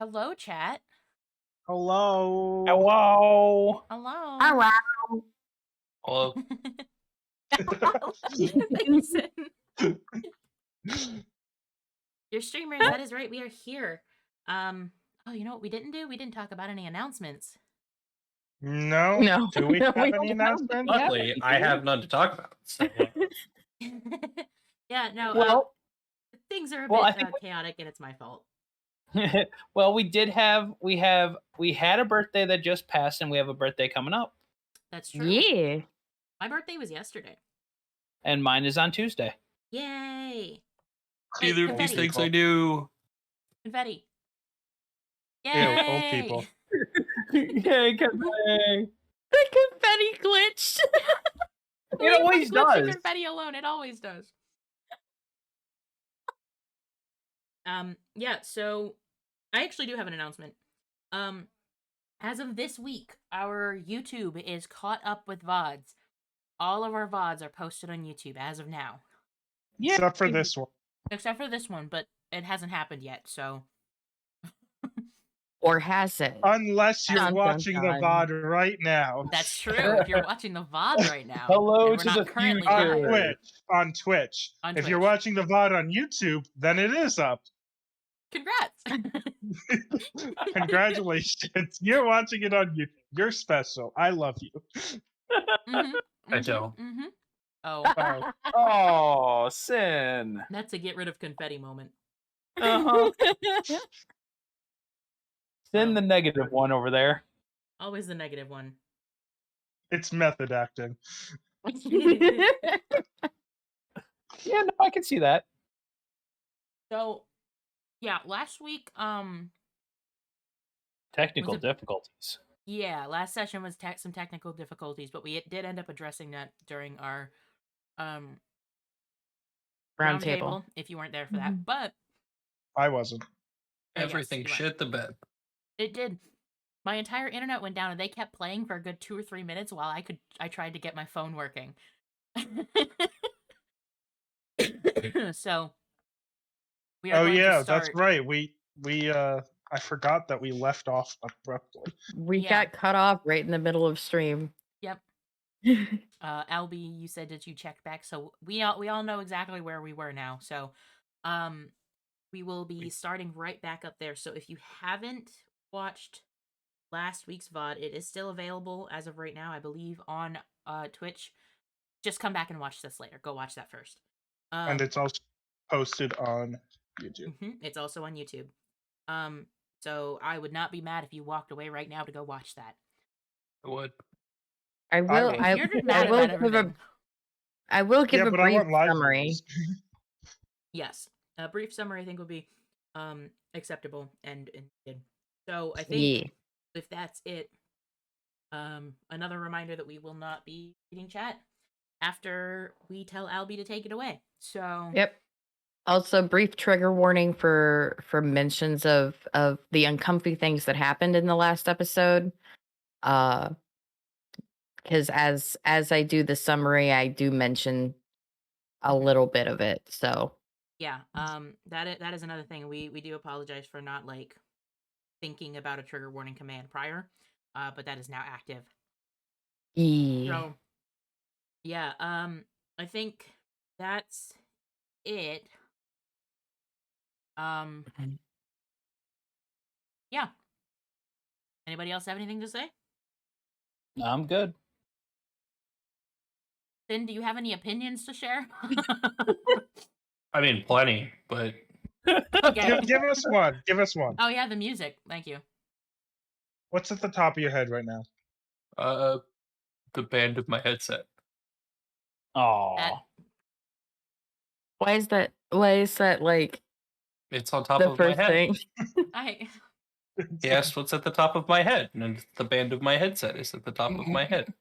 Hello, chat. Hello. Hello. Hello. Hello. Listen. Your streamers, that is right. We are here. Oh, you know what we didn't do? We didn't talk about any announcements. No. Do we have any announcements? Luckily, I have none to talk about. So. Yeah, no. Well, things are a well, bit chaotic, and it's my fault. Well, we had a birthday that just passed, and we have a birthday coming up. That's true. Yeah. My birthday was yesterday. And mine is on Tuesday. Yay! Neither of these things I do. Confetti. Ew, Yay! old people. Yay, confetti. The confetti glitched. It always does. Confetti alone. It always does. Yeah, so I actually do have an announcement. As of this week, our YouTube is caught up with VODs. All of our VODs are posted on YouTube as of now. Yeah. Except for this one. Except for this one, but it hasn't happened yet, so... Or has it? Unless you're Dun, watching dun, dun. the VOD right now. That's true. If you're watching the VOD right now. Hello and we're to not the currently future. live. On Twitch. If you're watching the VOD on YouTube, then it is up. Congrats! Congratulations. You're watching it on YouTube. You're special. I love you. I don't. Oh. Oh, sin. That's a get rid of confetti moment. Uh-huh. Send the negative one over there. Always the negative one. It's method acting. Yeah, no, I can see that. So, yeah, last week, Technical difficulties. Yeah, last session was some technical difficulties, but we did end up addressing that during our roundtable. If you weren't there for that, but I wasn't. Everything shit the bed. It did. My entire internet went down, and they kept playing for a good 2 or 3 minutes while I tried to get my phone working. So we are going to start... that's right. I forgot that we left off abruptly. We got cut off right in the middle of stream. Yep. Albie, you said that you checked back, so we all know exactly where we were now. So, we will be starting right back up there. So if you haven't watched last week's VOD, it is still available as of right now, I believe, on Twitch. Just come back and watch this later. Go watch that first. And it's also posted on YouTube. It's also on YouTube. So I would not be mad if you walked away right now to go watch that. I would. I will give a brief summary. Yes. A brief summary I think would be acceptable and good. So I think if that's it, another reminder that we will not be reading chat after we tell Albie to take it away. So Yep. Also, brief trigger warning for mentions of the uncomfy things that happened in the last episode. Because as I do the summary, I do mention a little bit of it. So yeah, that is another thing. We do apologize for not thinking about a trigger warning command prior, but that is now active. So yeah, I think that's it. Yeah. Anybody else have anything to say? No, I'm good. Finn, do you have any opinions to share? I mean, plenty, but... Okay. Give us one. Give us one. Oh, yeah, the music. Thank you. What's at the top of your head right now? The band of my headset. Oh. Why is that like... It's on top the of my first head. thing? He asked what's at the top of my head, and the band of my headset is at the top of my head.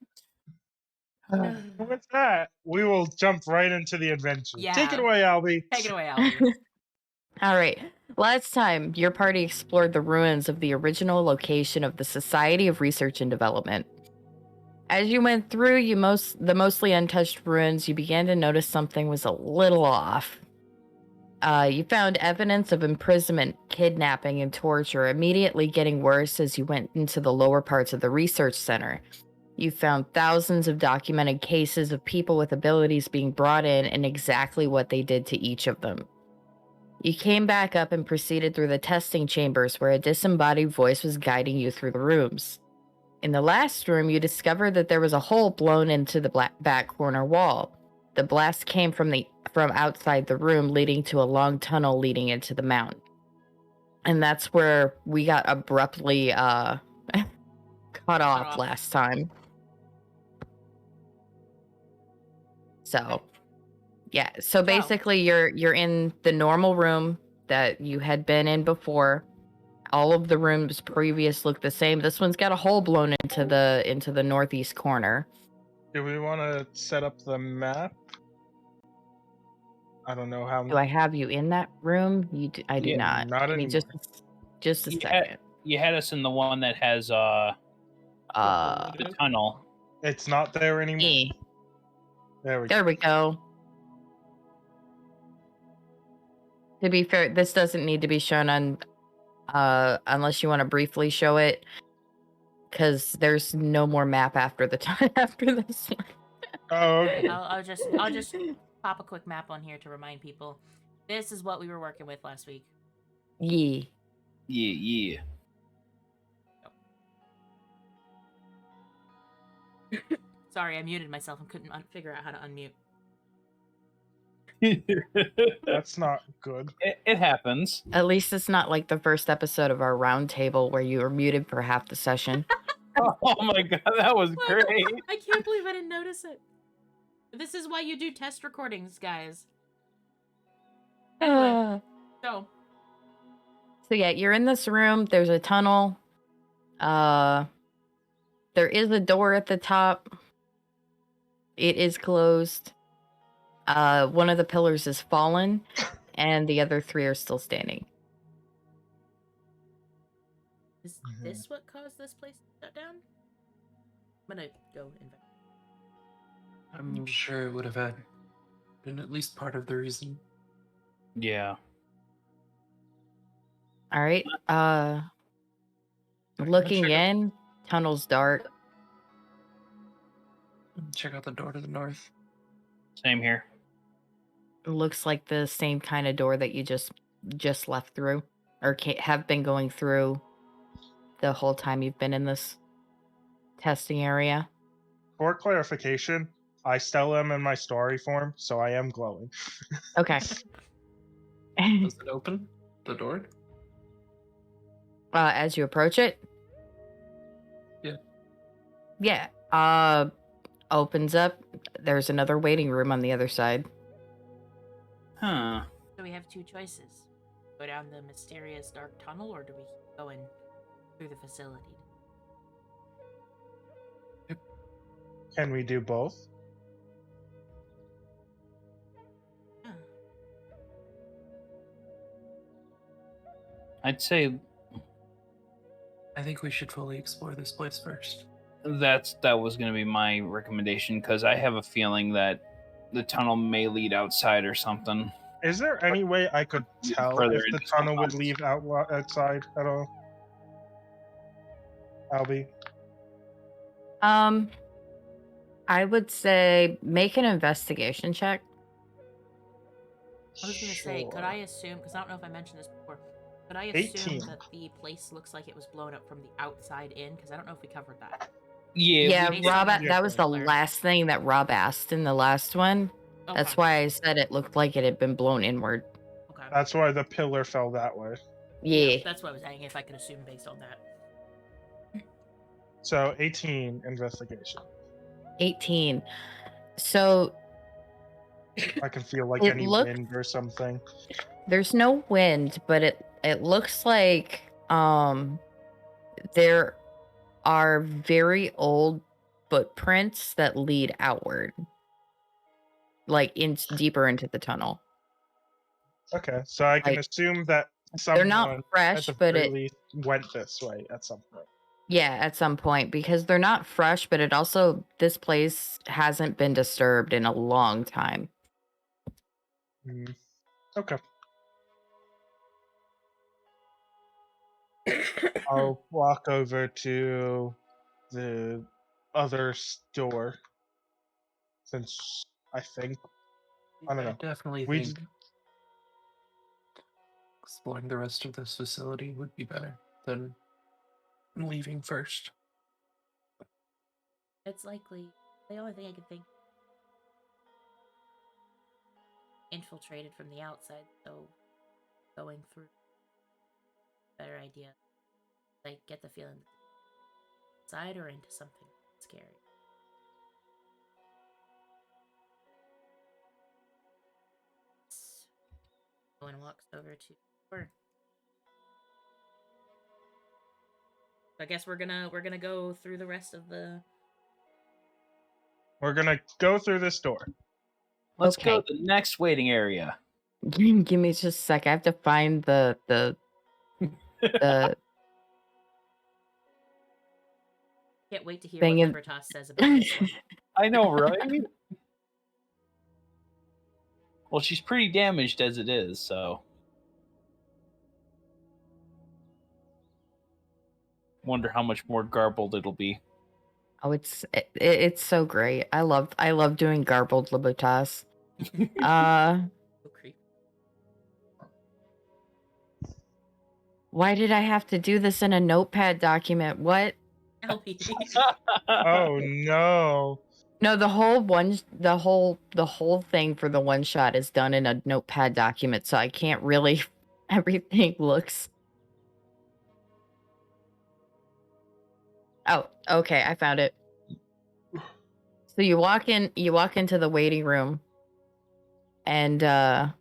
What's that? We will jump right into the adventure. Yeah. Take it away, Albie. Take it away, Albie. All right. Last time, your party explored the ruins of the original location of the Society of Research and Development. As you went through the mostly untouched ruins, you began to notice something was a little off. You found evidence of imprisonment, kidnapping, and torture immediately getting worse as you went into the lower parts of the research center. You found thousands of documented cases of people with abilities being brought in and exactly what they did to each of them. You came back up and proceeded through the testing chambers where a disembodied voice was guiding you through the rooms. In the last room, you discovered that there was a hole blown into the back corner wall. The blast came from outside the room, leading to a long tunnel leading into the mountain. And that's where we got abruptly cut off last time. So, yeah. So basically, you're in the normal room that you had been in before. All of the rooms previous look the same. This one's got a hole blown into the northeast corner. Do we want to set up the map? I don't know how. Do I have you in that room? I do Yeah, not. not Give me anymore. just a second. You had us in the one that has the tunnel. It's not there anymore. Yeah. There we There go. we go. To be fair, this doesn't need to be shown on unless you want to briefly show it, because there's no more map after after this one. Oh, okay. I'll just pop a quick map on here to remind people. This is what we were working with last week. Yeah. Yeah. Sorry, I muted myself and couldn't figure out how to unmute. That's not good. It happens. At least it's not like the first episode of our round table where you were muted for half the session. Oh my god, that was great. I can't believe I didn't notice it. This is why you do test recordings, guys. Anyway, so yeah, you're in this room. There's a tunnel. There is a door at the top. It is closed. One of the pillars is fallen, and the other three are still standing. is this what caused this place to shut down? I'm gonna go investigate. I'm sure it would have had been at least part of the reason. Yeah. All right. Looking in, tunnel's dark. Check out the door to the north. Same here. Looks like the same kind of door that you just left through, or have been going through the whole time you've been in this testing area. For clarification, I still am in my story form, so I am glowing. Okay. Does it open the door? As you approach it? Yeah. Yeah. Opens up. There's another waiting room on the other side. Huh. So we have two choices. Go down the mysterious dark tunnel, or do we keep going through the facility? Can we do both? Huh. I'd say I think we should fully explore this place first. that was going to be my recommendation, because I have a feeling that the tunnel may lead outside or something. Is there any way I could tell Further if the into tunnel would something. lead outside at all? Albie? I would say make an investigation check. I was gonna say, could I assume? Because I don't know if I mentioned this before. Could I assume 18. that the place looks like it was blown up from the outside in? Because I don't know if we covered that. Yeah, we- Rob, Yeah. that was the last thing that Rob asked in the last one. Okay. That's why I said it looked like it had been blown inward. Okay. That's why the pillar fell that way. Yeah. That's what I was saying. If I could assume based on that. So 18 investigation. 18. So I can feel like It any looked- wind or something. there's no wind, but it looks like there are very old footprints that lead outward, like deeper into the tunnel. Okay, so I can Like, assume that They're someone not at fresh, the but very it least went this way at some point. yeah, at some point, because they're not fresh, but it also this place hasn't been disturbed in a long time. Mm, okay. I'll walk over to the other store since I think I don't I know. definitely We think exploring the rest of this facility would be better than leaving first. It's likely the only thing I can think infiltrated from the outside, so going through better idea. I get the feeling that side or into something scary. Owen walks over to her. I guess we're gonna go through the rest of the. we're gonna go through this door. Let's go Okay. to the next waiting area. Give me just a sec. I have to find the Can't wait to hear thing what in. Libertas says about this one. I know, right? Well, she's pretty damaged as it is, so. Wonder how much more garbled it'll be. Oh, it's so great. I love doing garbled Libertas. So creepy. Why did I have to do this in a notepad document? What? Albie. Oh no. No, the whole thing for the one shot is done in a notepad document, so I can't really. Everything looks. Oh, okay, I found it. So you walk into the waiting room, and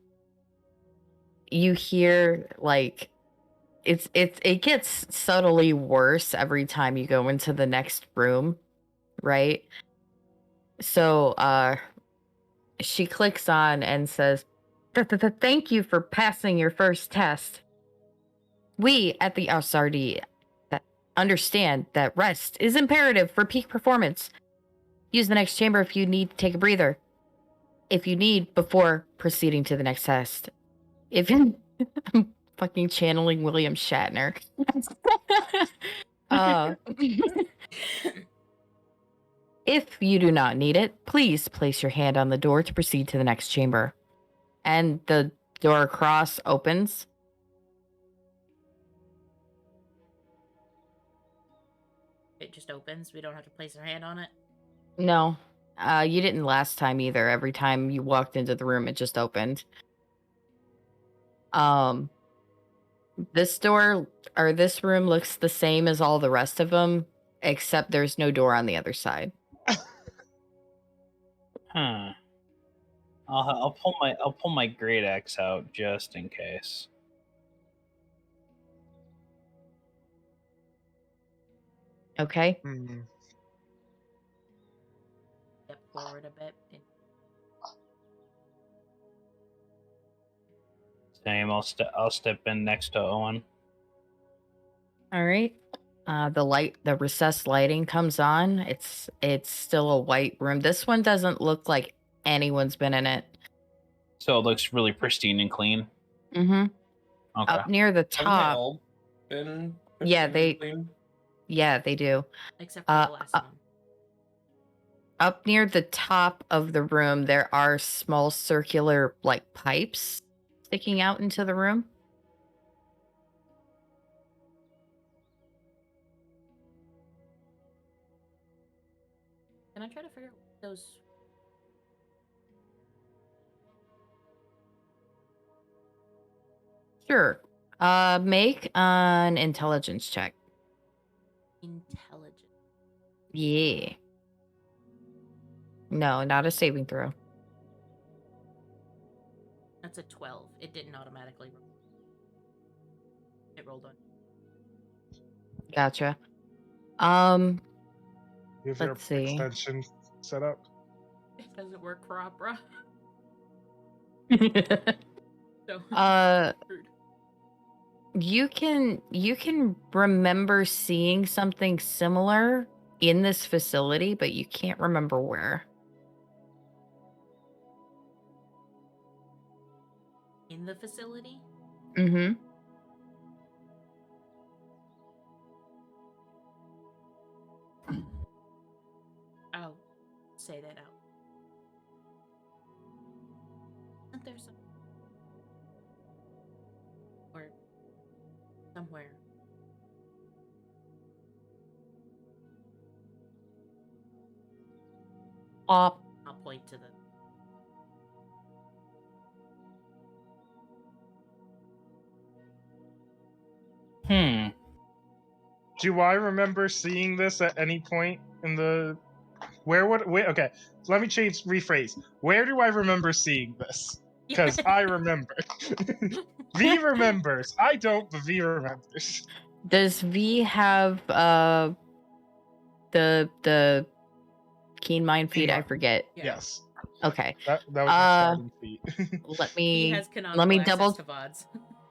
you hear like it gets subtly worse every time you go into the next room, right? So she clicks on and says, Thank you for passing your first test. We at the SRD understand that rest is imperative for peak performance. Use the next chamber if you need to take a breather. If you need before proceeding to the next test. If I'm fucking channeling William Shatner. If you do not need it, please place your hand on the door to proceed to the next chamber. And the door across opens. It just opens. We don't have to place our hand on it. No, you didn't last time either. Every time you walked into the room, it just opened. This door or this room looks the same as all the rest of them, except there's no door on the other side. Huh. I'll pull my great axe out just in case. Okay. Hmm. Step forward a bit. Same. I'll step in next to Owen. All right. The recessed lighting comes on. It's still a white room. This one doesn't look like anyone's been in it. So it looks really pristine and clean. Mm-hmm. Okay. Up near the Haven't they top. all been Yeah, pristine and clean? Yeah, they do. Except for the last one. Up near the top of the room, there are small circular like pipes sticking out into the room. Can I try to figure out what those? Sure. Make an intelligence check. Intelligence. Yeah. No, not a saving throw. That's a 12. It didn't automatically roll. It rolled on. Gotcha. You have your Let's see. extension set up. It doesn't work for opera. So rude. You can remember seeing something similar in this facility, but you can't remember where. In the facility? Mm-hmm. say that out. Isn't there some or somewhere? Op. I'll point to the. Do I remember seeing this at any point in the? Okay, let me rephrase. Where do I remember seeing this? Because I remember. V remembers. I don't, but V remembers. Does V have the keen mind feed? I mind. forget. Yeah. Yes, Okay. that was my starting feat. Let He me has canonical access to VODs.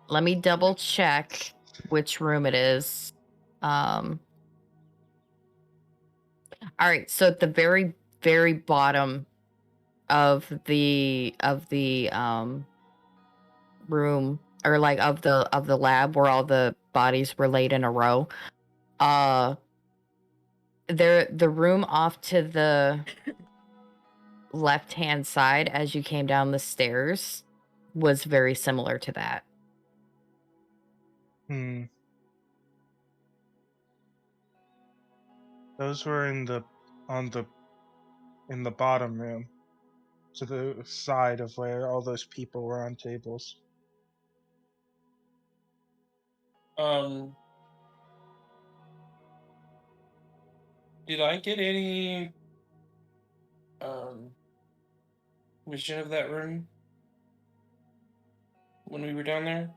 let me double check which room it is. All right, so at the very, very bottom of the room, or like of the lab where all the bodies were laid in a row, the room off to the left hand side as you came down the stairs was very similar to that. Those were in the bottom room, to the side of where all those people were on tables. Did I get any vision of that room when we were down there?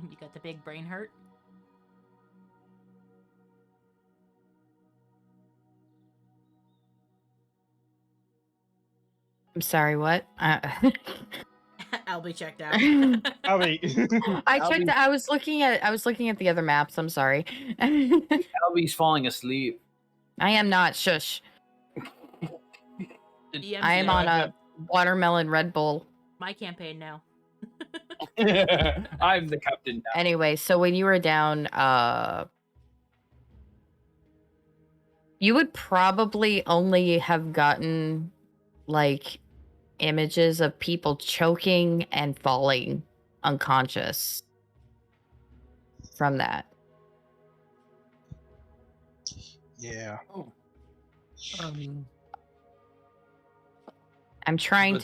You got the big brain hurt? I'm sorry, what? I'll be checked out. Oh wait. I was looking at the other maps. I'm sorry. Albie's falling asleep. I am not. Shush. DM's I am now on a watermelon Red Bull. my campaign now. I'm the captain now. Anyway, so when you were down, you would probably only have gotten like images of people choking and falling unconscious from that. Yeah. Oh. I'm trying But-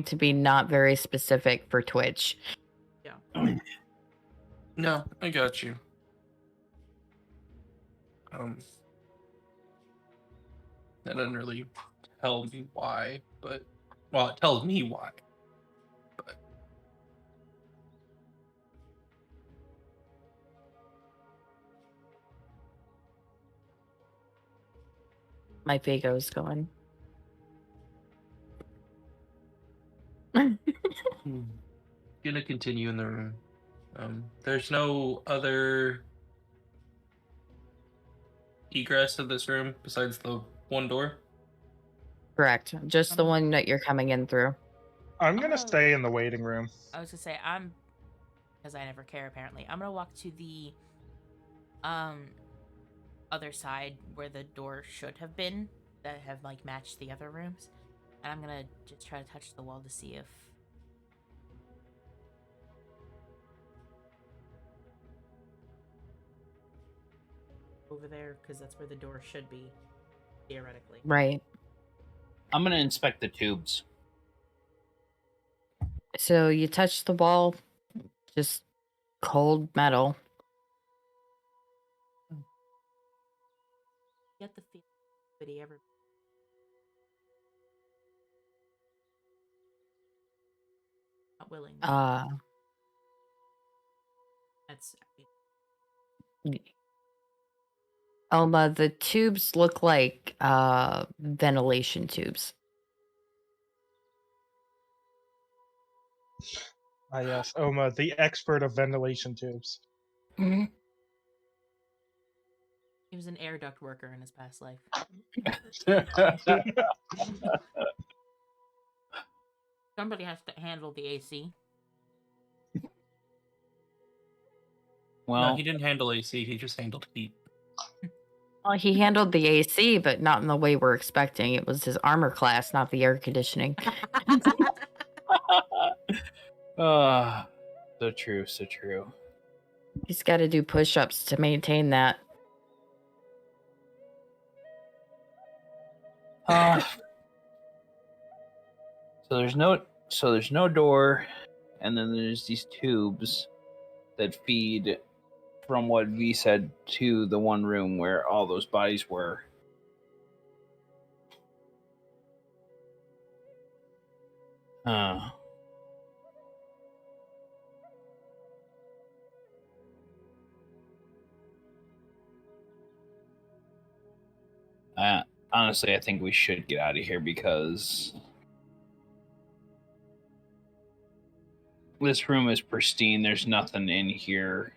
to be not very specific for Twitch. Yeah. No, I got you. That doesn't really tell me why, but well, it tells me why. But My Fago's going. gonna continue in the room. There's no other egress of this room besides the one door. Correct. Just the one that you're coming in through. I'm gonna stay in the waiting room. I was gonna say because I never care apparently. I'm gonna walk to the other side where the door should have been that have like matched the other rooms, and I'm gonna just try to touch the wall to see if over there, because that's where the door should be theoretically. Right. I'm gonna inspect the tubes. So you touch the wall, just cold metal. Get the feeling that he ever not willing. That's Oma, the tubes look like ventilation tubes. Ah, yes, Oma, the expert of ventilation tubes. he was an air duct worker in his past life. Somebody has to handle the AC. Well, No, he didn't handle AC. He just handled heat. Well, he handled the AC, but not in the way we're expecting. It was his armor class, not the air conditioning. So true, so true. He's got to do push-ups to maintain that. So there's no door, and then there's these tubes that feed from what V said to the one room where all those bodies were. Honestly, I think we should get out of here because this room is pristine. There's nothing in here.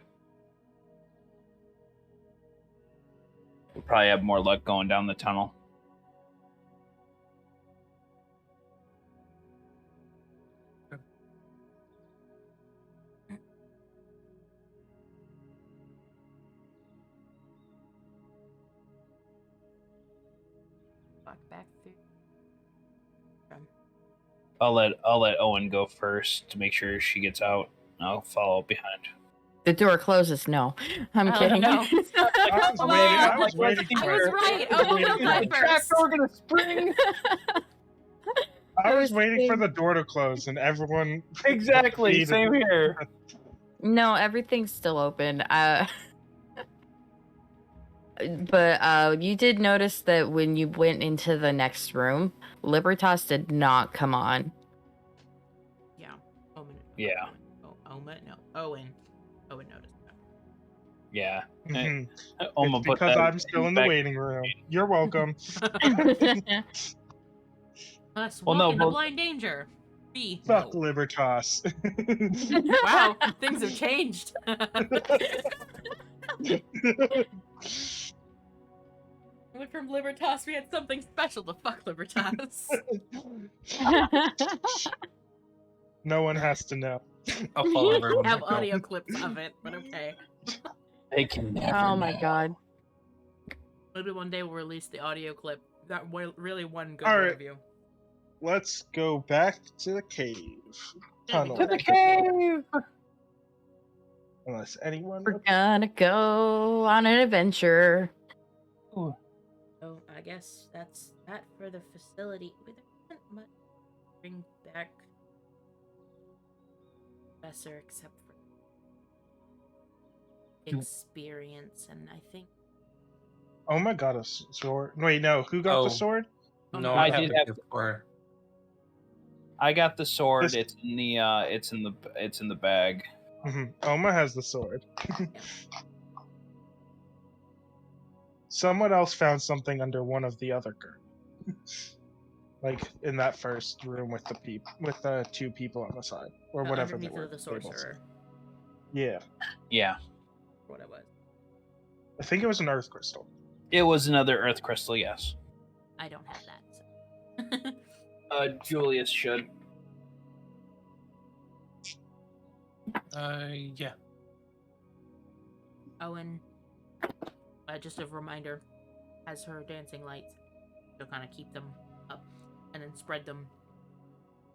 We'll probably have more luck going down the tunnel. Walk back through. I'll let Owen go first to make sure she gets out. I'll follow behind. The door closes. No, I'm kidding. No. I was waiting I for was it. right. I was Oh, waiting no, for it. first. We're gonna spring. I was waiting for the door to close and everyone. Exactly. Same here. No, everything's still open. But you did notice that when you went into the next room, Libertas did not come on. Yeah. Owen. Yeah. Owen. No. Owen. Owen noticed that. Yeah. Mhm. Oma It's put because that I'm still in the back- waiting room. You're welcome. Us Well, no, walk into but- blind danger. B. Fuck No. Libertas. Wow, things have changed. Went from Libertas, we had something special to fuck Libertas. No one has to know. I'll follow everyone. Have back home. audio clips of it, but okay. They can never. Oh my know. god. Maybe one day we'll release the audio clip. That really one good All right. review. Let's go back to the cave. Tunnel. To the cave. Unless anyone. We're gonna go on an adventure. So I guess that's that for the facility. There isn't much to bring back Professor except for experience, and I think Oh my god, a sword. Wait, no. Who got Oh. the sword? No, I I did have have- the gift for her. I got the sword. This- It's in the it's in the bag. Mhm. Oma has the sword. Someone else found something under one of the other curtains. Like in that first room with the two people on the side. Or whatever they underneath were. of the labeled. sorcerer, Yeah. Yeah. what it was. I think it was an earth crystal. It was another earth crystal. Yes. I don't have that. So. Julius should. Yeah. Owen, just a reminder, has her dancing lights. She'll kind of keep them up and then spread them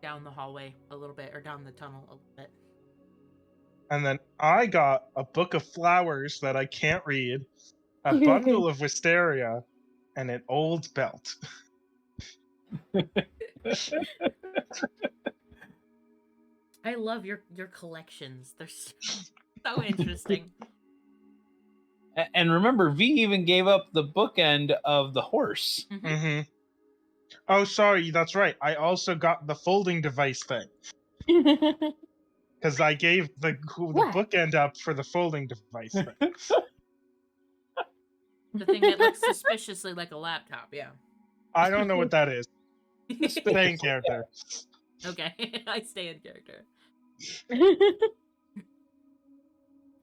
down the hallway a little bit, or down the tunnel a little bit. And then I got a book of flowers that I can't read, a bundle of wisteria, and an old belt. I love your collections. They're so interesting. And remember, V even gave up the bookend of the horse. Mm-hmm. Oh, sorry, that's right. I also got the folding device thing. Because I gave the bookend up for the folding device thing. The thing that looks suspiciously like a laptop, yeah. I don't know what that is. Stay in character. Okay, I stay in character.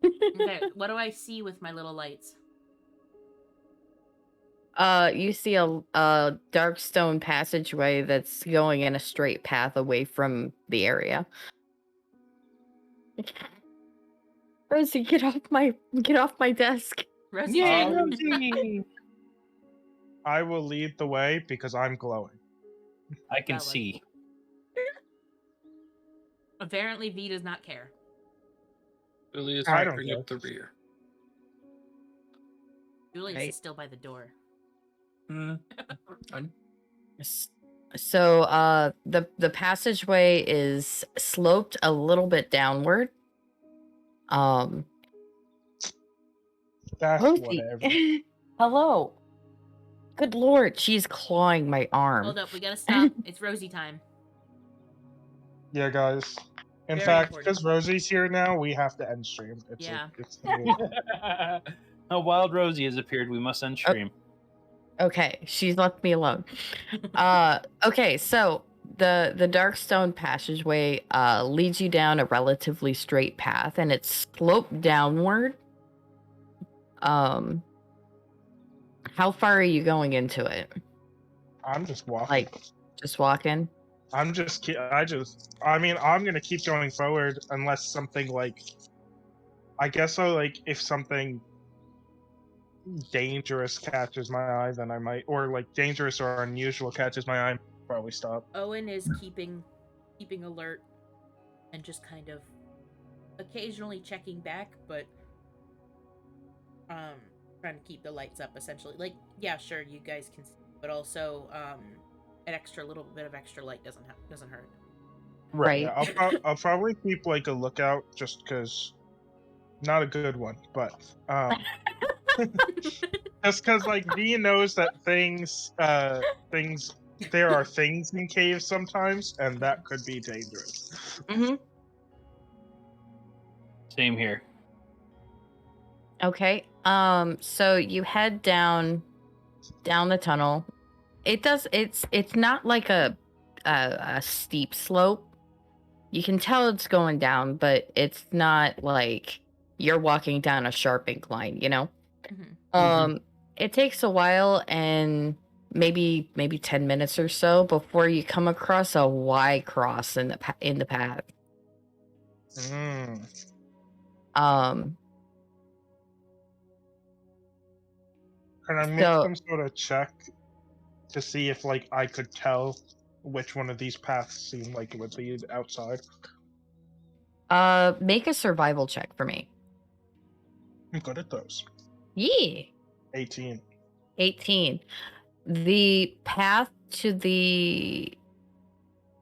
Okay, what do I see with my little lights? You see a dark stone passageway that's going in a straight path away from the area. Rosie, get off my desk. Rosie, Yeah, Jane. Rosie. I will lead the way because I'm glowing. I can Valid. see. Apparently, V does not care. Billy is I don't wandering care. up the rear. Julius Right. is still by the door. I'm- So the passageway is sloped a little bit downward. That's Rosie. whatever. Hello. Good lord, she's clawing my arm. Hold up, we gotta stop. It's Rosie time. Yeah, guys. In Very fact, important. because Rosie's here now, we have to end stream. Yeah. It's the rule. A wild Rosie has appeared. We must end stream. Okay, she's left me alone. Okay, so the Darkstone passageway leads you down a relatively straight path, and it's sloped downward. How far are you going into it? I'm just walking. Like, just walking? I mean, I'm gonna keep going forward unless something like, I guess so. Like, if something dangerous catches my eye, then I might, or like dangerous or unusual catches my eye, I'll probably stop. Owen is keeping alert and just kind of occasionally checking back, but trying to keep the lights up essentially. Like, yeah, sure, you guys can see, but also an extra little bit of extra light doesn't hurt. Right. Yeah, I'll probably keep like a lookout just because, not a good one, but just because like V knows that there are things in caves sometimes, and that could be dangerous. Mm-hmm. Same here. Okay. So you head down the tunnel. It's not like a steep slope. You can tell it's going down, but it's not like you're walking down a sharp incline, you know? Mm-hmm. It takes a while, and maybe 10 minutes or so before you come across a Y cross in the path. Can I make So- some sort of check to see if like I could tell which one of these paths seemed like it would lead outside? Make a survival check for me. I'm good at those. Yeah. 18. 18. The path to the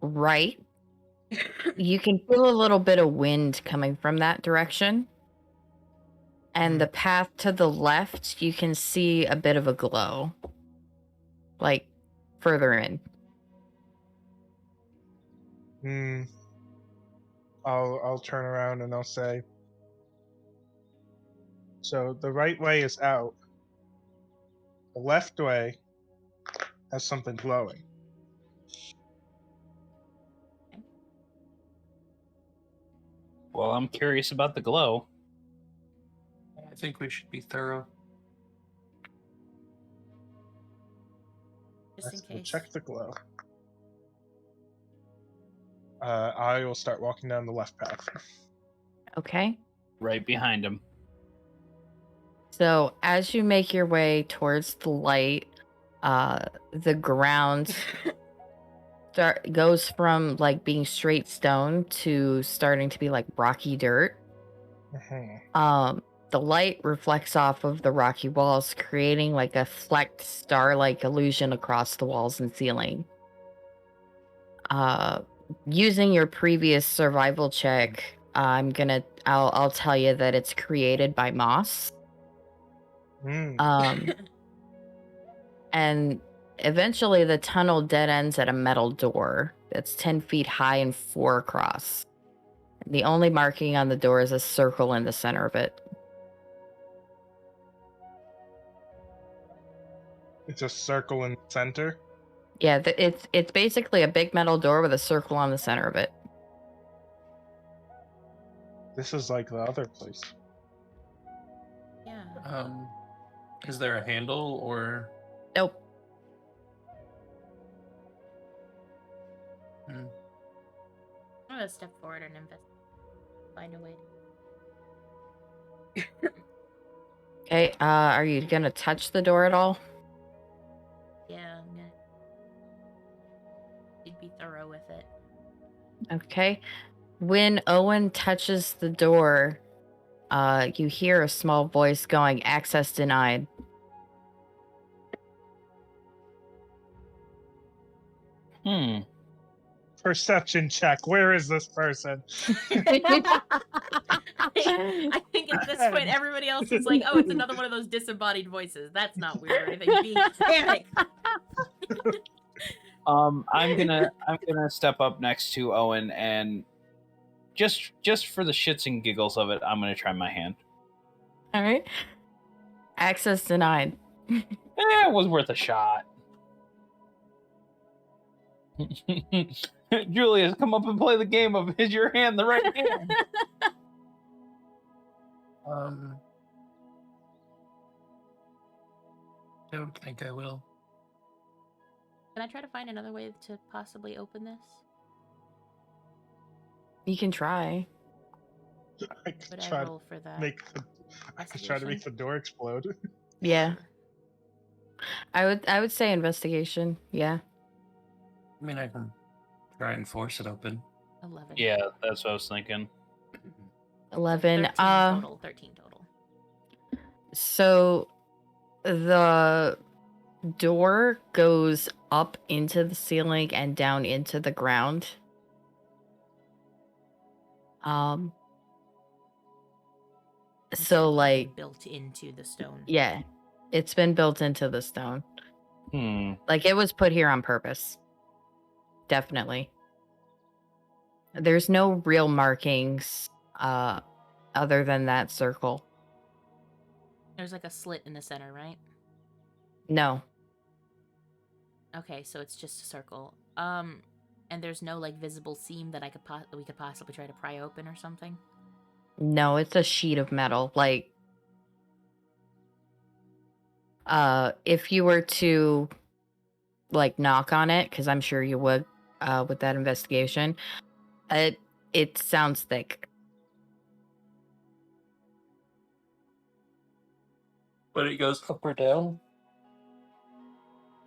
right, you can feel a little bit of wind coming from that direction. And the path to the left, you can see a bit of a glow. Like, further in. I'll turn around and I'll say, so the right way is out. The left way has something glowing. Well, I'm curious about the glow. I think we should be thorough. Just in Let's go case. check the glow. I will start walking down the left path. Okay. Right behind him. So as you make your way towards the light, the ground goes from like being straight stone to starting to be like rocky dirt. The light reflects off of the rocky walls, creating like a flecked star-like illusion across the walls and ceiling. Using your previous survival check, I'll tell you that it's created by moss. And eventually the tunnel dead ends at a metal door that's 10 feet high and 4 across. The only marking on the door is a circle in the center of it. It's a circle in the center. Yeah, it's basically a big metal door with a circle on the center of it. This is like the other place. Yeah. Is there a handle or? Nope. I'm gonna step forward and find a way. Okay, are you gonna touch the door at all? Okay. When Owen touches the door, you hear a small voice going, "Access denied." Perception check. Where is this person? I think at this point everybody else is like, oh, it's another one of those disembodied voices. That's not weird or anything. Be panic. I'm gonna step up next to Owen and just for the shits and giggles of it, I'm gonna try my hand. All right. Access denied. It was worth a shot. Julius, come up and play the game of is your hand the right hand? Don't think I will. Can I try to find another way to possibly open this? You can try. I could Would try I to roll for that? I could try to make the door explode. Yeah. Sure. I would say investigation. Yeah. I mean, I can try and force it open. 11. Yeah, that's what I was thinking. 11. 13 total. So the door goes up into the ceiling and down into the ground. So like built into the stone. Yeah. It's been built into the stone. Hmm. Like it was put here on purpose. Definitely. There's no real markings other than that circle. There's like a slit in the center, right? No. Okay, so it's just a circle. And there's no like visible seam that we could possibly try to pry open or something. No, it's a sheet of metal. Like if you were to like knock on it, because I'm sure you would with that investigation, it sounds thick. But it goes up or down?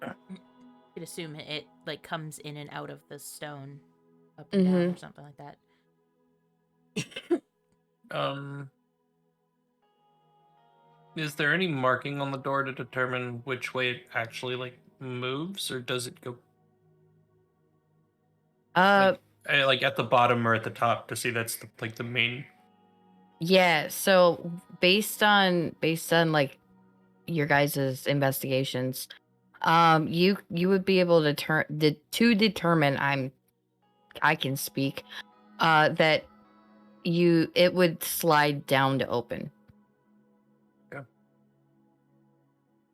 You could assume it like comes in and out of the stone, up and down or something like that. Is there any marking on the door to determine which way it actually like moves, or does it go like at the bottom or at the top to see that's the main? Yeah, so based on like your guys' investigations, you would be able to determine I can speak that it would slide down to open. Yeah.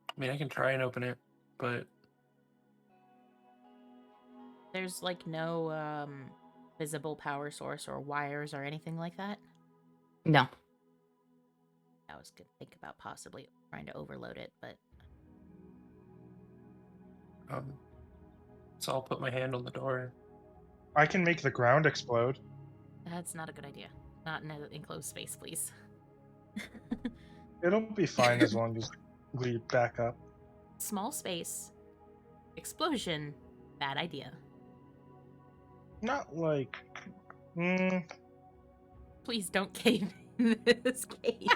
I mean, I can try and open it, but There's like no visible power source or wires or anything like that. No. I was gonna think about possibly trying to overload it, but so I'll put my hand on the door. I can make the ground explode. that's not a good idea. Not in an enclosed space, please. It'll be fine as long as we back up. Small space. Explosion. Bad idea. Not like. Please don't cave in this cave.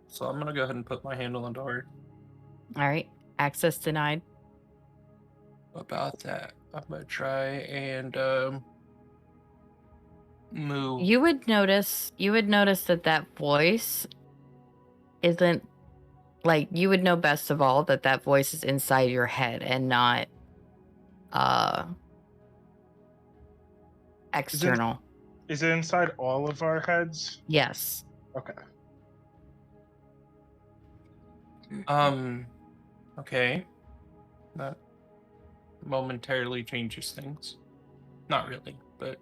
So I'm gonna go ahead and put my hand on the door. All right. Access denied. About that, I'm gonna try and move. You would notice that voice isn't like, you would know best of all that voice is inside your head and not external. Is it inside all of our heads? Yes. Okay. Okay. That momentarily changes things. Not really, but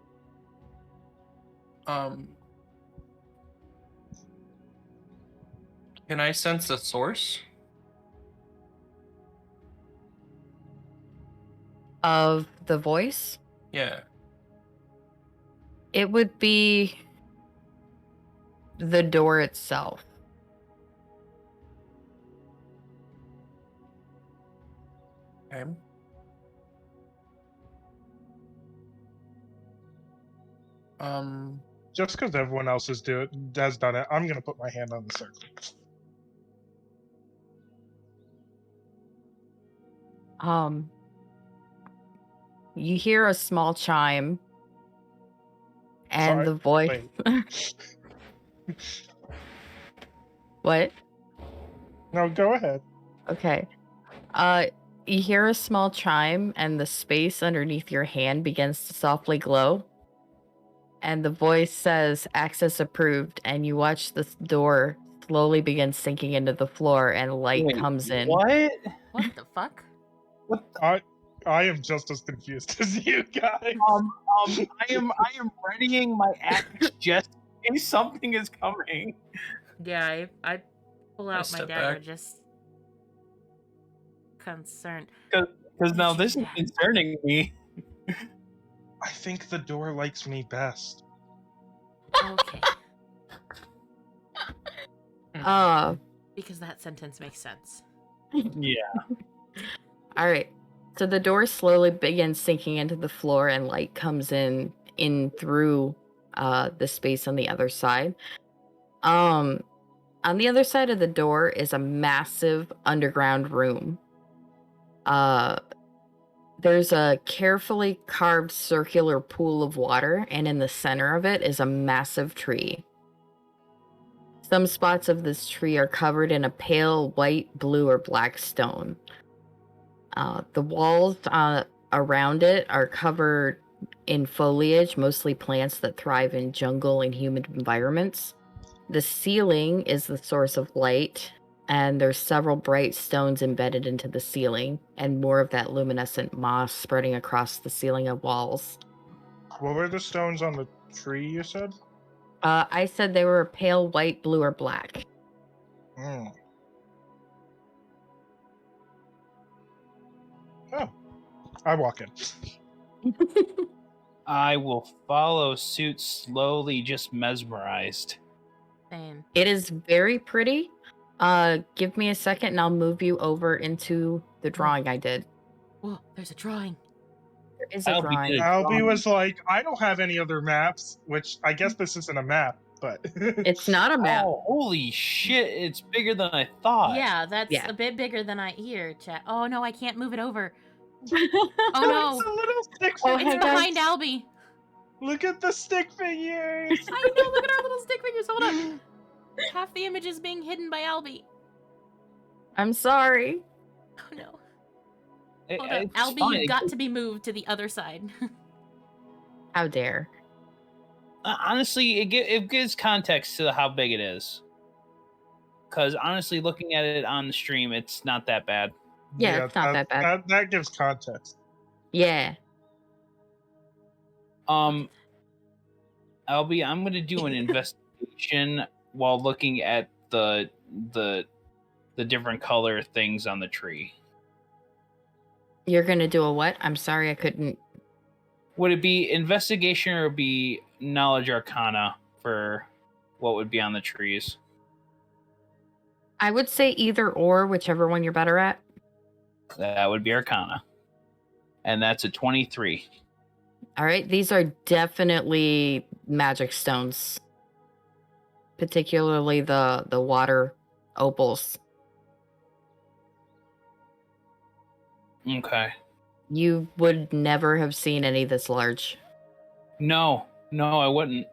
can I sense a source Of the voice? Yeah. It would be the door itself. Okay. Just because everyone else has done it, I'm gonna put my hand on the circle. You hear a small chime, and Sorry, the voice. wait. What? No, go ahead. Okay. You hear a small chime, and the space underneath your hand begins to softly glow. And the voice says, "Access approved," and you watch the door slowly begin sinking into the floor, and light Wait, comes in. What? What the fuck? What? The, I am just as confused as you guys. I am readying my axe just in case something is coming. Yeah, I pull out my step dagger, back. just concerned. Because now Did you this do is that? concerning me. I think the door likes me best. Okay, because that sentence makes sense. Yeah. All right. So the door slowly begins sinking into the floor, and light comes in through the space on the other side. On the other side of the door is a massive underground room. There's a carefully carved circular pool of water, and in the center of it is a massive tree. Some spots of this tree are covered in a pale white, blue, or black stone. The walls around it are covered in foliage, mostly plants that thrive in jungle and humid environments. The ceiling is the source of light, and there's several bright stones embedded into the ceiling, and more of that luminescent moss spreading across the ceiling of walls. What were the stones on the tree you said? I said they were pale white, blue, or black. Hmm. Oh. I walk in. I will follow suit slowly, just mesmerized. Same. It is very pretty. Give me a second and I'll move you over into the drawing I did. Whoa, there's a drawing. There is a Albie drawing. did a Albie drawing. was like, I don't have any other maps, which I guess this isn't a map, but It's not a map. Oh, holy shit! It's bigger than I thought. Yeah, that's Yeah. a bit bigger than I hear, chat. Oh no, I can't move it over. Oh Oh no, It's a little stick Oh, figure. it's hey, behind Albie. Look at the stick figures. I know, look at our little stick figures. Hold up. Half the image is being hidden by Albie. I'm sorry. Oh no. It- Hold up. it's Albie, fine. you've got to be moved to the other side. How dare. Honestly, it gives context to how big it is. Because honestly, looking at it on the stream, it's not that bad. Yeah, it's not that bad. That gives context. Yeah. Albie, I'm gonna do an investigation while looking at the different color things on the tree. You're gonna do a what? I'm sorry, I couldn't. Would it be investigation or be knowledge arcana for what would be on the trees? I would say either or, whichever one you're better at. That would be arcana. And that's a 23. All right, these are definitely magic stones. Particularly the water opals. Okay. You would never have seen any this large. No, I wouldn't.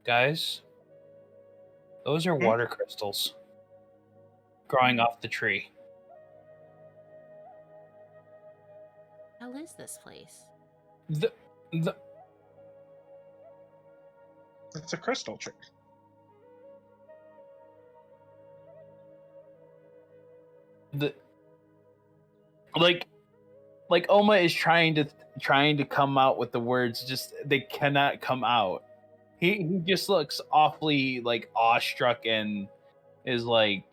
Guys, those are water crystals growing off the tree. How is this place? The It's a crystal tree. like Oma is trying to come out with the words, just they cannot come out. He just looks awfully like awestruck and is like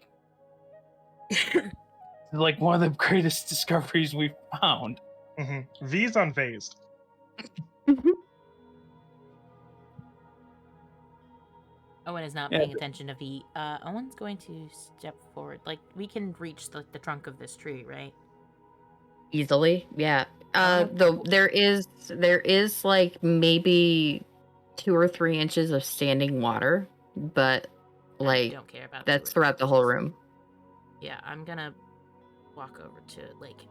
like one of the greatest discoveries we've found. Mm-hmm. V's unfazed. Owen is not Yeah, paying attention to V. Owen's going to step forward. Like, we can reach the trunk of this tree, right? Easily, yeah. There is like maybe 2 or 3 inches of standing water, but I like don't care about that's 2 or 3 throughout the whole inches. room. Yeah, I'm gonna walk over to like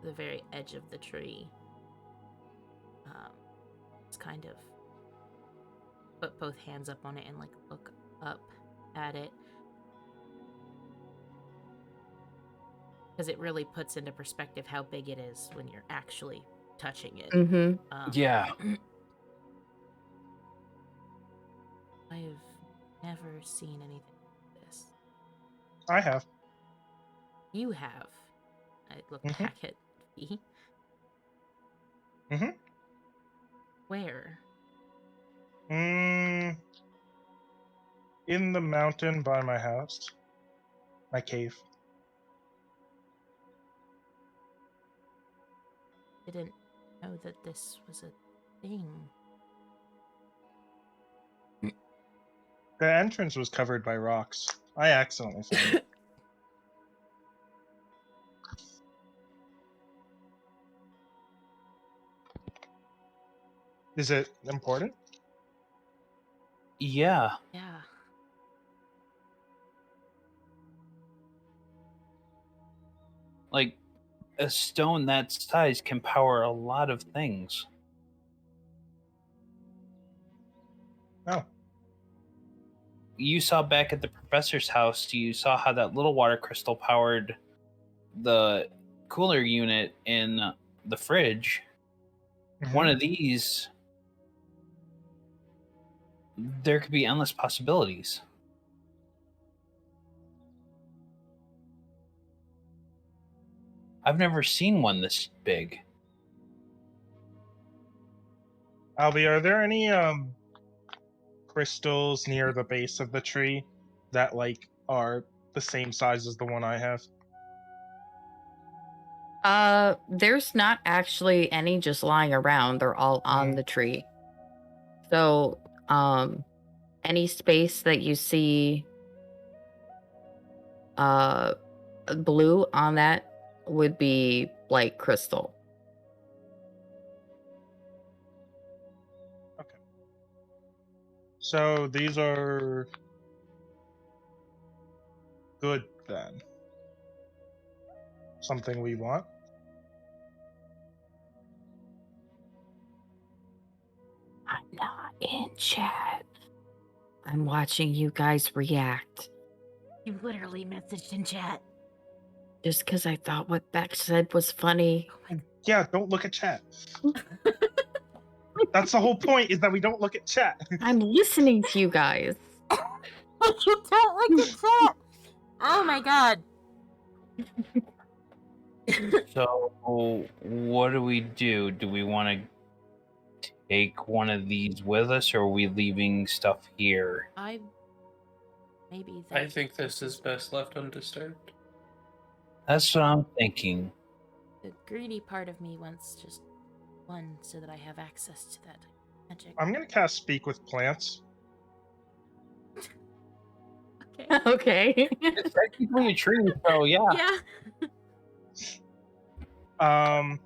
the very edge of the tree. It's kind of put both hands up on it and like look up at it. Because it really puts into perspective how big it is when you're actually touching it. Mm-hmm. Yeah. I've never seen anything like this. I have. You have. I look Mhm. back at V. Mhm. Where? In the mountain by my house, my cave. Didn't know that this was a thing. The entrance was covered by rocks. I accidentally found it. Is it important? Yeah. Yeah. Like, a stone that size can power a lot of things. Oh. You saw back at the professor's house, you saw how that little water crystal powered the cooler unit in the fridge. Mhm. One of these, there could be endless possibilities. I've never seen one this big. Albie, are there any crystals near the base of the tree that like are the same size as the one I have? There's not actually any just lying around. They're all on the tree. So, any space that you see blue on that would be like crystal. Okay. So these are good then. Something we want. I'm not in chat. I'm watching you guys react. You literally messaged in chat. Just because I thought what Beck said was funny. Oh my Yeah, don't look at chat. That's the whole point, is that we don't look at chat. I'm listening to you guys. You don't look at chat. Oh my god. So, what do we do? Do we want to take one of these with us, or are we leaving stuff here? I maybe I think this is best left undisturbed. That's what I'm thinking. the greedy part of me wants just one so that I have access to that magic. I'm gonna cast Speak with Plants. Okay. Okay. It's technically a tree, so yeah. Yeah.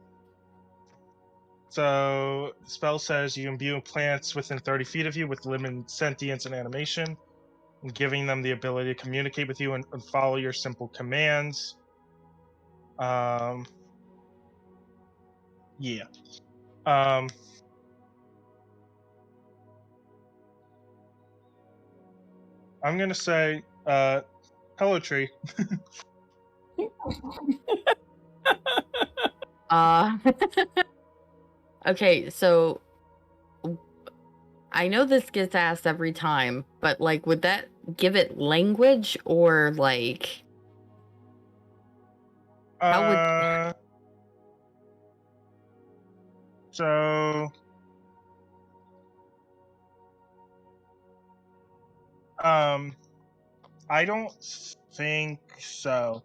So the spell says you imbue plants within 30 feet of you with limited sentience and animation, and giving them the ability to communicate with you and follow your simple commands. Yeah. I'm gonna say, hello tree. Okay, so I know this gets asked every time, but like, would that give it language or like how would? So I don't think so.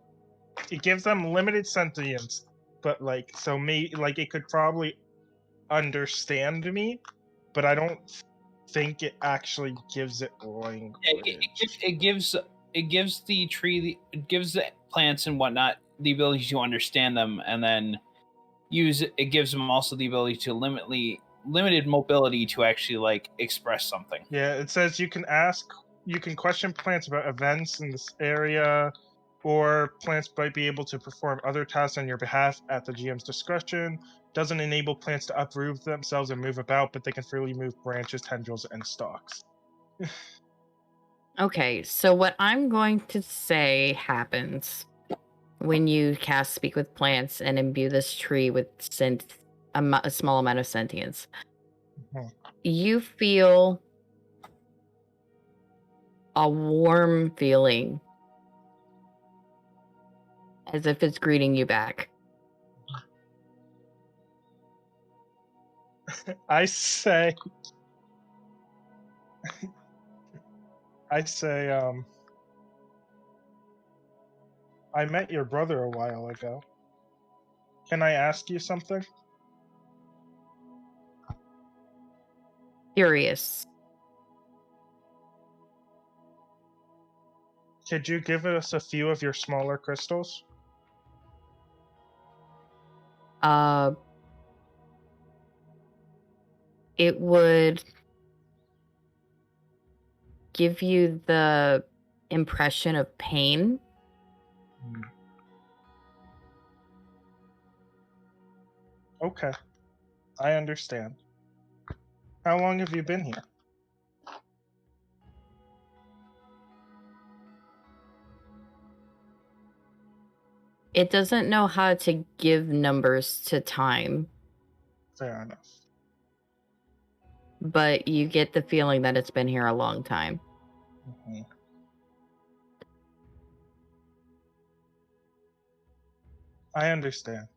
It gives them limited sentience, but like, so me, like, it could probably understand me, but I don't think it actually gives it language. It gives the tree, it gives the plants and whatnot the ability to understand them, and then it gives them also the ability to limited mobility to actually like express something. Yeah, it says you can question plants about events in this area, or plants might be able to perform other tasks on your behalf at the GM's discretion. Doesn't enable plants to uproot themselves and move about, but they can freely move branches, tendrils, and stalks. Okay, so what I'm going to say happens when you cast Speak with Plants and imbue this tree with a small amount of sentience. Mhm. You feel a warm feeling as if it's greeting you back. I say, I met your brother a while ago. Can I ask you something? Curious. Could you give us a few of your smaller crystals? It would give you the impression of pain. Okay, I understand. How long have you been here? It doesn't know how to give numbers to time, Fair enough. but you get the feeling that it's been here a long time. Mhm. I understand.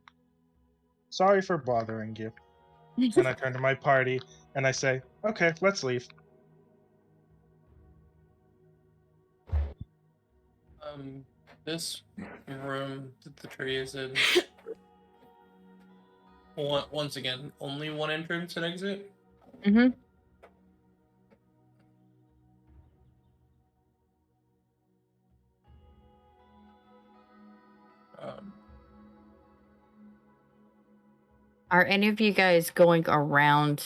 Sorry for bothering you. And I turn to my party and I say, okay, let's leave. This room that the tree is in. Once again, only one entrance and exit. Mm-hmm. Are any of you guys going around?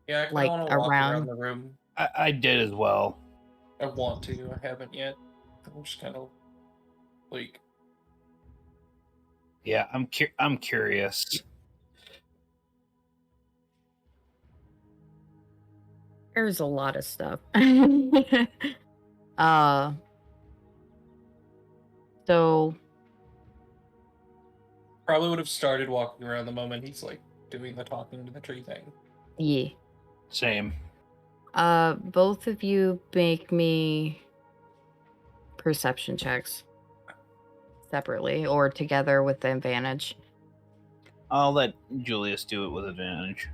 Yeah, I kind of Like want to walk around around? the room. I did as well. I want to. I haven't yet. I'm just kind of like. Yeah, I'm curious. There's a lot of stuff. So Probably would have started walking around the moment he's like doing the talking to the tree thing. yeah. Same. Both of you make me perception checks separately or together with the advantage. I'll let Julius do it with advantage.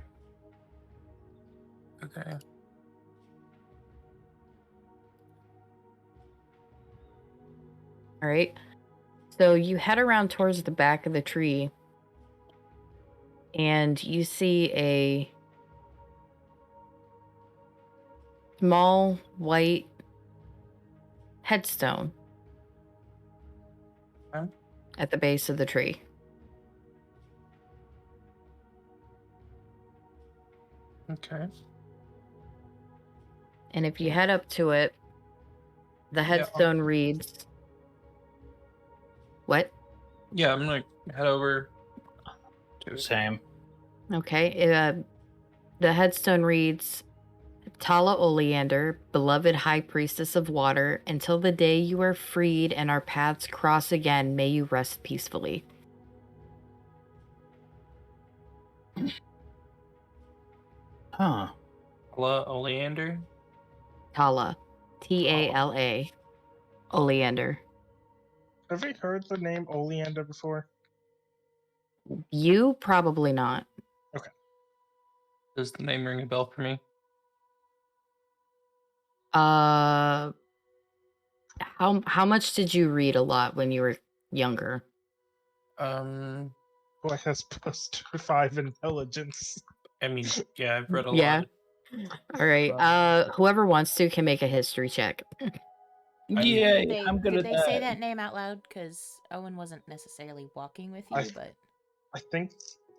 Okay. All right. So you head around towards the back of the tree and you see a small white headstone at the base of the tree. Okay. And if you head up to it, the headstone reads... What? Yeah, I'm gonna head over to it. Same. Okay. The headstone reads, Tala Oleander, beloved high priestess of water, until the day you are freed and our paths cross again, may you rest peacefully. Huh. Oleander? Tala. Tala. Oleander. Have we heard the name Oleander before? You probably not. Okay. Does the name ring a bell for me? How much did you read a lot when you were younger? Boy has plus 5 intelligence. I mean, yeah, I've read a Yeah. lot. All right. Whoever wants to can make a history check. Yeah, I'm good did at they that. say that name out loud? Because Owen wasn't necessarily walking with you, but I think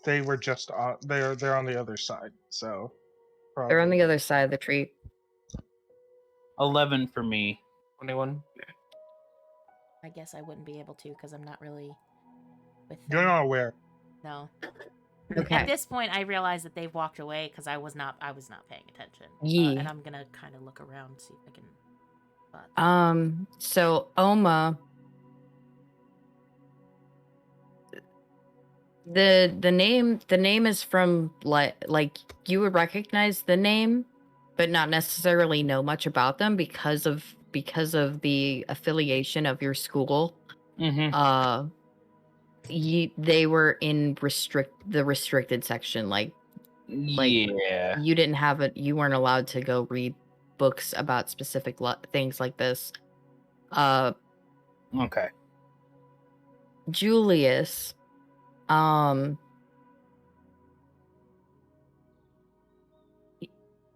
they were just on. They're on the other side. So They're on the probably. other side of the tree. 11 for me. 21. I guess I wouldn't be able to because I'm not really with You're them. not aware. No. Okay. At this point, I realize that they've walked away because I was not paying attention. Yeah. And I'm gonna kind of look around, see if I can spot them. So Oma, the name is from like you would recognize the name, but not necessarily know much about them because of the affiliation of your school. Mm-hmm. They were in the restricted section, like Yeah. you weren't allowed to go read books about specific things like this. Okay. Julius,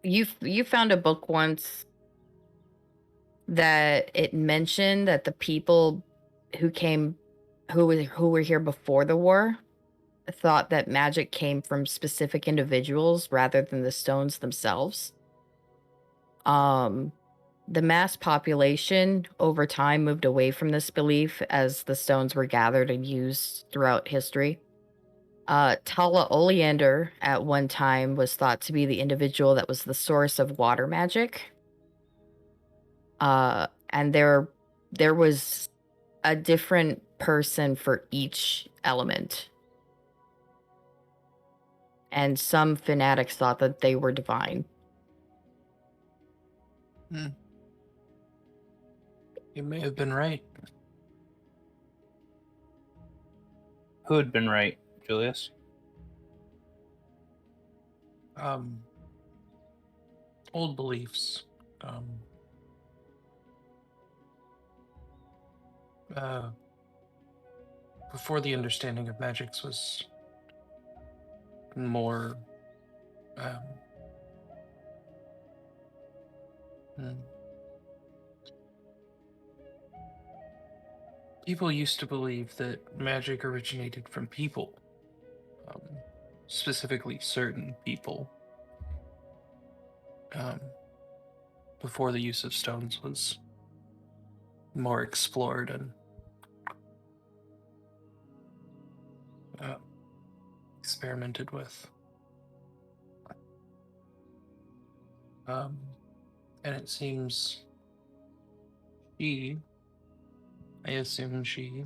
you found a book once that it mentioned that the people who were here before the war thought that magic came from specific individuals rather than the stones themselves. The mass population over time moved away from this belief as the stones were gathered and used throughout history. Tala Oleander at one time was thought to be the individual that was the source of water magic. And there was a different person for each element. And some fanatics thought that they were divine. You may have been right. Who had been right, Julius? Old beliefs. Before the understanding of magics was more people used to believe that magic originated from people, specifically certain people, before the use of stones was more explored and experimented with. And it seems I assume she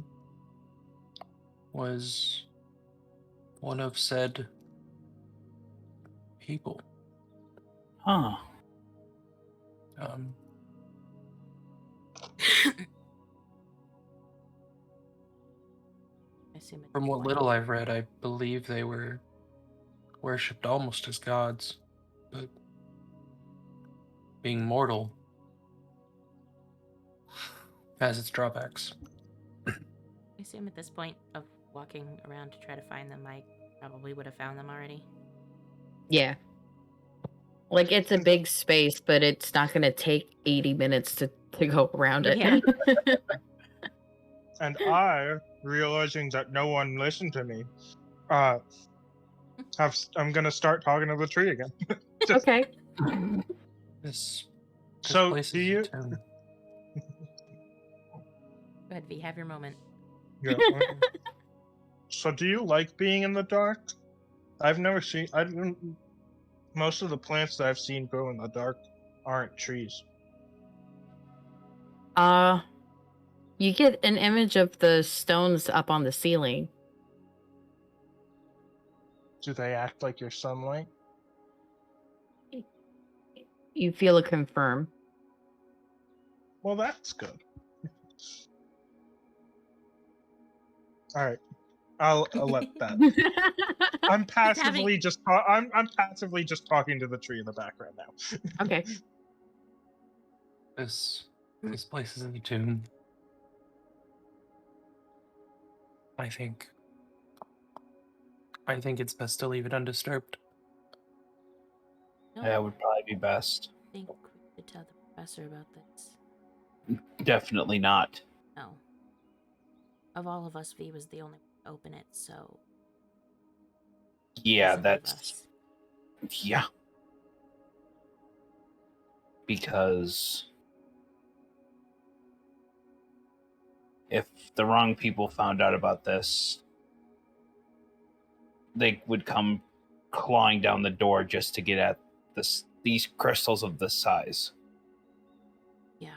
was one of said people. Huh. I assume From what little I've read, I believe they were worshipped almost as gods, but being mortal has its drawbacks. I assume at this point of walking around to try to find them, I probably would have found them already. Yeah. Like, it's a big space, but it's not going to take 80 minutes to go around it. Yeah. And I, realizing that no one listened to me, I'm gonna start talking to the tree again. Okay. This So place do is you? a tomb. Go ahead, V. Have your moment. Yeah. So do you like being in the dark? I've never seen. Most of the plants that I've seen grow in the dark aren't trees. You get an image of the stones up on the ceiling. Do they act like your sunlight? You feel a confirm. Well, that's good. All right, I'll let that. I'm passively I'm passively just talking to the tree in the background now. Okay. This place is a tomb. I think it's best to leave it undisturbed. No, That would probably be best. I think we should tell the professor about this. Definitely not. No. Of all of us, V was the only one to open it, so Yeah, doesn't leave that's us. yeah. Because if the wrong people found out about this, they would come clawing down the door just to get at these crystals of this size. Yeah.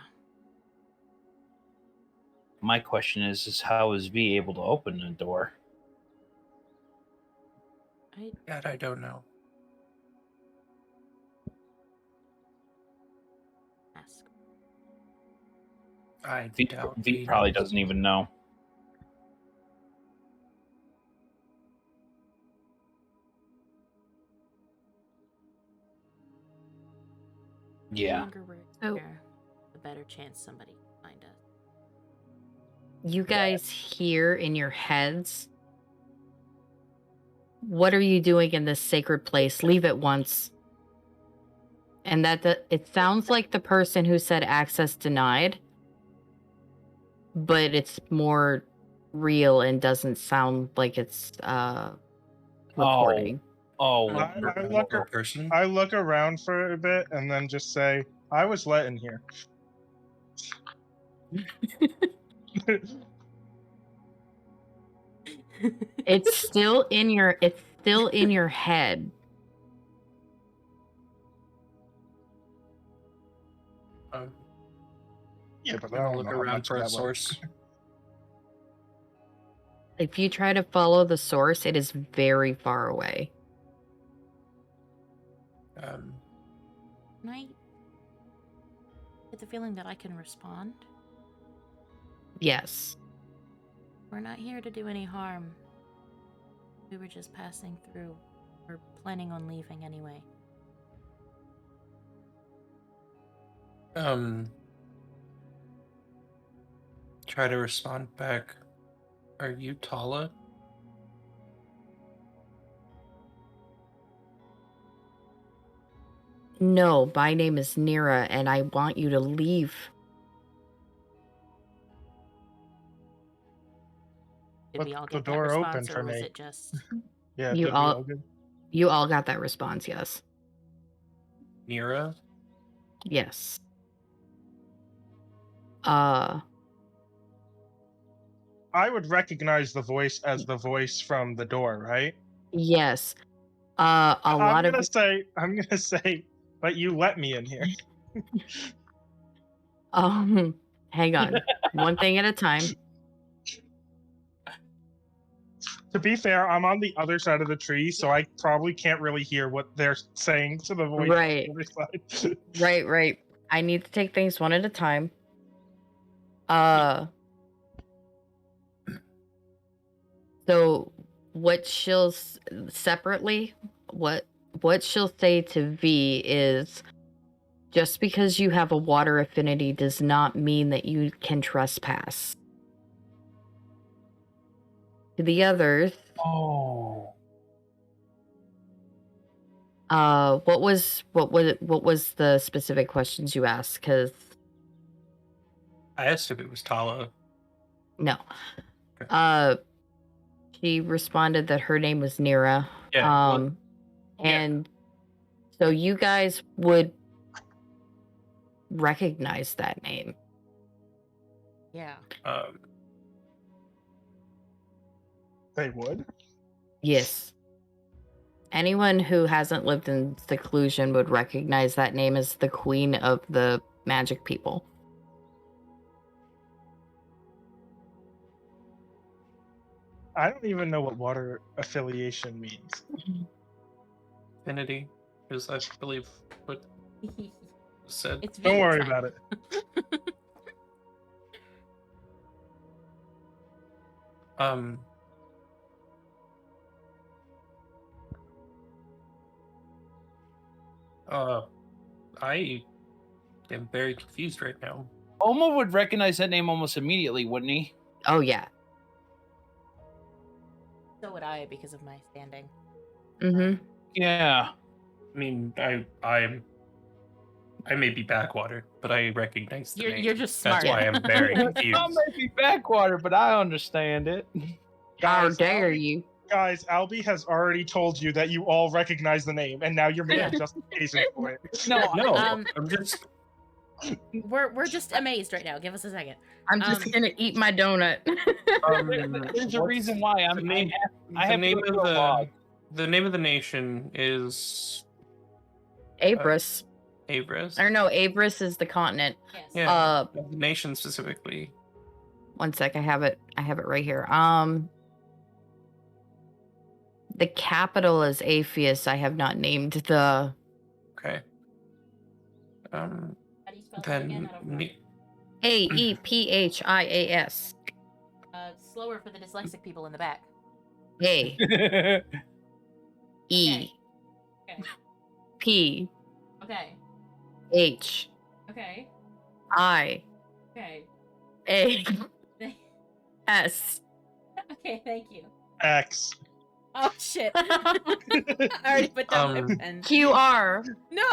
My question is how is V able to open the door? That I don't know. Ask. I V, doubt v he probably knows. doesn't even know. The Yeah. longer we're So- here, the better chance somebody can find us. You guys hear in your heads, what are you doing in this sacred place? Leave at once. And it sounds like the person who said access denied, but it's more real and doesn't sound like it's recording. Oh, Person. I look around for a bit and then just say, I was let in here. It's still in your head. Yeah, but I I'll don't look know how around much for a that was. source. If you try to follow the source, it is very far away. Can I get the feeling that I can respond? Yes. We're not here to do any harm. We were just passing through. We're planning on leaving anyway. Try to respond back. Are you Tala? No, my name is Nira, and I want you to leave. Did Let we all the get that door open response, for or was me. it just... Yeah, You did we all- all good? You all got that response, yes. Nira? Yes. I would recognize the voice as the voice from the door, right? Yes. I'm Lot of gonna say, but you let me in here. hang on. One thing at a time. To be fair, I'm on the other side of the tree, so I probably can't really hear what they're saying to the voice Right. on the other side. Right. I need to take things one at a time. So what she'll separately, what she'll say to V is, just because you have a water affinity does not mean that you can trespass. To the others, Oh. what was the specific questions you asked? Because I asked if it was Tala. no, Okay. she responded that her name was Nira. Yeah. And so you guys would recognize that name. Yeah. They would? Yes. Anyone who hasn't lived in seclusion would recognize that name as the queen of the magic people. I don't even know what water affiliation means. Affinity, is I believe what was said. It's Don't worry time. about it. I am very confused right now. Oma would recognize that name almost immediately, wouldn't he? Oh, yeah. So would I, because of my standing. Mm-hmm. Yeah. I mean, I may be backwater, but I recognize the name. You're just smart. That's why I'm very confused. I may be backwater, but I understand it. How Guys, dare you? Guys, Albie has already told you that you all recognize the name, and now you're making justification for it. No, No, Um, I'm just. We're just amazed right now. Give us a second. I'm just gonna eat my donut. there's a reason why the name. I the have to name go of through a log. the name of the nation is Eivres. Eivres. Or no, Eivres is the continent. Yes. Yeah. The nation specifically. One sec, I have it right here. The capital is Apheus. I have not named the Okay. How do you spell that Then again? I don't know. Aephis. Slower for the dyslexic people in the back. A E Okay. P Okay. H Okay. I Okay. A Okay. S. Okay. Thank you. X. Oh shit! I already put down my pen. QR. No.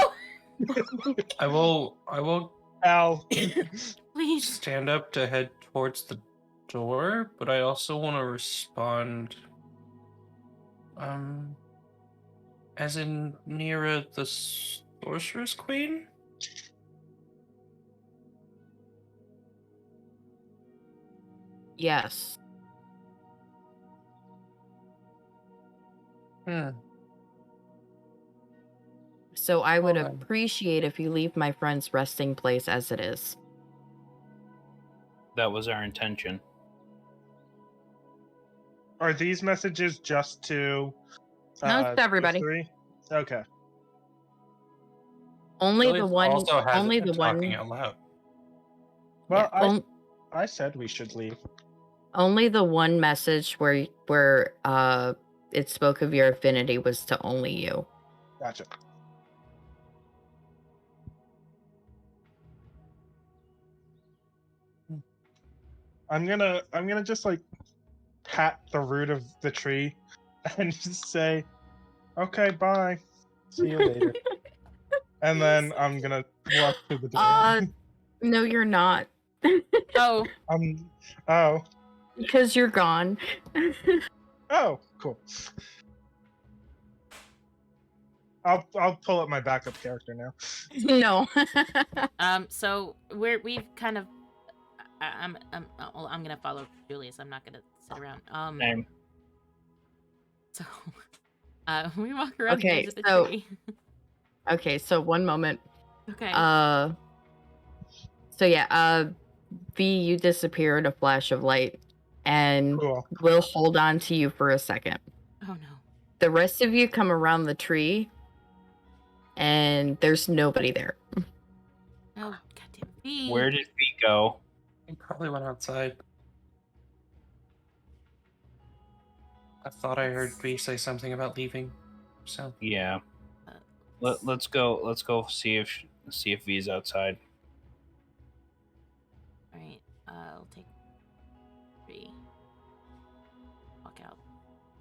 I will Al. Please. stand up to head towards the door, but I also want to respond. As in Nira the Sorceress Queen? Yes. So I would Alright. appreciate if you leave my friend's resting place as it is. That was our intention. Are these messages just to No, it's to everybody. the three? Okay. Only Julius the one. also has Only the talking one. out loud. Well, Yeah, I said we should leave. only the one message where it spoke of your affinity was to only you. Gotcha. I'm gonna just like pat the root of the tree and just say, "Okay, bye. See you later." And then I'm gonna walk to the door. No, you're not. Oh. Oh. Because you're gone. Oh, cool. I'll pull up my backup character now. No. So we've kind of. I'm gonna follow Julius. I'm not gonna sit around. Same. So, we walk around the Okay, edge of the so- tree. Okay, so one moment. Okay. So yeah, V, you disappear in a flash of light, and Cool. we'll hold on to you for a second. Oh no. The rest of you come around the tree, and there's nobody there. Oh goddamn V. Where did we go? He probably went outside. I thought I heard V say something about leaving. So Yeah. Uh, Let's go. Let's go see if V's outside. All right. I'll take V. Walk out.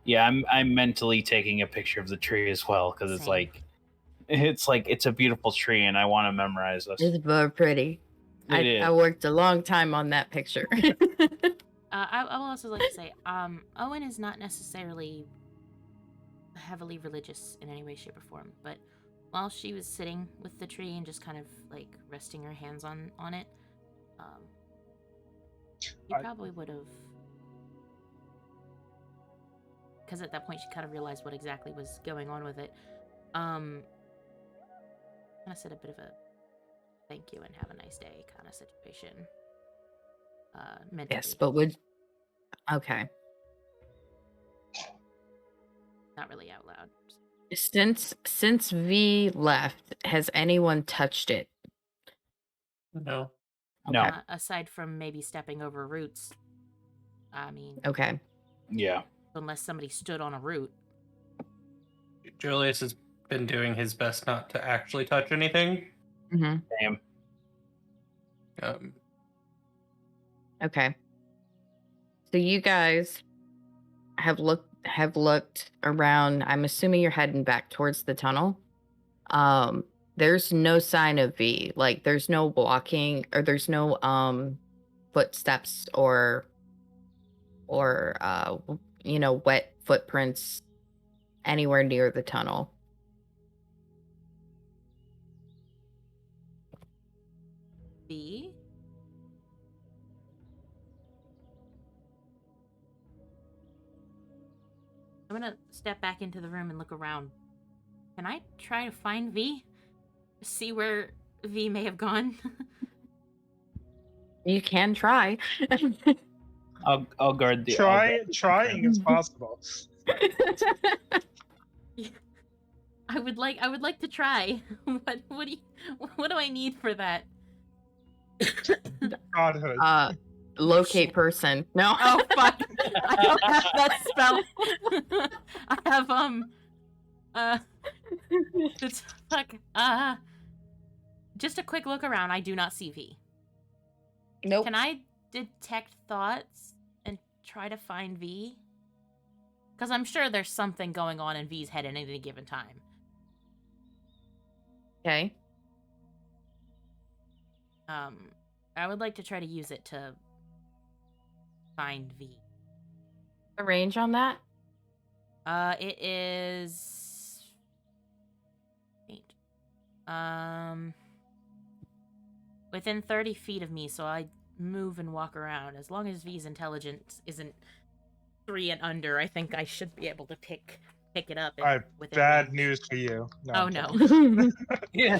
Yeah, I'm mentally taking a picture of the tree as well because it's Same. it's a beautiful tree and I want to memorize this. It's very pretty. It is. I worked a long time on that picture. I will also like to say, Owen is not necessarily heavily religious in any way, shape, or form, but while she was sitting with the tree and just kind of like resting her hands on it, he probably would have, because at that point she kind of realized what exactly was going on with it. Kind of said a bit of a thank you and have a nice day kind of situation. Mentally. Yes, but would okay. Not really out loud. Since V left, has anyone touched it? no. No. Aside from maybe stepping over roots. I mean, Okay. Yeah. unless somebody stood on a root. Julius has been doing his best not to actually touch anything. Mm-hmm. Same. Okay. So you guys have looked around. I'm assuming you're heading back towards the tunnel. There's no sign of V. Like there's no walking or there's no footsteps or wet footprints anywhere near the tunnel. V? I'm gonna step back into the room and look around. Can I try to find V? See where V may have gone? You can try. I'll guard the. Trying is possible. I would like to try. What do I need for that? Godhood. Locate Shit. person. No. Oh fuck! I don't have that spell. I have it's fuck. Just a quick look around. I do not see V. Nope. Can I detect thoughts and try to find V? Because I'm sure there's something going on in V's head at any given time. Okay. I would like to try to use it to find V. A range on that? It is 8. Within 30 feet of me, so I move and walk around. As long as V's intelligence isn't 3 and under, I think I should be able to pick it up. Alright, within bad range. news for you. Oh I'm no. kidding. Yeah.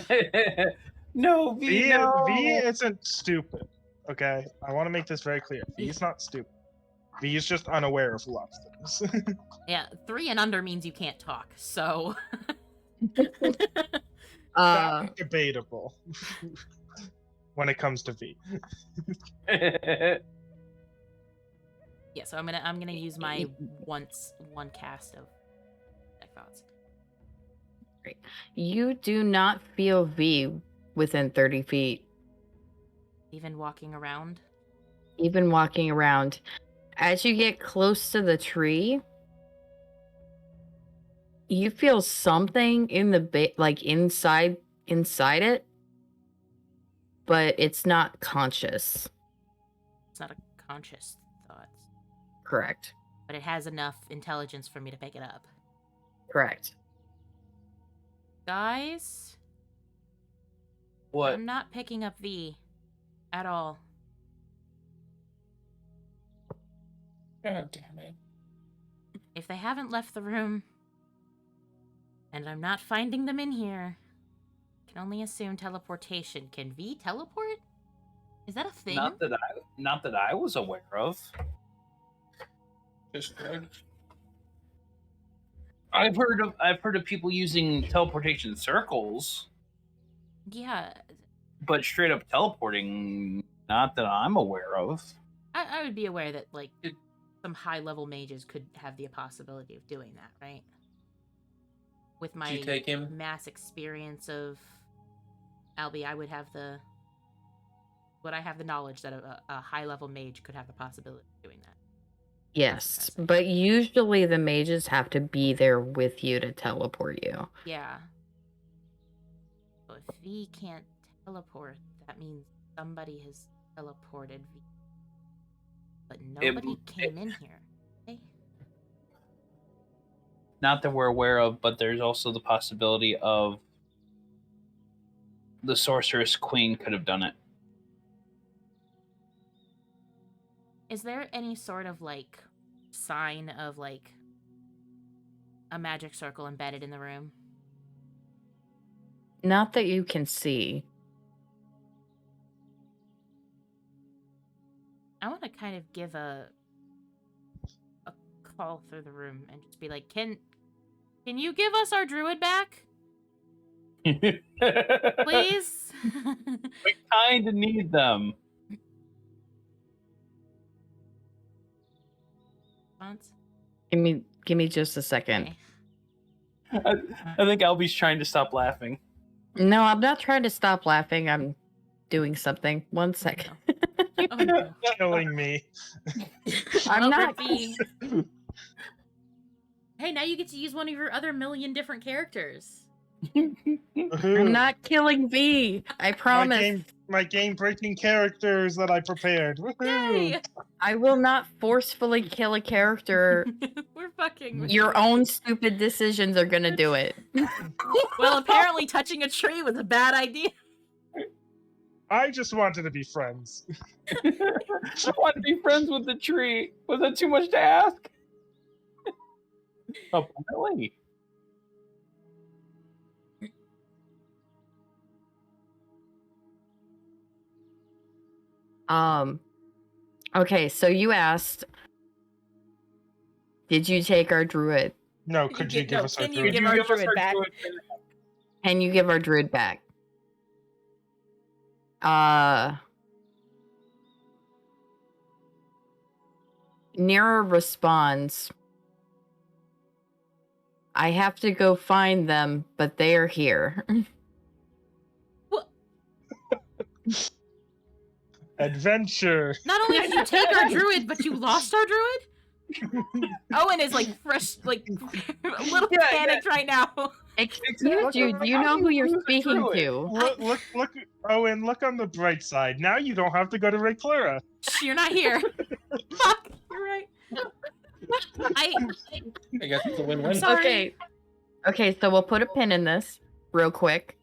No, V. V No. isn't stupid. Okay, I want to make this very clear. V is not stupid. V is just unaware of a lot of things. Yeah, 3 and under means you can't talk, so... That's debatable when it comes to V. Yeah, so I'm gonna use my one cast of Deck Thoughts. Great. You do not feel V within 30 feet. Even walking around? Even walking around. As you get close to the tree, you feel something in the like inside it, but it's not conscious. It's not a conscious thought, Correct. but it has enough intelligence for me to pick it up. Correct. Guys, What? I'm not picking up V at all. God damn it. If they haven't left the room, and I'm not finding them in here, I can only assume teleportation. Can V teleport? Is that a thing? Not that I was aware of. Just I've heard of people using teleportation circles, Yeah, but straight up teleporting, not that I'm aware of. I would be aware that, like, some high-level mages could have the possibility of doing that, right? With my you take him? mass experience of Albie, I would have the knowledge that a high-level mage could have the possibility of doing that. Yes, but usually the mages have to be there with you to teleport you. Yeah. So if V can't teleport, that means somebody has teleported V. But nobody came in here. Okay? Not that we're aware of, but there's also the possibility of the sorceress queen could have done it. Is there any sort of, like, sign of, like, a magic circle embedded in the room? Not that you can see. I want to kind of give a call through the room and just be like, can you give us our druid back? Please? We kind of need them. Response? Give me just a second. Okay. I think Albie's trying to stop laughing. No, I'm not trying to stop laughing. I'm doing something. One second. Oh, no. Killing me. I'm Well, not. Rippy. Hey, now you get to use one of your other million different characters. I'm not killing V. I promise. my game-breaking characters that I prepared. Woohoo! Yay! I will not forcefully kill a character. We're fucking with Your you. own stupid decisions are gonna do it. Well, apparently touching a tree was a bad idea. I just wanted to be friends. I want to be friends with the tree. Was that too much to ask? Apparently. Okay, so you asked, did you take our druid? No, could you give us our Can you druid? give our druid back? Can you give our druid back? Nira responds, I have to go find them, but they are here. What? Adventure. Not only did you take our druid, but you lost our druid? Owen is like fresh, like a little panicked right now. Excuse you, do you know who you're speaking to? Look, Owen, look on the bright side. Now you don't have to go to Reclura. Shh, you're not here. Fuck, you're right. I guess it's a win-win. Sorry. Okay, so we'll put a pin in this real quick.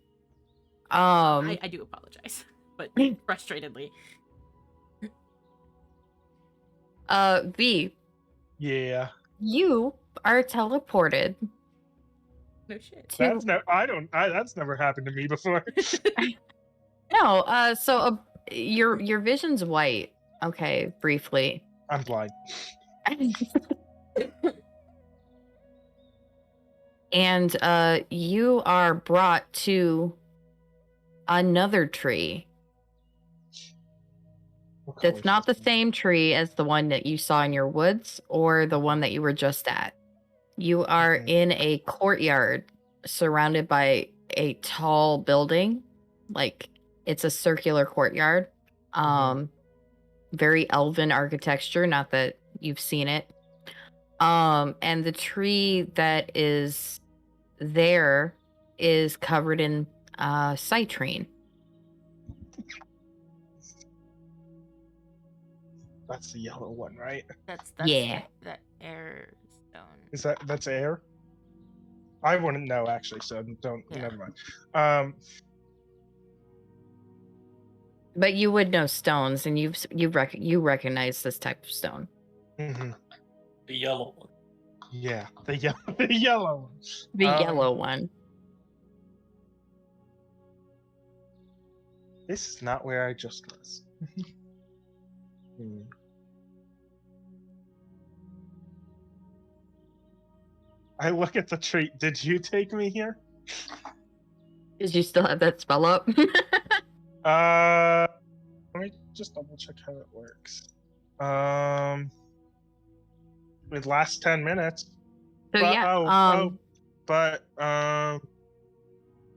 I do apologize, but frustratedly. V, Yeah. you are teleported. No shit. To... That's never happened to me before. No, so your vision's white. Okay, briefly. I'm blind. And you are brought to another tree. That's not the same tree as the one that you saw in your woods or the one that you were just at. You are in a courtyard surrounded by a tall building. Like, it's a circular courtyard. Very elven architecture, not that you've seen it. And the tree that is there is covered in citrine. That's the yellow one, right? That's Yeah. that air stone. That's air? I wouldn't know actually, so Yeah. never mind. But you would know stones, and you recognize this type of stone. Mm-hmm. The yellow one. Yeah, the yellow one. The yellow one. This is not where I just was. I look at the tree. Did you take me here? Did you still have that spell up? Let me just double check how it works. It lasts 10 minutes. So But- yeah.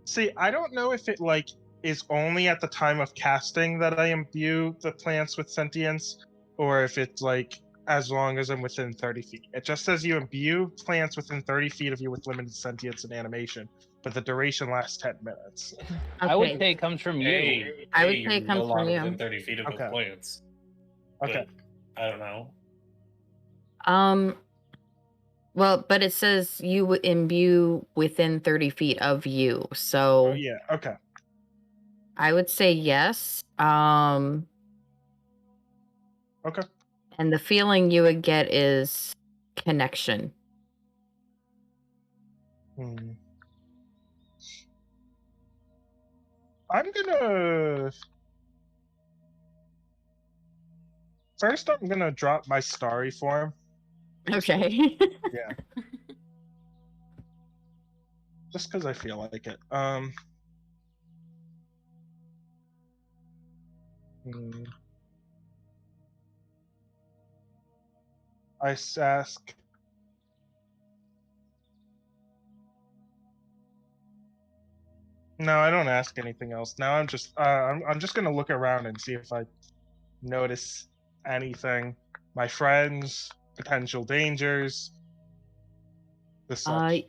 See, I don't know if it like is only at the time of casting that I imbue the plants with sentience, or if it's like as long as I'm within 30 feet. It just says you imbue plants within 30 feet of you with limited sentience and animation, but the duration lasts 10 minutes. I would Okay. say it comes from you. Hey, I would hey, say it you're comes no from longer you. within 30 feet of Okay. the plants. Okay. But, I don't know. Well, but it says you would imbue within 30 feet of you. So Oh yeah. Okay. I would say yes. Okay. And the feeling you would get is connection. I'm gonna first. I'm gonna drop my starry form. Okay. Yeah. Just because I feel like it. I ask. No, I don't ask anything else. Now I'm just I'm just gonna look around and see if I notice anything. My friends, potential dangers. The such.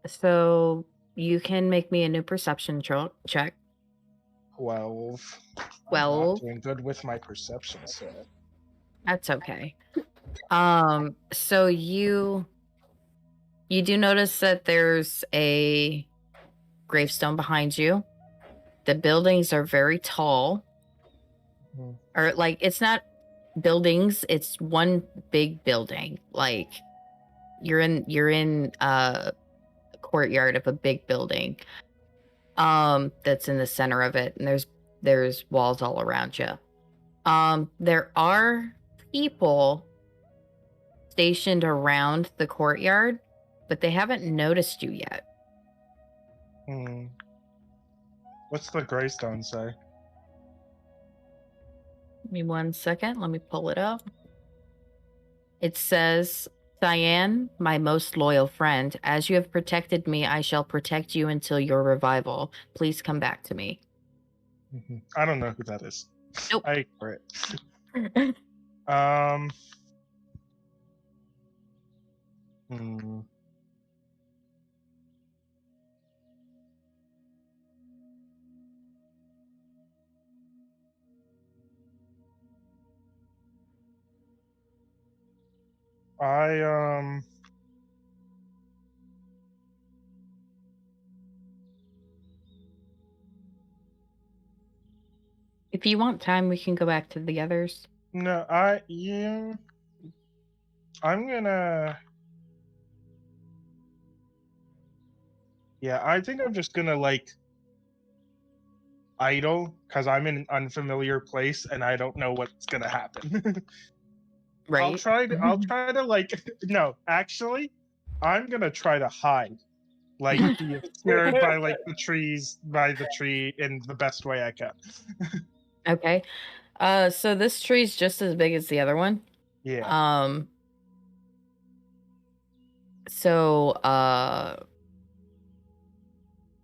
So you can make me a new perception check. 12. I'm not 12. doing good with my perceptions here. That's okay. So you do notice that there's a gravestone behind you. The buildings are very tall. Mhm. Or like it's not buildings, it's one big building. Like you're in a courtyard of a big building. That's in the center of it, and there's walls all around you. There are people stationed around the courtyard, but they haven't noticed you yet. Hmm. What's the gravestone say? Give me 1 second. Let me pull it up. It says, Cyan, my most loyal friend, as you have protected me, I shall protect you until your revival. Please come back to me. I don't know who that is. Nope. I ignore it. Hmm. I If you want time, we can go back to the others. no, yeah. I'm gonna. Yeah, I think I'm just gonna like idle because I'm in an unfamiliar place and I don't know what's gonna happen. Right? I'll try to like no, actually, I'm gonna try to hide. Like be obscured by like the trees by the tree in the best way I can. Okay. So this tree's just as big as the other one. Yeah. So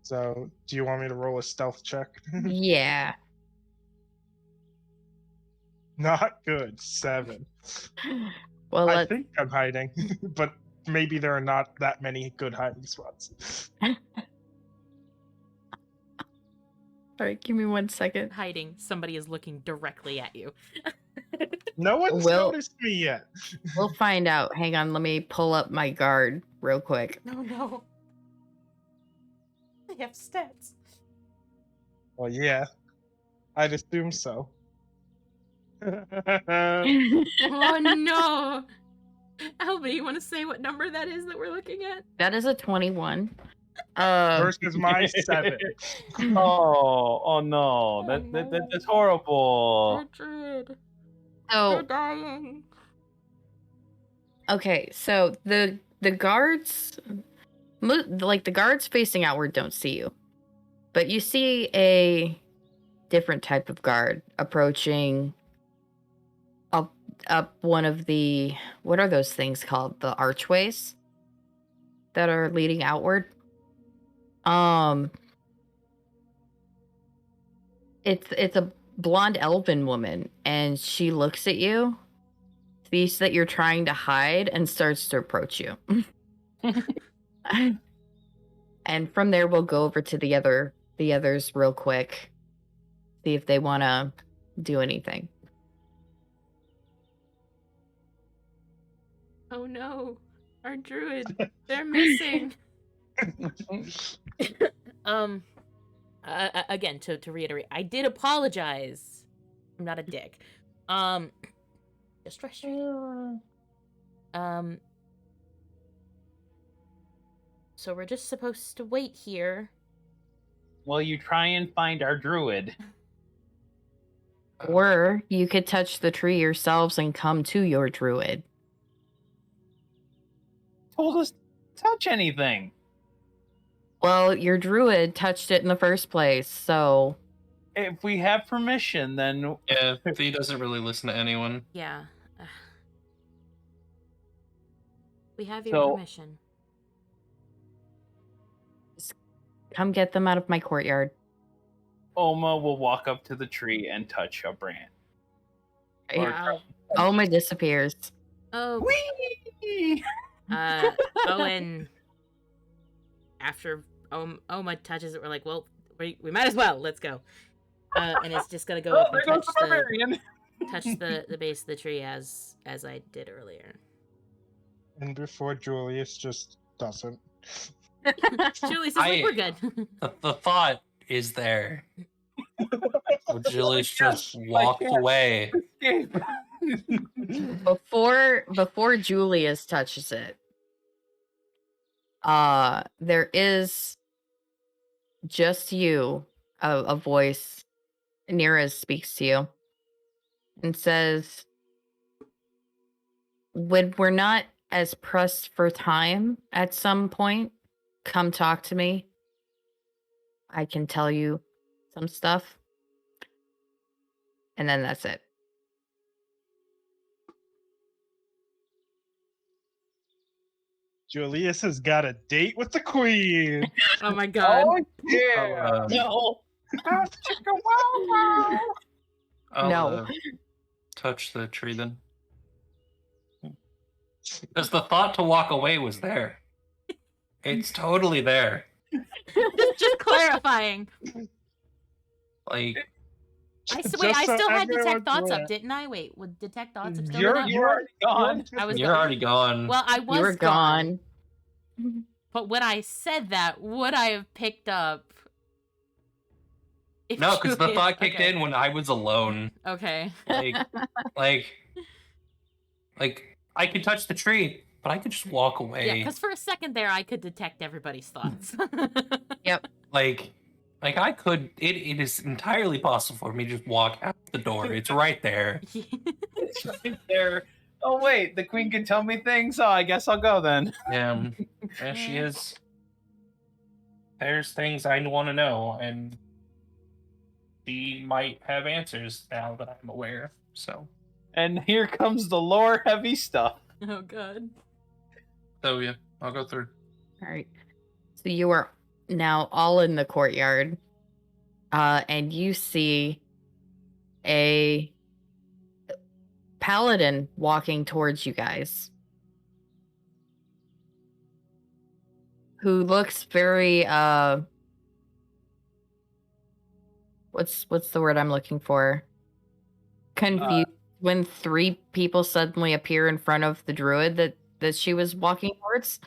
So do you want me to roll a stealth check? yeah. Not good. 7. Well, I let's think I'm hiding, but maybe there are not that many good hiding spots. all right, give me 1 second. Hiding. Somebody is looking directly at you. No one's We'll noticed me yet. find out. Hang on, let me pull up my guard real quick. No, no. They have stats. Well, yeah, I'd assume so. Oh no! Albie, you want to say what number that is that we're looking at? That is a 21. Versus my 7. Oh no. Oh, That's no. horrible. Gertrude, So you're dying. okay, so the guards, like the guards facing outward, don't see you, but you see a different type of guard approaching up one of the, what are those things called? The archways that are leading outward. It's a blonde elven woman, and she looks at you, sees that you're trying to hide, and starts to approach you. And from there, we'll go over to the others real quick, see if they want to do anything. Oh no, our druid, they're missing. Again, to reiterate, I did apologize. I'm not a dick. Just frustrated. So we're just supposed to wait here. Well, you try and find our druid. Or you could touch the tree yourselves and come to your druid. Told us to touch anything. Well, your druid touched it in the first place, so If we have permission, then Yeah, he doesn't really listen to anyone. Yeah. We have your So- permission. come get them out of my courtyard. Oma will walk up to the tree and touch a branch. Or Wow. Oma disappears. Oh. Whee! Owen. After Oma touches it, we're like, well, we might as well. Let's go. and it's just gonna go up and there goes touch the the barbarian. the base of the tree as I did earlier. And before Julius just doesn't. Julie says, like, we're good. The thought is there. Julius just walked can't. away. Escape. Before Julius touches it, there is just you, a voice. Nira speaks to you and says, when we're not as pressed for time at some point, come talk to me. I can tell you some stuff. And then that's it. Julius has got a date with the queen. Oh my god. Oh yeah. No. I'll No. touch the tree then. Because the thought to walk away was there. It's totally there. just clarifying. Like, I Just still so had detect everyone's thoughts aware. up, didn't I? Wait, would detect thoughts up still You're up? You're already gone. I was you're gone. already gone. Well, I was You were gone. But when I said that, would I have picked up? If No, because the Julius- thought kicked okay. in when I was alone. Okay. Like, I could touch the tree, but I could just walk away. Yeah, because for a second there, I could detect everybody's thoughts. Like I could. It is entirely possible for me to just walk out the door. It's right there. It's right there. Oh wait, the queen can tell me things. Oh, I guess I'll go then. Yeah, she is. There's things I want to know, and she might have answers now that I'm aware. So. And here comes the lore heavy stuff. Oh god. So yeah, I'll go through. All right. So you are now all in the courtyard, and you see a paladin walking towards you guys, who looks very what's the word I'm looking for? Confused when 3 people suddenly appear in front of the druid that she was walking towards.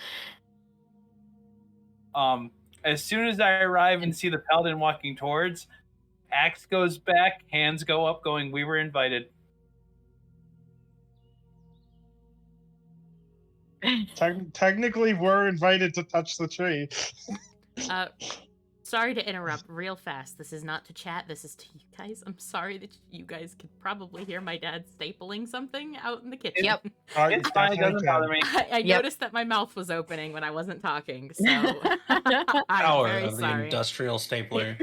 As soon as I arrive and see the paladin walking towards, axe goes back, hands go up, going, "We were invited." Technically, we're invited to touch the tree. Sorry to interrupt real fast. This is not to chat. This is to you guys. I'm sorry that you guys could probably hear my dad stapling something out in the kitchen. Yep. It's fine, it doesn't bother me. I Yep. noticed that my mouth was opening when I wasn't talking, so I'm Power very of the sorry. industrial stapler.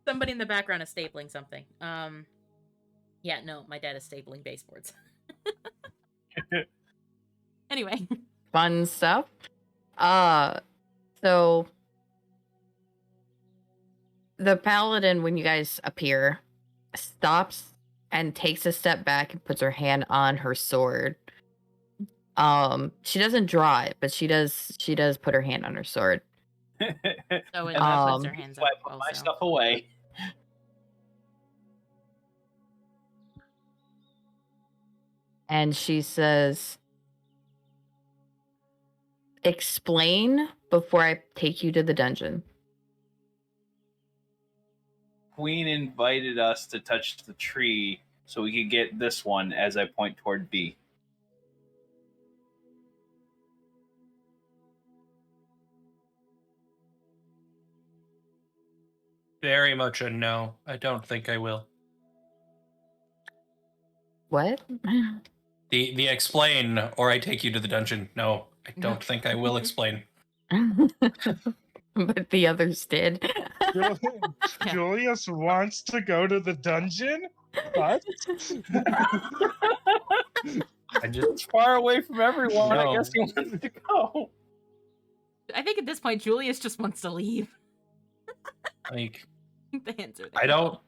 Somebody in the background is stapling something. Yeah, no, my dad is stapling baseboards. Anyway. Fun stuff. So the paladin, when you guys appear, stops and takes a step back and puts her hand on her sword. She doesn't draw it, but she does put her hand on her sword. So it And puts her hands So I up put also. my stuff away. And she says, "Explain before I take you to the dungeon." Queen invited us to touch the tree so we could get this one as I point toward B. Very much a no. I don't think I will. What? The explain or I take you to the dungeon. No, I don't think I will explain. But the others did. Julius wants to go to the dungeon, but I just It's far away from everyone. No. I guess he wants to go. I think at this point, Julius just wants to leave. like The answer. I don't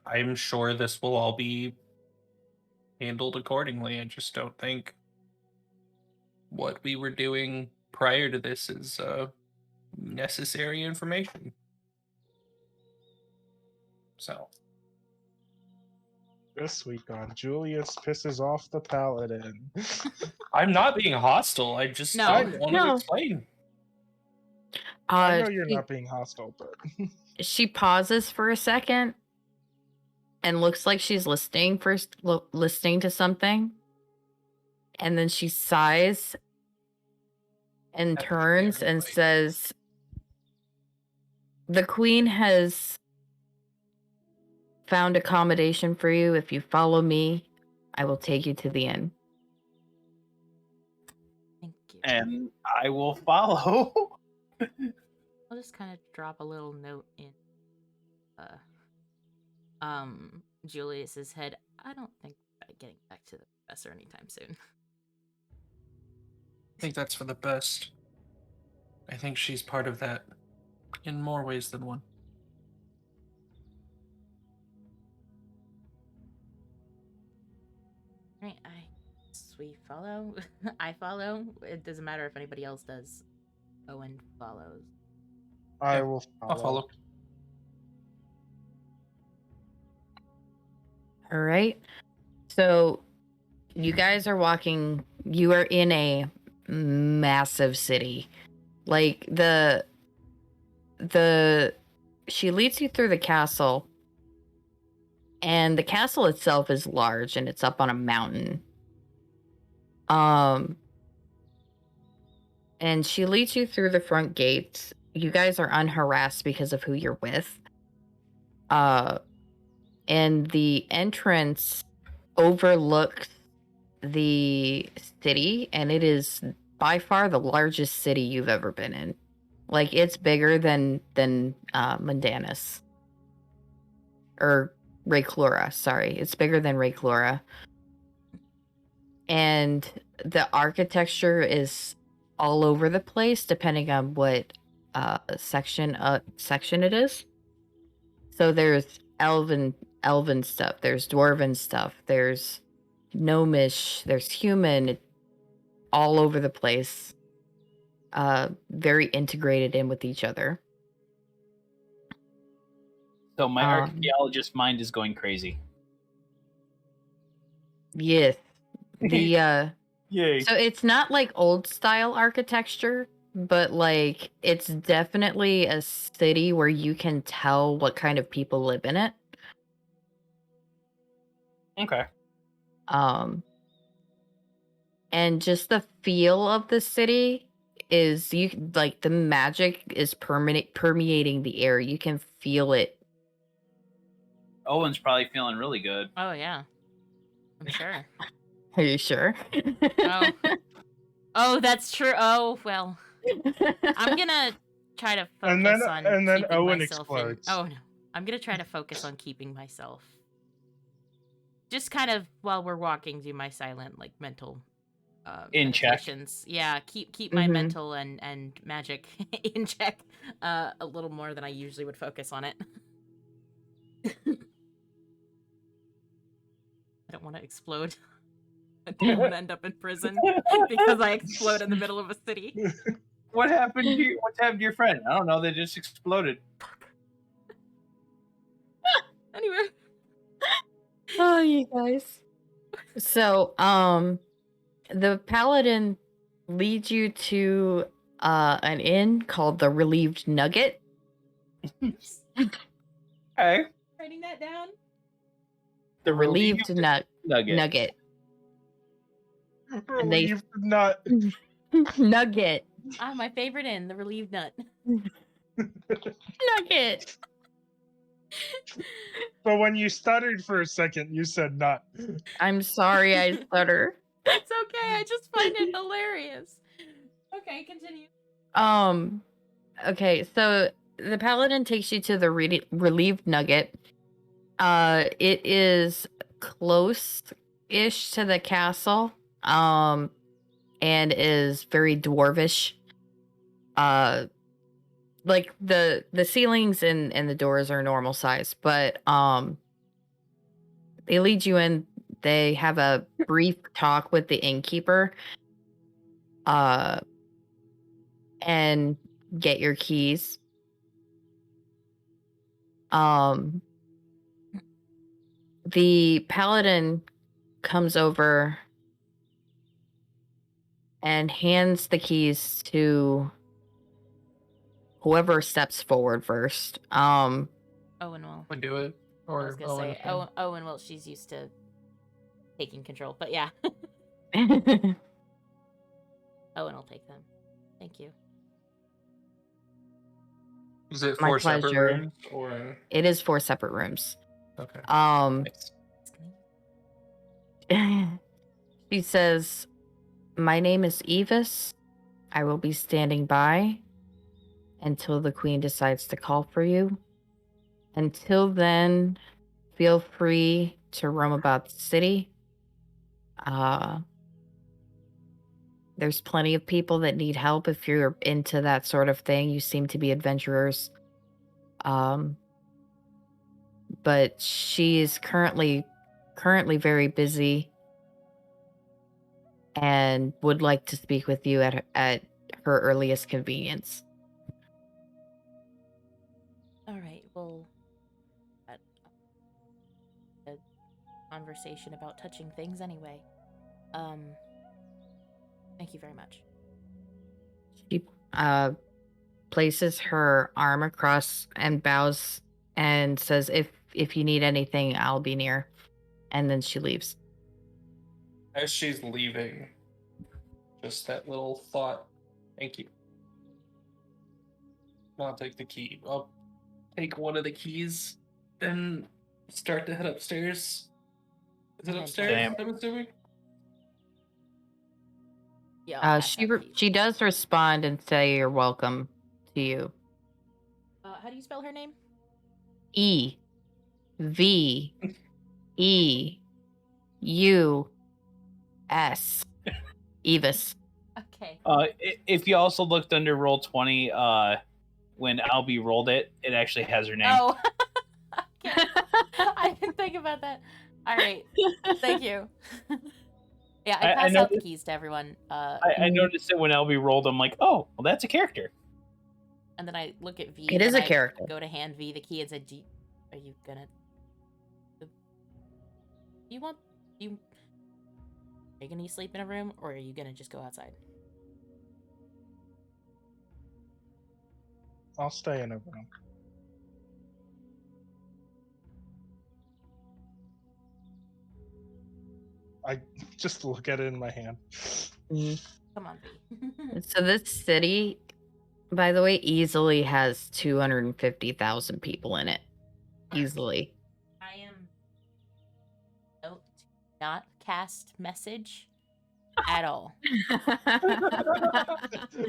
I'm sure this will all be handled accordingly. I just don't think what we were doing prior to this is necessary information. So This week on Julius pisses off the paladin. I'm not being hostile. I just No. don't want to No. explain. I know you're She, not being hostile, but she pauses for a second and looks like she's listening listening to something, and then she sighs and That's turns and everybody. says, "The queen has found accommodation for you. If you follow me, I will take you to the inn." Thank you. And I will follow. I'll just kind of drop a little note in Julius's head. I don't think about getting back to the professor anytime soon. I think that's for the best. I think she's part of that in more ways than one. Right, we follow. I follow. It doesn't matter if anybody else does. Owen follows. I Yeah, will I'll follow. All right. So you guys are walking, you are in a massive city. Like she leads you through the castle, and the castle itself is large and it's up on a mountain. And she leads you through the front gates. You guys are unharassed because of who you're with. And the entrance overlooks the city, and it is by far the largest city you've ever been in. Like, it's bigger than Mundanus. Or Rayclura, sorry. It's bigger than Rayclura. And the architecture is all over the place, depending on what section it is. So there's elven stuff, there's dwarven stuff, there's gnomish, there's human, all over the place. Very integrated in with each other. So my archaeologist mind is going crazy. Yes. The Yay. so it's not like old style architecture, but like it's definitely a city where you can tell what kind of people live in it. Okay. And just the feel of the city is like the magic is permeating the air. You can feel it. Owen's probably feeling really good. Oh yeah, I'm sure. Are you sure? Oh, that's true. Oh well, I'm gonna try to focus on and then keeping Owen myself explodes. Oh no, I'm gonna try to focus on keeping myself. Just kind of while we're walking, do my silent like mental in check. Yeah, keep my mental and magic in check a little more than I usually would focus on it. I don't want to explode. I don't want to end up in prison because I explode in the middle of a city. What happened to your friend? I don't know. They just exploded. Anyway. Oh, you guys. So, the paladin leads you to an inn called the Relieved Nugget. Okay. Writing that down. The Relieved Nugget. Relieved nut. Nugget. Ah, my favorite inn, the Relieved Nut. Nugget. But when you stuttered for a second, you said nut. I'm sorry I stutter. It's okay, I just find it hilarious. Okay, continue. Okay, so the paladin takes you to the Relieved Nugget. It is close-ish to the castle, and is very dwarvish. Like the ceilings and the doors are normal size, but they lead you in. They have a brief talk with the innkeeper, and get your keys. The paladin comes over and hands the keys to whoever steps forward first. Owen will. Would do it. I Or was gonna Owen say can. Owen will. She's used to taking control, but yeah, Owen will take them. Thank you. Is it My 4 separate pleasure. rooms or It is 4 separate rooms. okay? Nice. She says, "My name is Eivres. I will be standing by until the queen decides to call for you. Until then, feel free to roam about the city. There's plenty of people that need help if you're into that sort of thing. You seem to be adventurers. But she is currently very busy and would like to speak with you at her earliest convenience." All right. Well, a conversation about touching things anyway. Thank you very much. She places her arm across and bows and says, if you need anything, I'll be near. And then she leaves. As she's leaving, just that little thought. Thank you. I'll take the key. I'll take one of the keys and start to head upstairs. Is it And then upstairs? Same. I'm assuming. Yeah. I'll pass She out the keys. she does respond and say you're welcome to you. How do you spell her name? EVEUS. Evis. Okay. If you also looked under roll 20, when Albie rolled it, it actually has her name. Oh. Okay. I didn't think about that. All right. Thank you. Yeah, I I pass out the noticed- keys to everyone. I noticed it when Albie rolled. I'm like, oh, well, that's a character. And then I look at V. It is and a I character. Go to hand V the key and said, "Are you gonna? Are you gonna sleep in a room, or are you gonna just go outside?" I'll stay in a room. I just look at it in my hand. Come on, V. So this city, by the way, easily has 250,000 people in it. Easily. I am. Note to not cast message at all. Do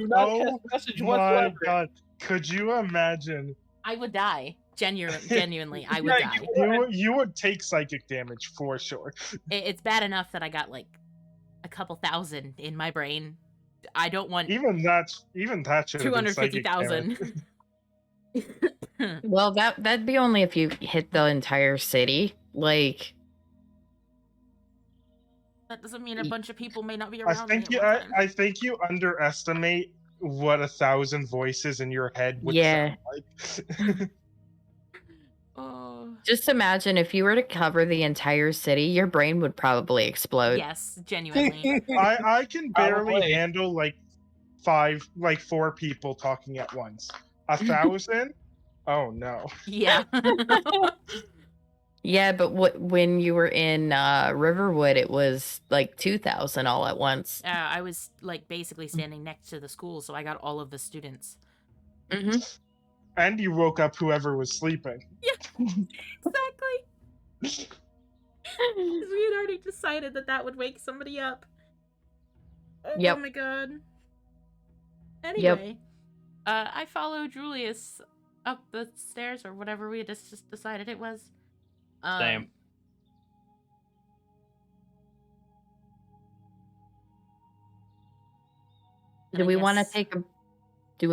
not Oh cast message my whatsoever. god. Could you imagine? I would die. Genuinely, I would Yeah, die. You would take psychic damage for sure. It's bad enough that I got like a couple thousand in my brain. I don't want Even that should have been psychic damage. 250,000. Well, that'd be only if you hit the entire city. Like, That doesn't mean a bunch of people may not be I around think me you at one time. I think you underestimate what 1,000 voices in your head would Yeah. sound like. Oh. just imagine if you were to cover the entire city, your brain would probably explode. Yes, genuinely. I can barely Probably. handle like 4 people talking at once. 1,000? Oh no. Yeah. Yeah, but when you were in Riverwood, it was like 2,000 all at once. I was like basically standing next to the school, so I got all of the students. Mm-hmm. And you woke up whoever was sleeping. Exactly. Because we had already decided that would wake somebody up. Yep. Oh my god. Anyway, I follow Julius up the stairs or whatever we just decided it was. Same. And Do I we want to guess- take a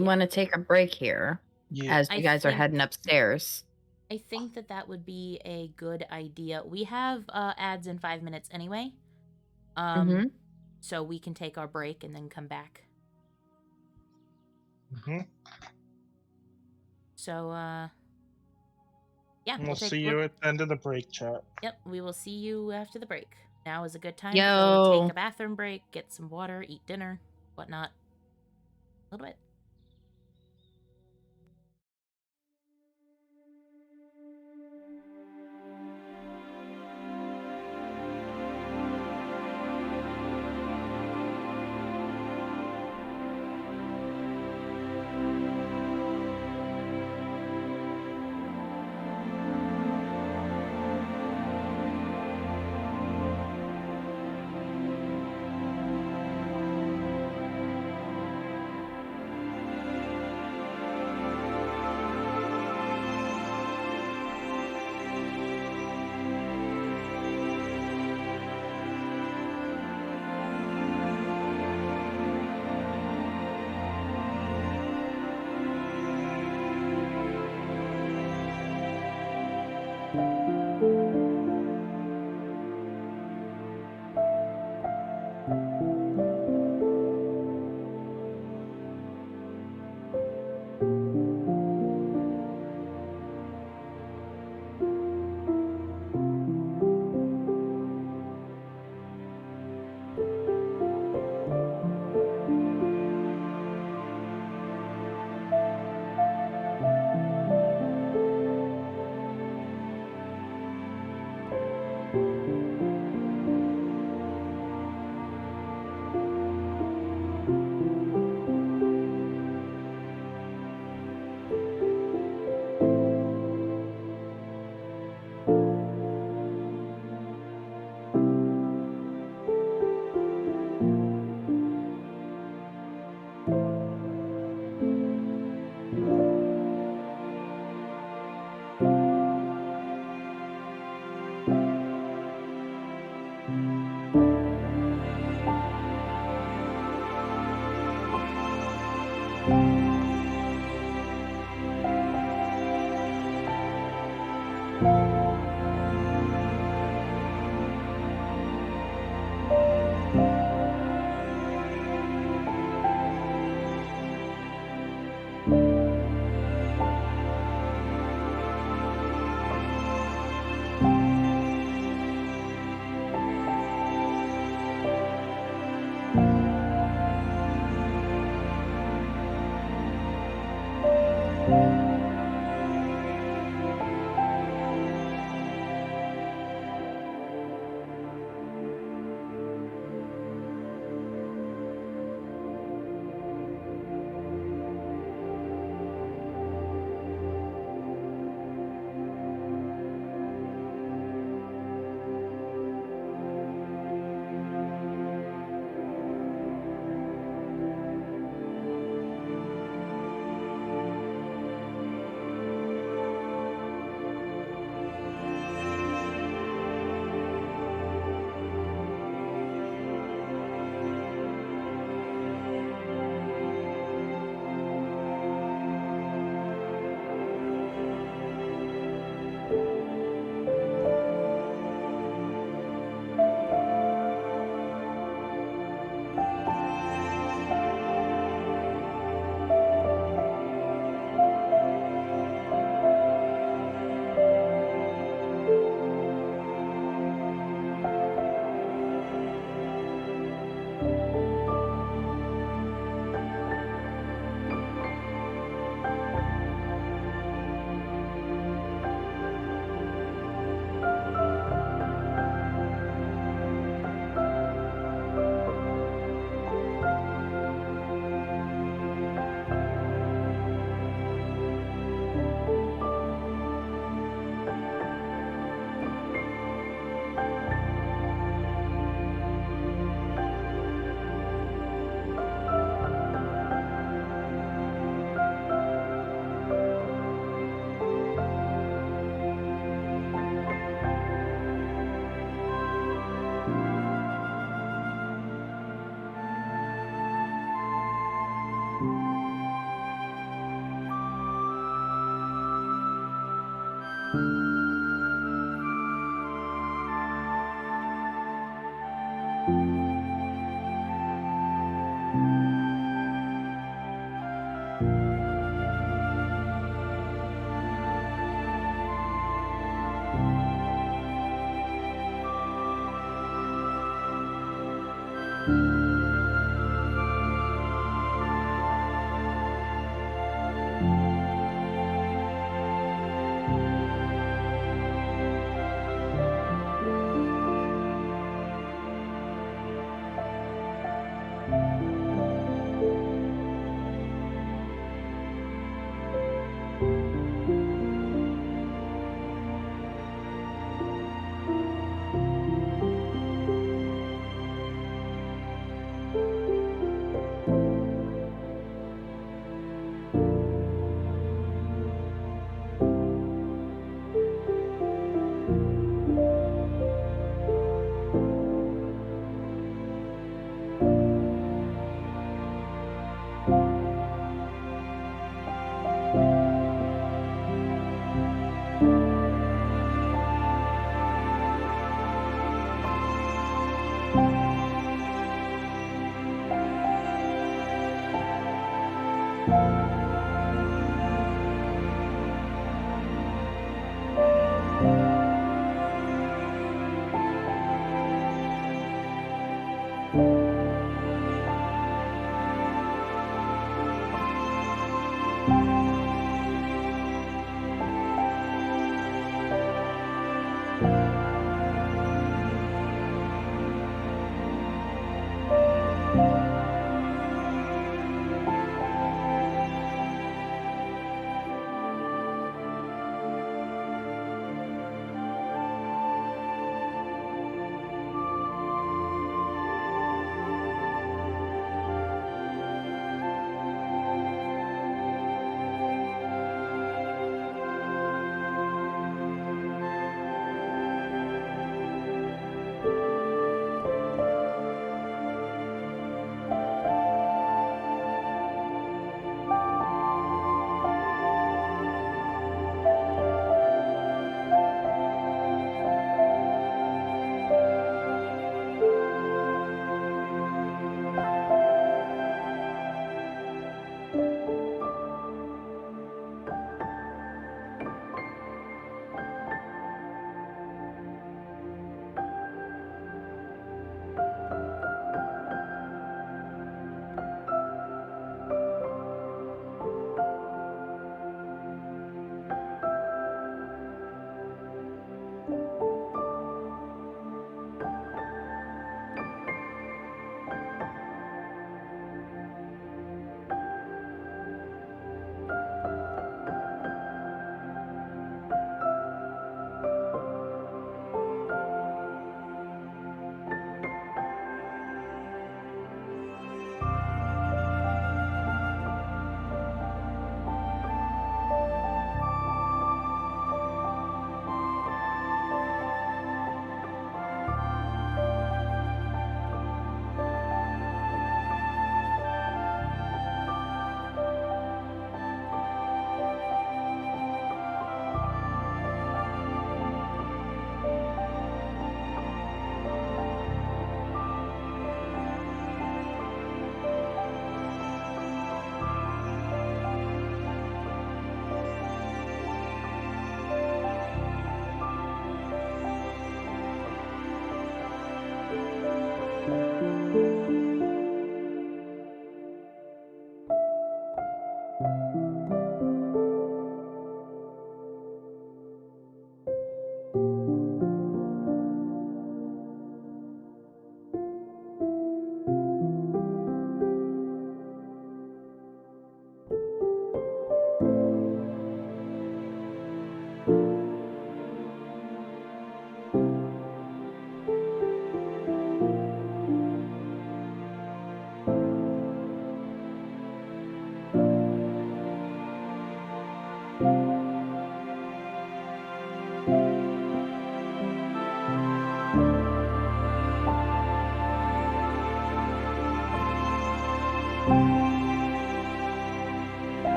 want to take a break here Yeah. as I you guys are think- heading upstairs? I think that would be a good idea. We have ads in 5 minutes anyway. Mhm. So we can take our break and then come back. Mhm. So Yeah, We'll see you at the end of the break, chat. Yep, we will see you after the break. Now is a good time to go Yo. take a bathroom break, get some water, eat dinner, whatnot. A little bit.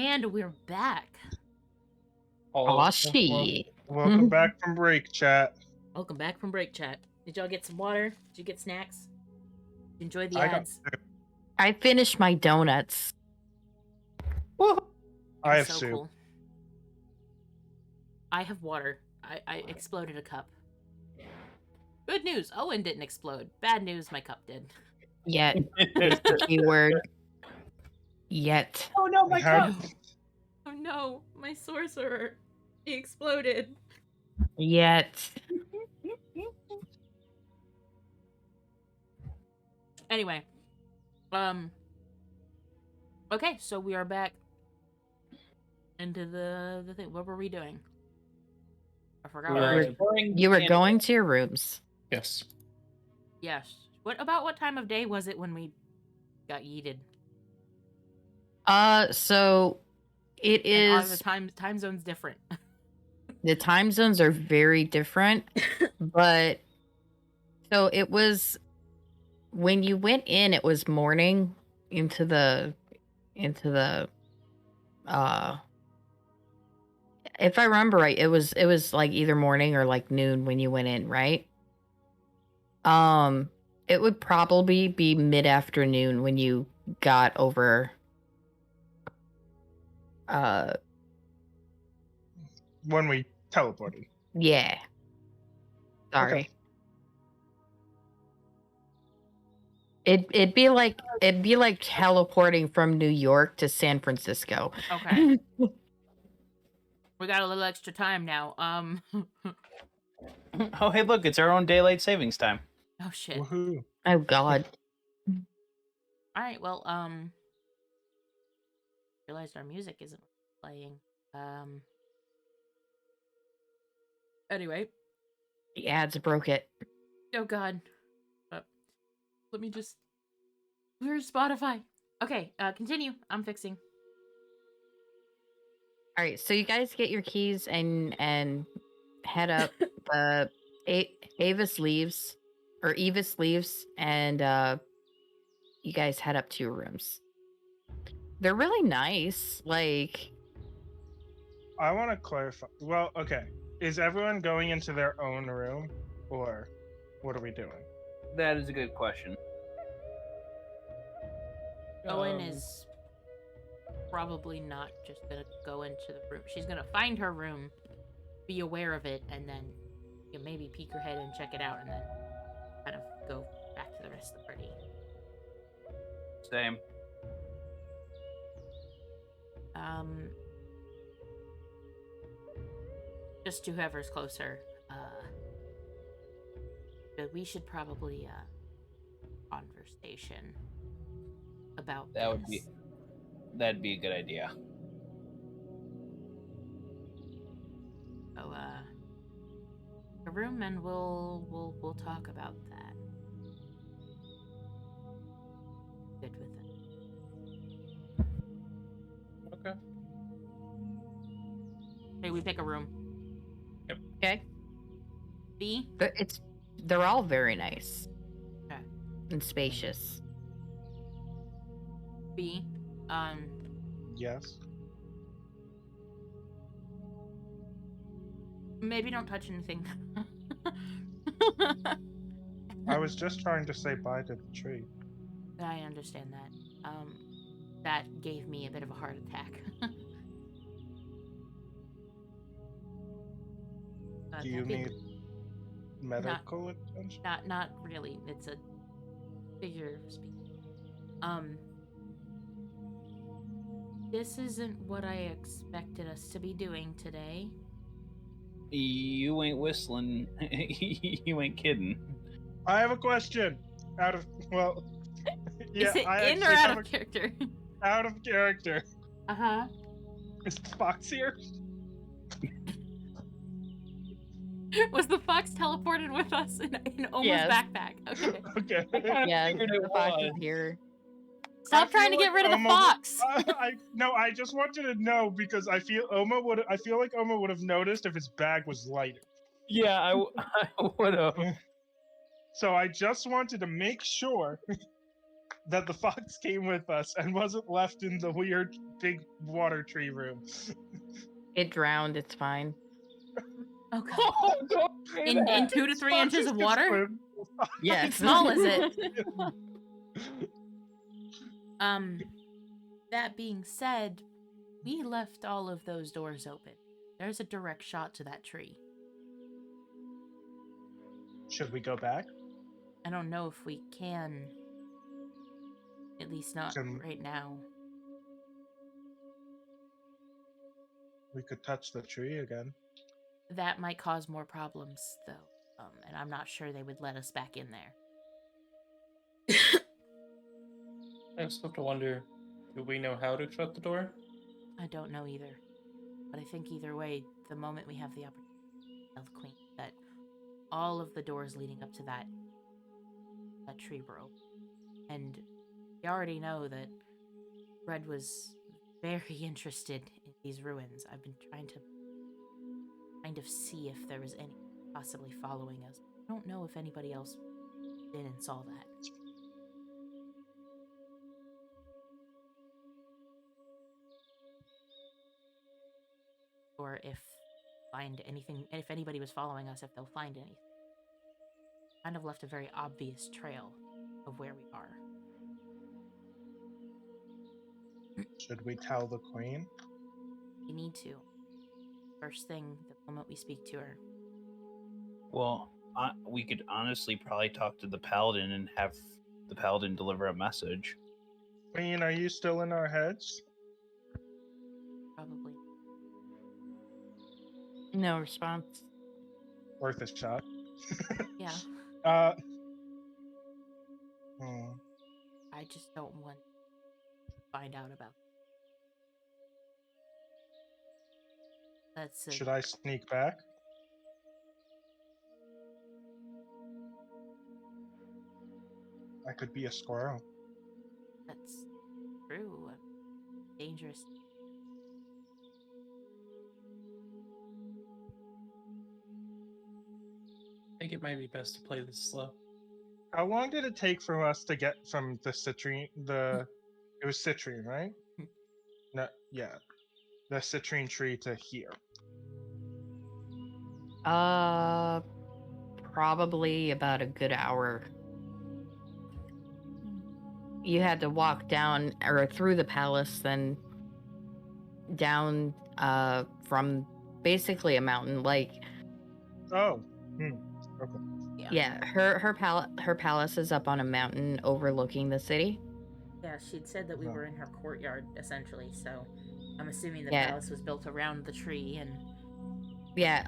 And we're back. Aw, shit. Welcome back from break, chat. Welcome back from break, chat. Did y'all get some water? Did you get snacks? Enjoy the I got- ads. I finished my donuts. I You're have so soup. cool. I have water. I exploded a cup. Good news, Owen didn't explode. Bad news, my cup did. Yet. Is the keyword. Yet. Oh no, my How- cup! Oh no, my sorcerer. He exploded. Yet. Anyway. Okay, so we are back into the thing. What were we doing? I forgot. We what were we- exploring You were Canada. going to your rooms. Yes. Yes. What time of day was it when we got yeeted? So it And are the is time zones different? the time zones are very different, but so it was when you went in, it was morning into the if I remember right, it was like either morning or like noon when you went in, right? It would probably be mid-afternoon when you got over When we teleported. yeah. Sorry. Okay. It'd be like teleporting from New York to San Francisco. Okay. We got a little extra time now. Oh, hey, look, it's our own daylight savings time. Oh shit. Woohoo. Oh God. All right. Well, realized our music isn't playing. Anyway. The ads broke it. Oh God. Let me just. Where's Spotify? Okay. Continue. I'm fixing. All right, so you guys get your keys and head up. Avis leaves, and you guys head up to your rooms. They're really nice. Like, I want to clarify. Well, okay. Is everyone going into their own room, or what are we doing? That is a good question. Owen is probably not just gonna go into the room. She's gonna find her room, be aware of it, and then you know, maybe peek her head and check it out, and then kind of go back to the rest of the party. Same. Just to whoever's closer, we should probably conversation about That'd be a good idea. So a room, and we'll talk about that. Good with it. Okay. Okay, we pick a room. okay, B. they're all very nice. Okay. And spacious. B. Yes. Maybe don't touch anything. I was just trying to say bye to the tree. I understand that. That gave me a bit of a heart attack. Do you need medical attention? Not really. It's a figure of speech. This isn't what I expected us to be doing today. You ain't whistling. You ain't kidding. I have a question. Yeah, Is it I in or actually out have of character? out of character. Uh-huh. Is Fox here? Was the fox teleported with us in Oma's Yes. backpack? Okay. Okay. Yeah, figured it the fox was. is here. Stop I trying to feel get like rid of the Oma fox. I just wanted to know because I feel like Oma would have noticed if his bag was lighter. Yeah, I would have. So I just wanted to make sure that the fox came with us and wasn't left in the weird big water tree room. It drowned. It's fine. Oh god. Oh, don't say In that. 2 to 3 inches Foxes of can water? swim. How Yes. small is it? That being said, we left all of those doors open. There's a direct shot to that tree. Should we go back? I don't know if we can. At least not Can- right now. We could touch the tree again. That might cause more problems, though. And I'm not sure they would let us back in there. I just have to wonder, do we know how to shut the door? I don't know either. But I think either way, the moment we have the opportunity to tell the queen that all of the doors leading up to that tree were open. And we already know that Red was very interested in these ruins. I've been trying to kind of see if there was any possibly following us. I don't know if anybody else did and saw that. Or if anybody was following us, if they'll find anything. Kind of left a very obvious trail of where we are. Should we tell the queen? We need to. First thing, the moment we speak to her. Well, we could honestly probably talk to the paladin and have the paladin deliver a message. Queen, are you still in our heads? Probably. No response. Worth a shot. Yeah. I just don't want to find out about That's Should I sneak back? I could be a squirrel. That's true. Dangerous. I think it might be best to play this slow. How long did it take for us to get from the citrine? It was citrine, right? No, yeah, the citrine tree to here. Probably about a good hour. You had to walk down or through the palace, then down from basically a mountain. Like, Oh, okay. yeah, her palace is up on a mountain overlooking the city. Yeah, she'd said that we were in her courtyard essentially, so I'm assuming the Yeah. palace was built around the tree and Yeah,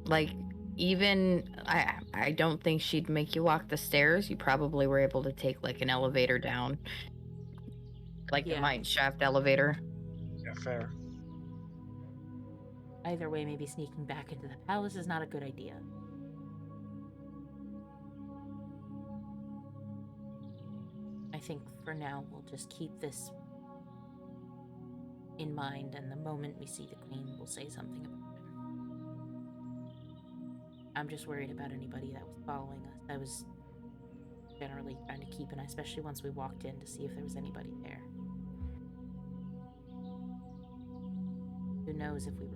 like even I don't think she'd make you walk the stairs. You probably were able to take like an elevator down. Like a Yeah. mine shaft elevator. Yeah, fair. either way, maybe sneaking back into the palace is not a good idea. I think for now we'll just keep this in mind, and the moment we see the queen, we'll say something about it. I'm just worried about anybody that was following us. I was generally trying to keep an eye, especially once we walked in, to see if there was anybody there. Who knows if we were...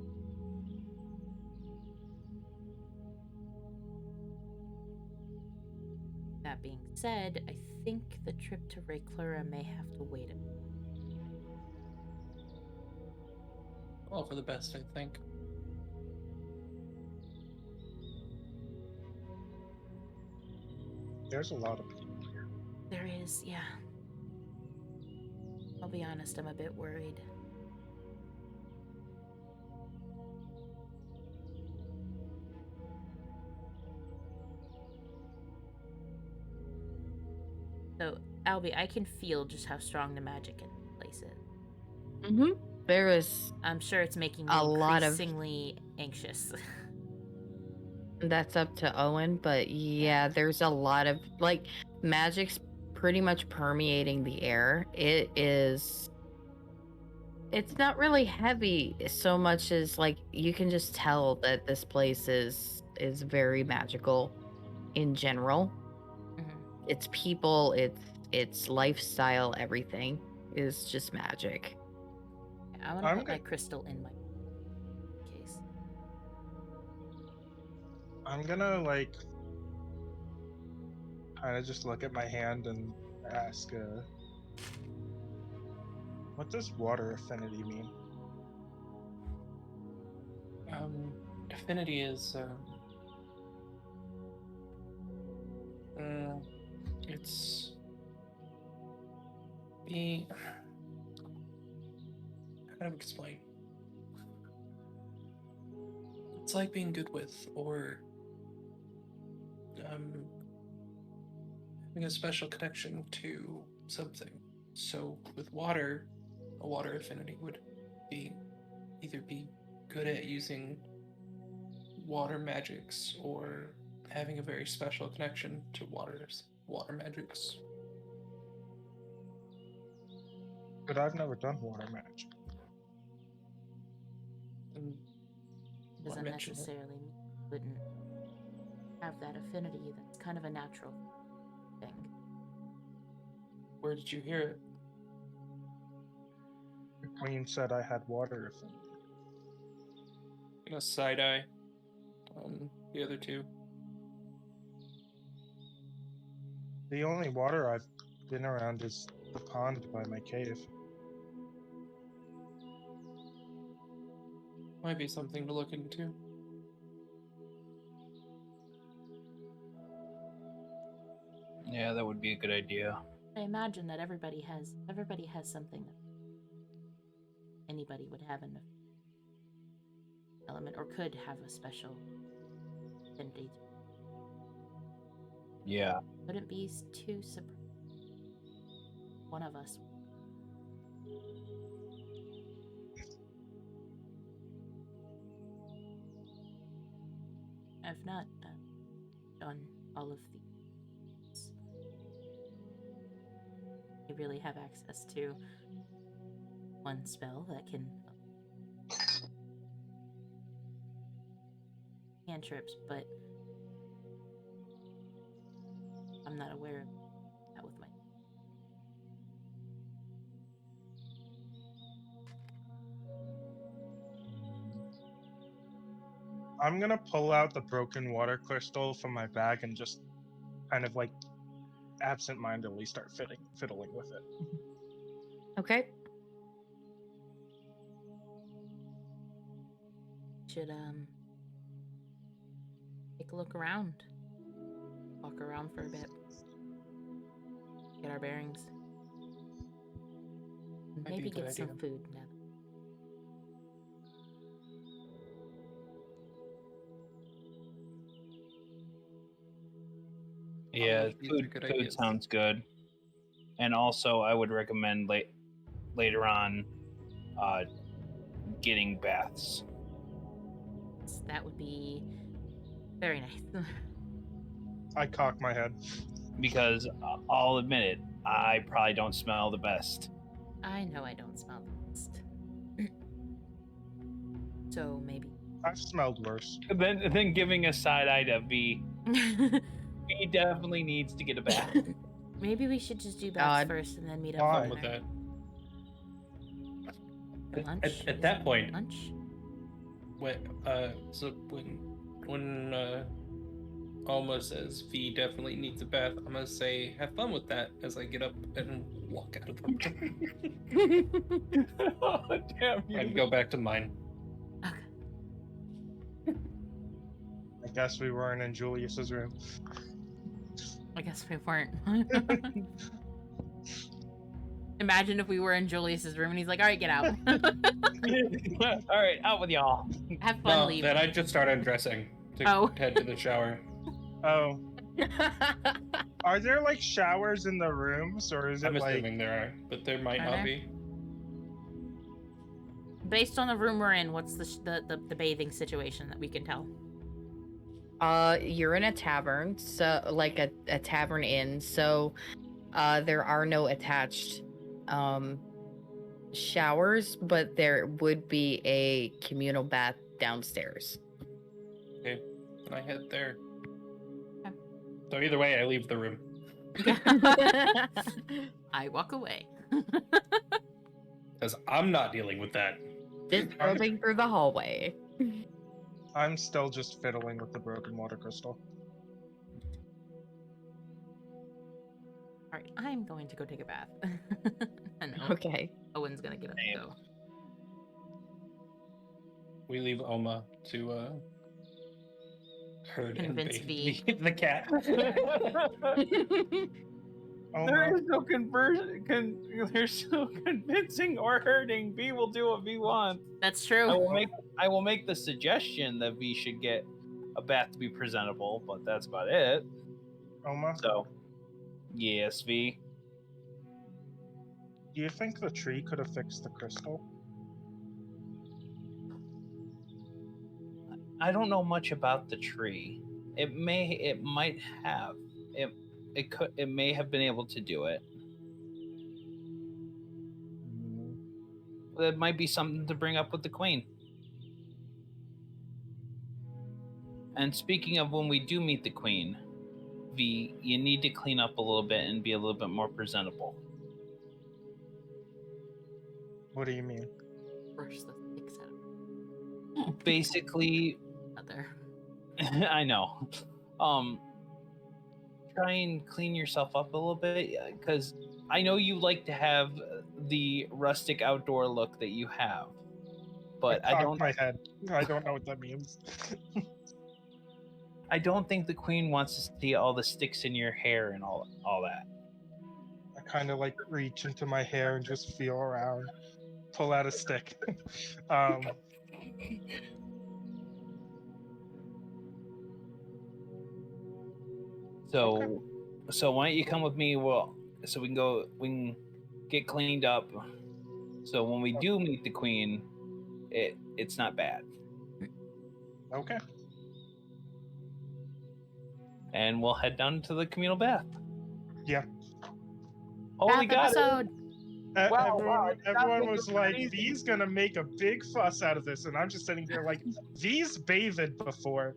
That being said, I think the trip to Rayclura may have to wait a bit. All for the best, I think. There's a lot of people here. There is, yeah. I'll be honest, I'm a bit worried. So, Albie, I can feel just how strong the magic in this place is. Mm-hmm. There is. I'm sure it's making me A lot of- increasingly anxious. That's up to Owen, but yeah, there's a lot of like magic's pretty much permeating the air. It's not really heavy so much as like you can just tell that this place is very magical in general. its people, its lifestyle, everything is just magic. I want to I'm put my good. crystal in my case. I'm gonna like kind of just look at my hand and ask, what does water affinity mean? Affinity is it's being how do I explain? It's like being good with or having a special connection to something. So with water, a water affinity would be either be good at using water magics or having a very special connection to water magics. But I've never done water magic. And Doesn't mention it. necessarily mean you wouldn't have that affinity. That's kind of a natural thing. Where did you hear it? The queen said I had water affinity. In a side eye on the other two. The only water I've been around is the pond by my cave. Might be something to look into. Yeah, that would be a good idea. I imagine that everybody has something that anybody would have an element or could have a special affinity. Yeah. Wouldn't be too surprised. One of us. I've not done all of these. You really have access to one spell that can cantrips, but I'm not aware of that with my. I'm gonna pull out the broken water crystal from my bag and just kind of like absent-mindedly start fiddling with it. Okay. Should take a look around. Walk around for a bit. Get our bearings. Might be a Maybe good get some idea. food now. Yeah, These are good food ideas. sounds good. And also, I would recommend later on getting baths. That would be very nice. I cock my head. Because I'll admit it, I probably don't smell the best. I know I don't smell the best. So maybe. I've smelled worse. Then giving a side eye to V. V definitely needs to get a bath. Maybe we should just do baths God. first and then meet up Why? for With dinner. that. For lunch? At Is that it point, lunch? so when Alma says V definitely needs a bath, I'm gonna say have fun with that as I get up and walk out of the room Oh, damn you. and go back to mine. Okay. I guess we weren't in Julius's room. I guess we weren't. Imagine if we were in Julius's room and he's like, "All right, get out. All right, out with y'all. Have fun, No, leave." then I just start undressing to Oh. head to the shower. Oh, are there like showers in the rooms, or is it I'm like? assuming there are, but there might Are not there? be. Based on the room we're in, what's the bathing situation that we can tell? You're in a tavern, so like a tavern inn, so there are no attached showers, but there would be a communal bath downstairs. Okay, then I head there. Okay. So either way, I leave the room. I walk away. Because I'm not dealing with that. Just probing through the hallway. I'm still just fiddling with the broken water crystal. All right, I'm going to go take a bath. I know. Okay. Owen's gonna get up and go. We leave Oma to herd and Convince bathe V. the cat. There is no there's no convincing or hurting. V will do what V wants. That's true. I will make the suggestion that V should get a bath to be presentable, but that's about it. Oma, So, yes, V. do you think the tree could have fixed the crystal? I don't know much about the tree. It might have. It may have been able to do it. That might be something to bring up with the queen. And speaking of when we do meet the queen, V, you need to clean up a little bit and be a little bit more presentable. What do you mean? Brush the sticks out. Basically, Out there. I know. Try and clean yourself up a little bit, because I know you like to have the rustic outdoor look that you have, but I don't. My head. I don't know what that means. I don't think the queen wants to see all the sticks in your hair and all that. I kind of like reach into my hair and just feel around, pull out a stick. So why don't you come with me? Well, so we can get cleaned up. So when we do meet the queen, it's not bad. Okay. And we'll head down to the communal bath. Yeah. Holy Bath God! episode. Wow, Everyone was like, V's gonna make a big fuss out of this, and I'm just sitting here like, V's bathed before.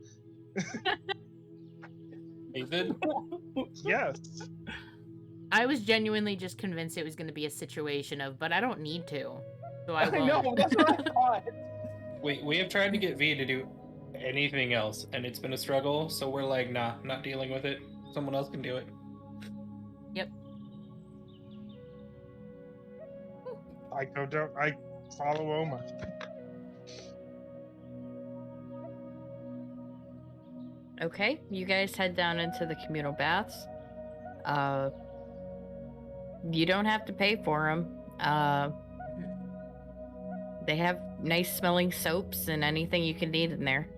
David? Yes. I was genuinely just convinced it was going to be a situation of, but I don't need to, so I won't. know, that's what I thought. We have tried to get V to do anything else, and it's been a struggle, so we're like, nah, not dealing with it. Someone else can do it. Yep. I follow Oma. Okay, you guys head down into the communal baths. You don't have to pay for them. They have nice smelling soaps and anything you can need in there.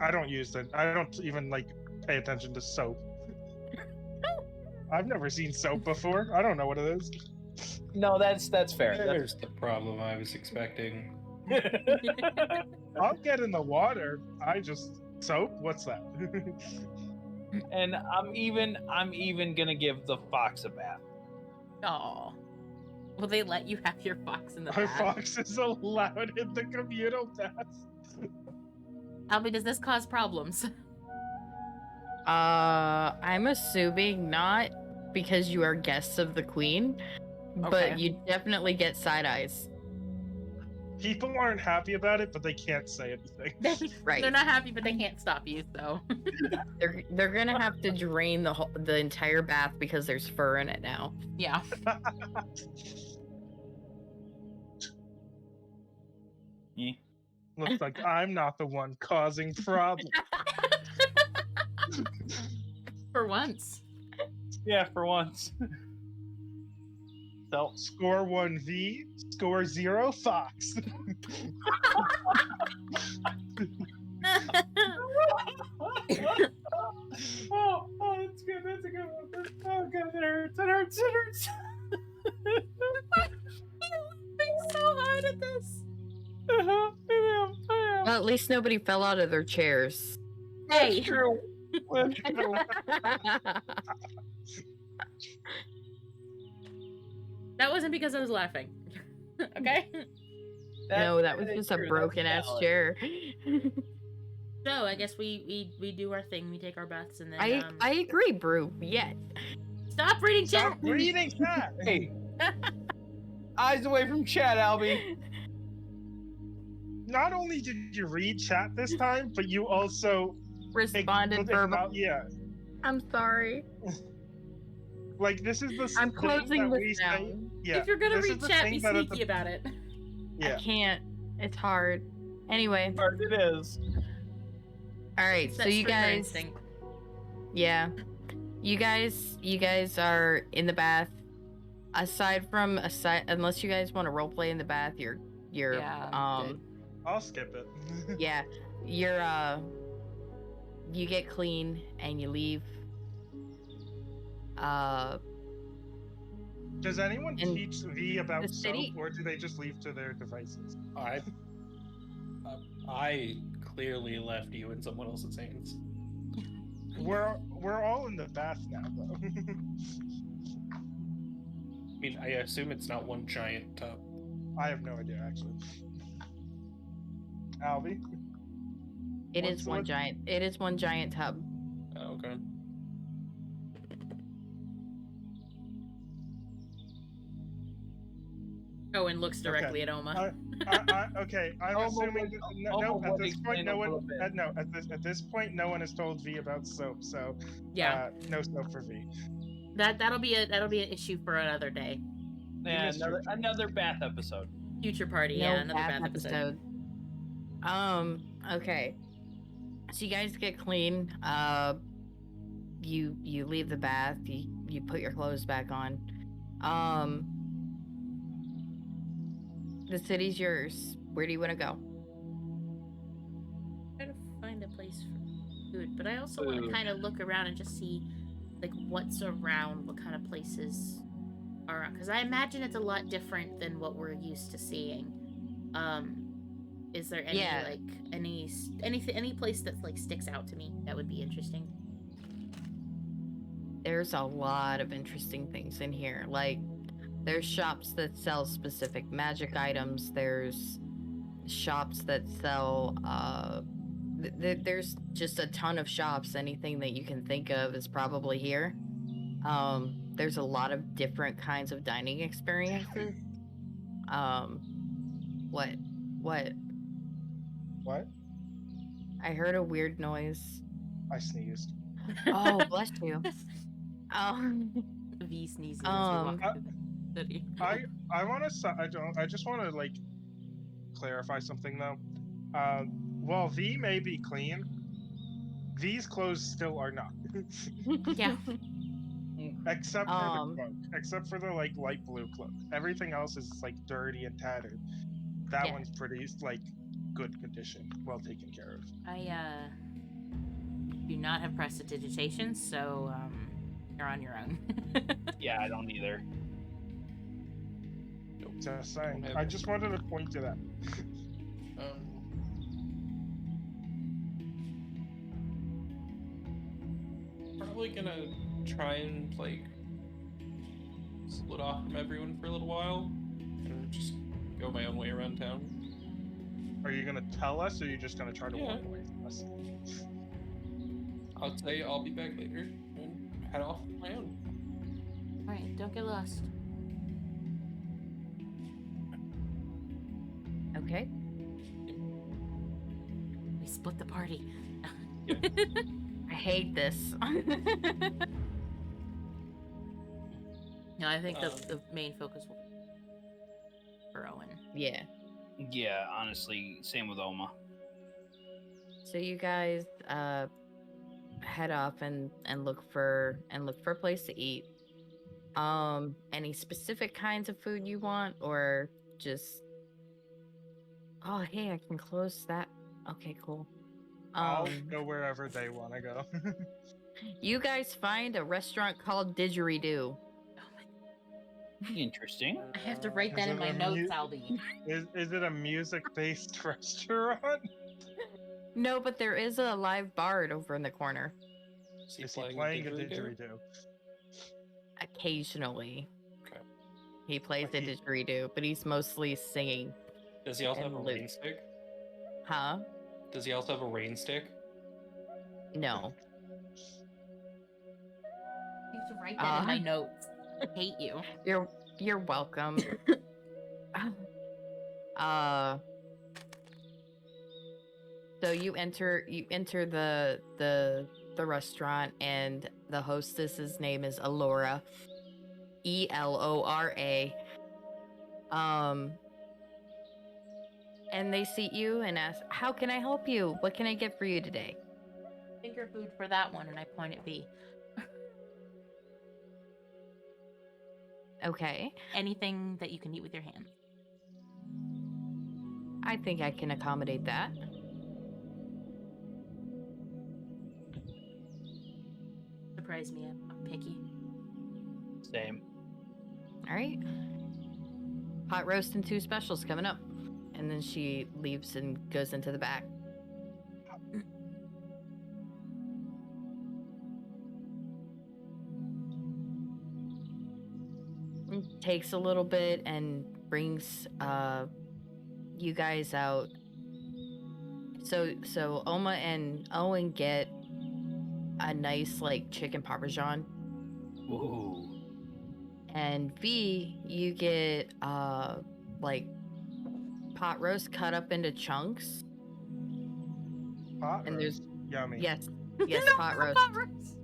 I don't use it. I don't even like pay attention to soap. I've never seen soap before. I don't know what it is. No, that's fair. There's the problem I was expecting. I'll get in the water. Soap? What's that? And I'm even gonna give the fox a bath. Aw. Will they let you have your fox in the Our bath? fox is allowed in the communal bath. Albie, does this cause problems? I'm assuming not, because you are guests of the queen, Okay. but you definitely get side eyes. People aren't happy about it, but they can't say anything. Right. They're not happy, but they can't stop you, so. They're gonna have to drain the entire bath because there's fur in it now. Yeah. Looks like I'm not the one causing problems. For once. Yeah, for once. So Score 1 V, score 0 Fox. oh, that's good. That's a good one. Oh god, it hurts. It hurts. It hurts. I'm so hard at this. I am. Well, at least nobody fell out of their chairs. Hey. That's true. That's true. That wasn't because I was laughing. Okay? No, that was is just a true. That's broken ass valid. chair. So I guess we do our thing. We take our baths and then I agree, Brew. Yet. Stop reading Stop chat. reading that. Hey, eyes away from chat, Albie. Not only did you read chat this time, but you also Responded verbally. Yeah, I'm sorry. like this is the I'm thing closing that this we say. down. Yeah, If you're gonna this is read the chat, thing be that at sneaky the, about it. yeah. I can't. It's hard. Anyway, Hard it is. all right. It's So that you stringer guys, instinct. yeah, you guys are in the bath. Unless you guys want to role play in the bath, you're Yeah, I'm good. I'll skip it. yeah, you get clean and you leave. Does anyone And teach V about the soap, city- or do they just leave to their devices? I clearly left you in someone else's hands. We're all in the bath now, though. I mean, I assume it's not one giant tub. I have no idea, actually. Albie? It is one giant tub. Oh, okay. Owen looks directly at Oma. Okay, I'm Oma assuming would- no, Oma at would this point, explain no a one. little bit. At this point, no one has told V about soap, so Yeah, no soap for V. that'll be an issue for another day. Yeah, missed your another bath episode. Future party, No yeah, another bath episode. Okay. So you guys get clean. You leave the bath. You put your clothes back on. The city's yours. Where do you want to go? Try to find a place for food, but I also want to Food. kind of look around and just see, like, what's around, what kind of places are around. Because I imagine it's a lot different than what we're used to seeing. Is there any Yeah. like any place that like sticks out to me that would be interesting? There's a lot of interesting things in here. Like, there's shops that sell specific magic items. There's shops that sell there's just a ton of shops. Anything that you can think of is probably here. There's a lot of different kinds of dining experiences. What What? I heard a weird noise. I sneezed. Oh, bless you. V sneezes as we walk Um, through the city. I want to. I just want to like clarify something though. While V may be clean, V's clothes still are not. Yeah. Except for the cloak. Except for the like light blue cloak. Everything else is like dirty and tattered. That Yeah. one's pretty like good condition, well taken care of. I do not have prestidigitation, so you're on your own. Yeah, I don't either. Just saying. I just wanted to point to that. Probably gonna try and like split off from everyone for a little while and just go my own way around town. Are you gonna tell us, or are you just gonna try to walk Yeah. away from us? I'll say I'll be back later and head off on my own. Alright, don't get lost. okay. We split the party. I hate this. No, I think the main focus will be for Owen. Yeah. Yeah, honestly, same with Oma. So you guys head off and look for a place to eat. Any specific kinds of food you want, or just oh hey, I can close that. Okay, cool. I'll go wherever they want to go. You guys find a restaurant called Didgeridoo. Interesting. I have to write Is that in it my a notes, Albie. Is it a music-based restaurant? No, but there is a live bard over in the corner. Is he playing a didgeridoo? Occasionally. Okay. He plays Like the he- didgeridoo, but he's mostly singing. Does he also have a And rain Luke. stick? Huh? Does he also have a rain stick? No. To write that in my notes. I hate you. You're welcome. So you enter the restaurant, and the hostess's name is Elora. Elora. And they seat you and ask, "How can I help you? What can I get for you today?" Finger food for that one, and I point at V. Okay. Anything that you can eat with your hands. I think I can accommodate that. Surprise me, I'm picky. Same. All right. Pot roast and 2 specials coming up. And then she leaves and goes into the back. Takes a little bit and brings you guys out. So Oma and Owen get a nice like chicken parmesan. Ooh. And V, you get like pot roast cut up into chunks. Pot And roast. Yummy. Yes, pot roast. Pot roast.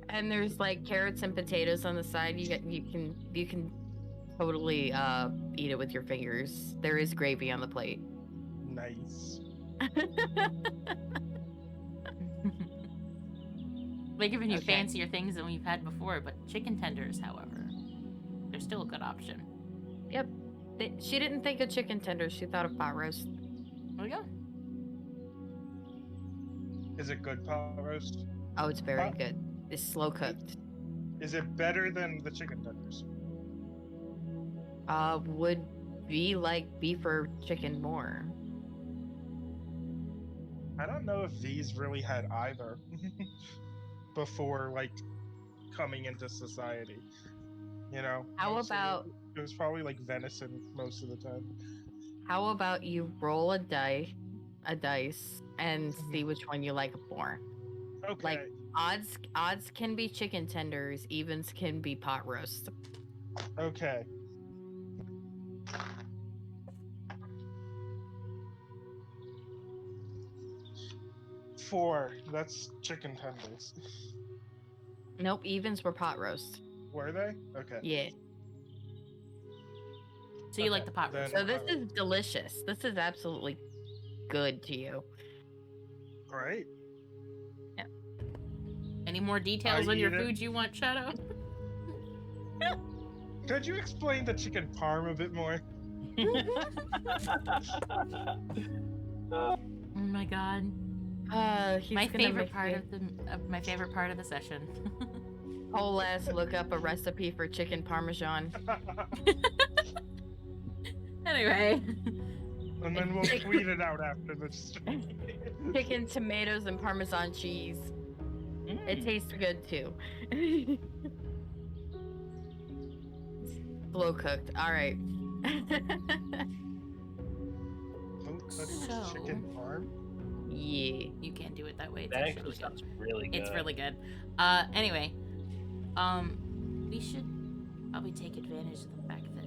And there's like carrots and potatoes on the side. You can totally eat it with your fingers. There is gravy on the plate. Nice. They're giving you Okay. fancier things than we've had before, but chicken tenders, however, they're still a good option. Yep. She didn't think of chicken tenders. She thought of pot roast. There we go. Is it good pot roast? Oh, it's very Pot- good. It's slow cooked. Is it better than the chicken tenders? Would be like beef or chicken more. I don't know if these really had either before like coming into society. You know? How Most of about- it was probably like venison most of the time. How about you roll a dice and see which one you like more? Okay. Like odds can be chicken tenders, evens can be pot roast. Okay. Four. That's chicken tenders. Nope, evens were pot roast. Were they? Okay. Yeah. So you like Okay, the pot roast? then- So this is delicious. This is absolutely good to you. Great. Any more details I on your eat it. food you want, Shadow? Could you explain the chicken parm a bit more? Oh my god. He's My gonna favorite make part me my favorite part of the session. whole ass look up a recipe for chicken parmesan. Anyway. And then we'll tweet it out after the stream. Chicken, tomatoes, and Parmesan cheese. It tastes good too. Slow cooked. All right. So- Chicken parm? Yeah. You can't do it that way. It's That actually actually good. sounds really good. It's really good. Anyway, we should probably take advantage of the fact that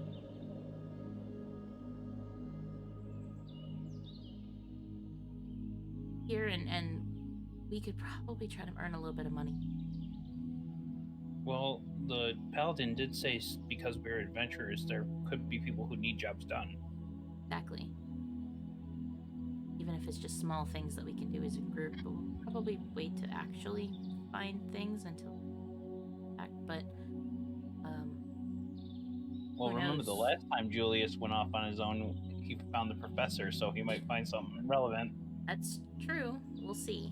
here and we could probably try to earn a little bit of money. Well, the paladin did say because we're adventurers, there could be people who need jobs done. Exactly. Even if it's just small things that we can do as a group, but we'll probably wait to actually find things until back. But Well, Who remember the knows? last time Julius went off on his own, he found the professor, so he might find something relevant. that's true. We'll see.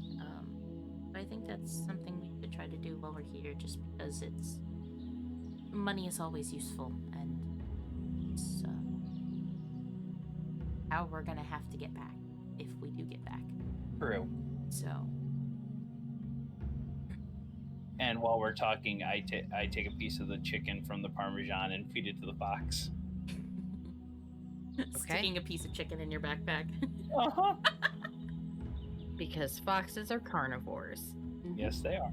But I think that's something we could try to do while we're here, just because it's money is always useful, and it's how we're gonna have to get back if we do get back. True. So And while we're talking, I take a piece of the chicken from the Parmesan and feed it to the fox. sticking a piece of chicken in your backpack. Uh-huh. Because foxes are carnivores. Yes, they are.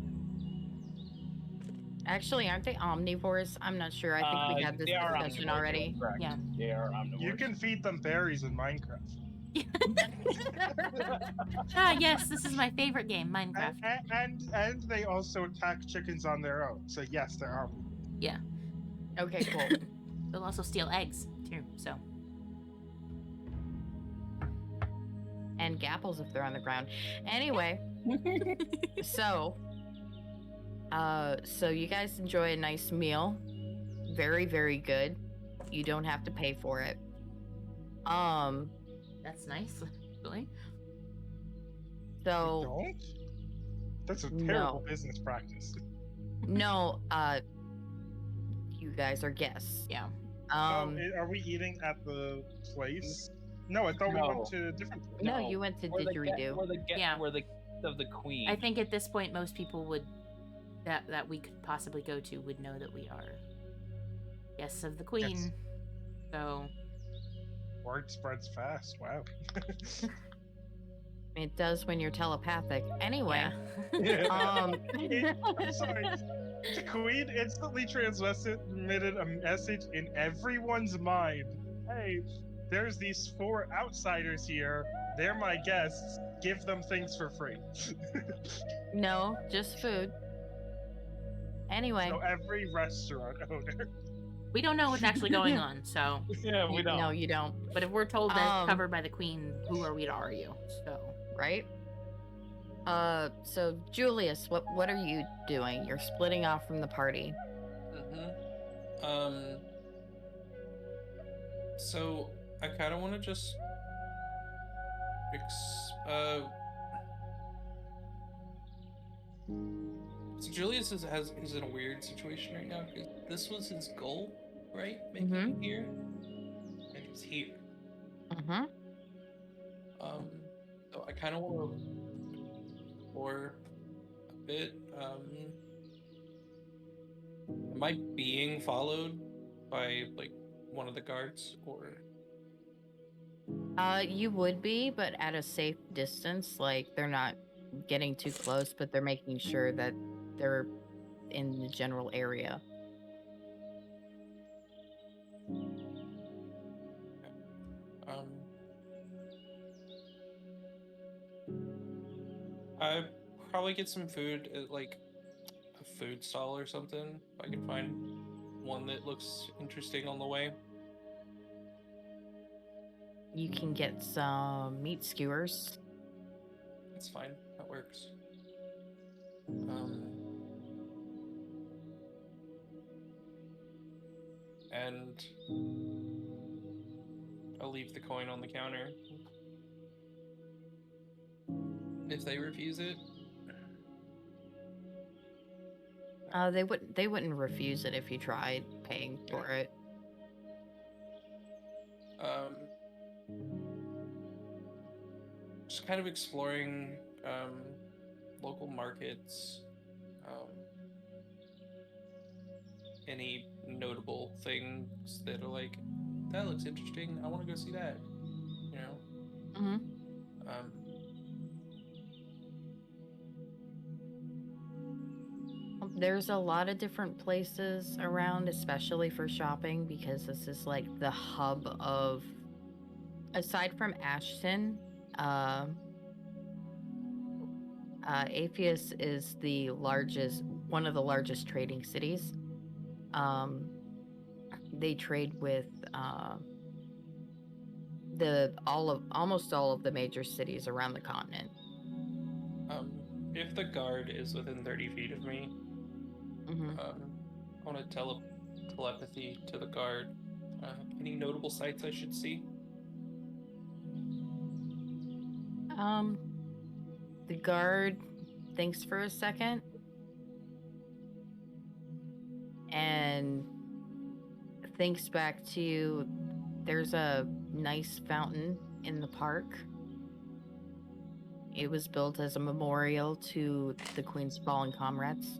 Actually, aren't they omnivores? I'm not sure. I think we had this They are discussion omnivores, already. you're correct. Yeah. They are omnivores. You can feed them berries in Minecraft. Ah, yes, this is my favorite game, Minecraft. And they also attack chickens on their own. So yes, they're omnivores. Yeah. Okay, cool. They'll also steal eggs too. So And gapples if they're on the ground. Anyway, so you guys enjoy a nice meal. Very, very good. You don't have to pay for it. that's nice. Really? So Don't? That's a terrible No. business practice. no, you guys are guests. Yeah. Are we eating at the place? No, I thought we No. went to a different place. No, you went to Didgeridoo. Yeah. We're the guest of the queen. I think at this point most people would that we could possibly go to would know that we are guests of the queen. So Word spreads fast. Wow. It does when you're telepathic. Anyway, yeah. um, I'm sorry. The queen instantly transmitted a message in everyone's mind. Hey, there's these 4 outsiders here. They're my guests. Give them things for free. no, just food. Anyway, So every restaurant owner. We don't know what's actually going on, so Yeah, we don't. no, you don't. but if we're told that it's Um, covered by the queen, who are we to argue? So Right? So Julius, what are you doing? You're splitting off from the party. So I kind of want to just so Julius is in a weird situation right now because this was his goal, right? Making it here, and he's here. Mm-hmm. So I kind of want to explore a bit. Am I being followed by like one of the guards, or? You would be, but at a safe distance. Like they're not getting too close, but they're making sure that they're in the general area. I probably get some food at like a food stall or something. If I can find one that looks interesting on the way. You can get some meat skewers. That's fine. That works. And I'll leave the coin on the counter. If they refuse it, They wouldn't refuse it if you tried paying for it. just kind of exploring local markets, any notable things that are like, that looks interesting, I want to go see that, you know. Mm-hmm. There's a lot of different places around, especially for shopping, because this is like the hub of, aside from Ashton, Apheus is one of the largest trading cities. They trade with almost all of the major cities around the continent. If the guard is within 30 feet of me, I want to telepathy to the guard. Any notable sights I should see? The guard thinks for a second and thinks back to, there's a nice fountain in the park. It was built as a memorial to the Queen's fallen comrades.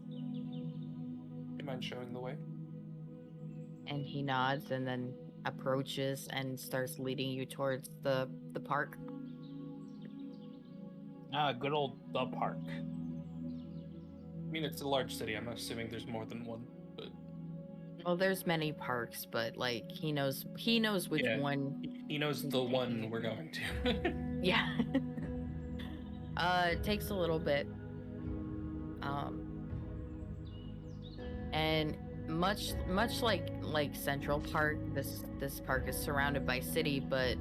Do you mind showing the way? And he nods and then approaches and starts leading you towards the park. Good old the park. I mean, it's a large city. I'm assuming there's more than one, but Well, there's many parks, but like he knows which yeah, one. he knows the one we're going to. Yeah. It takes a little bit. And much like Central Park, this park is surrounded by city, but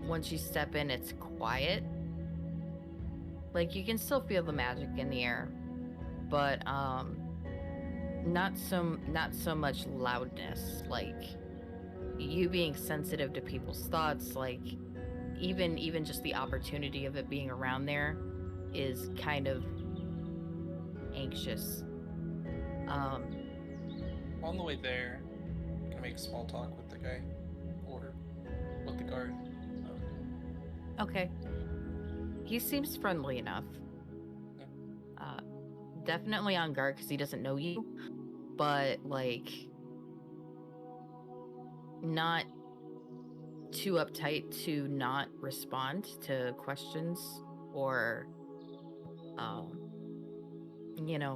once you step in, it's quiet. Like you can still feel the magic in the air, but not so much loudness. Like you being sensitive to people's thoughts, like even just the opportunity of it being around there is kind of anxious. On the way there, I'm gonna make small talk with the guy or with the guard. Okay. He seems friendly enough. Definitely on guard because he doesn't know you, but like not too uptight to not respond to questions or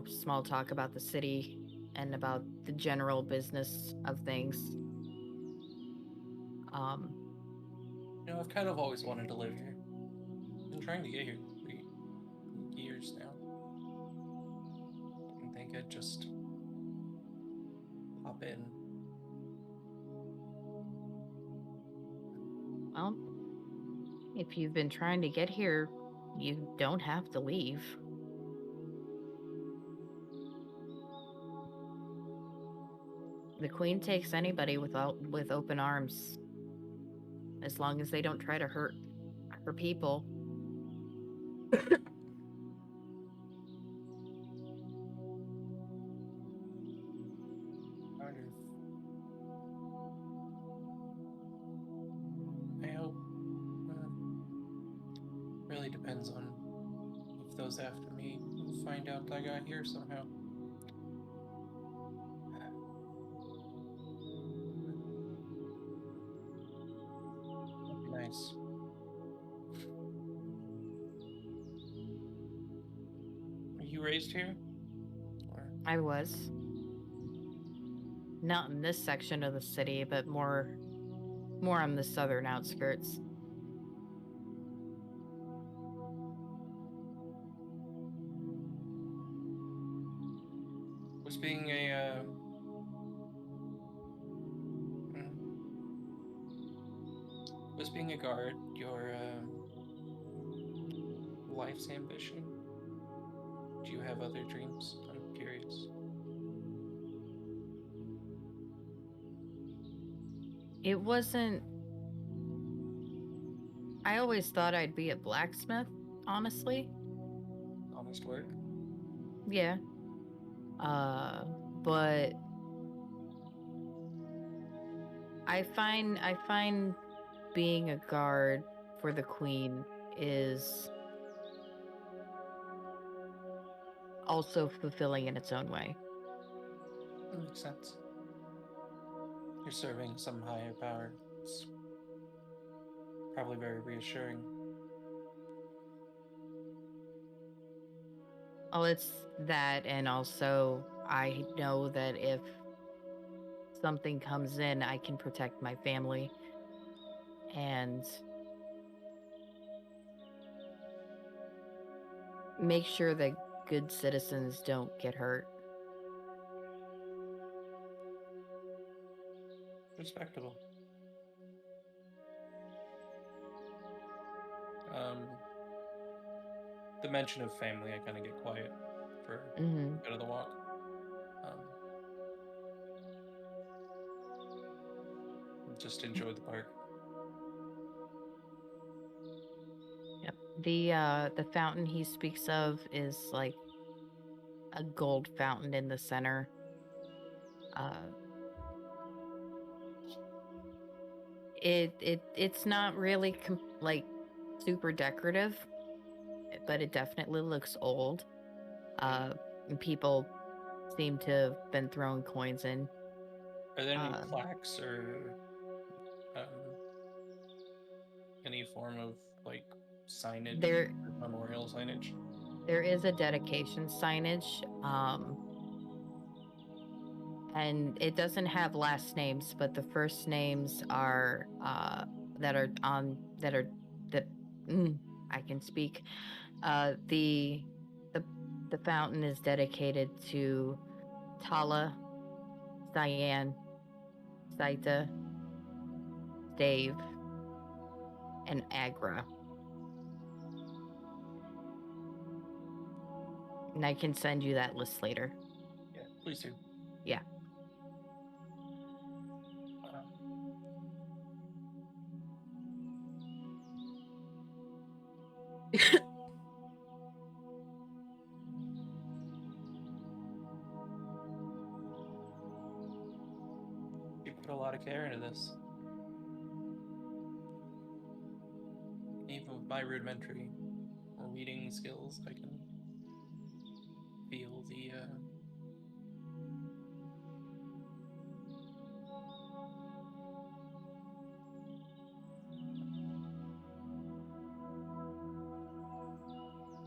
small talk about the city and about the general business of things. I've kind of always wanted to live here. Been trying to get here for years now. Didn't think I'd just hop in. Well, if you've been trying to get here, you don't have to leave. The Queen takes anybody with open arms, as long as they don't try to hurt her people. I hope. Really depends on if those after me find out I got here somehow. That'd be nice. Were you raised here? Or... I was. Not in this section of the city, but more on the southern outskirts. Was being a was being a guard your life's ambition? Do you have other dreams? I'm curious. It wasn't. I always thought I'd be a blacksmith, honestly. Honest work? Yeah. But I find being a guard for the Queen is also fulfilling in its own way. That makes sense. You're serving some higher power. It's probably very reassuring. Oh, it's that, and also I know that if something comes in, I can protect my family and make sure that good citizens don't get hurt. Respectable. The mention of family, I kind of get quiet for a bit of the walk. Just enjoy the park. Yep. The fountain he speaks of is like a gold fountain in the center. It's not really like super decorative, but it definitely looks old. And people seem to have been throwing coins in. Are there any Uh, plaques or any form of like signage, there memorial signage? there is a dedication signage, and it doesn't have last names, but the first names are that are on that are that I can speak. The the fountain is dedicated to Tala, Cyan, Saita, Dave, and Agra. And I can send you that list later. Yeah, please do. Yeah. You put a lot of care into this. Even with my rudimentary reading skills, I can feel the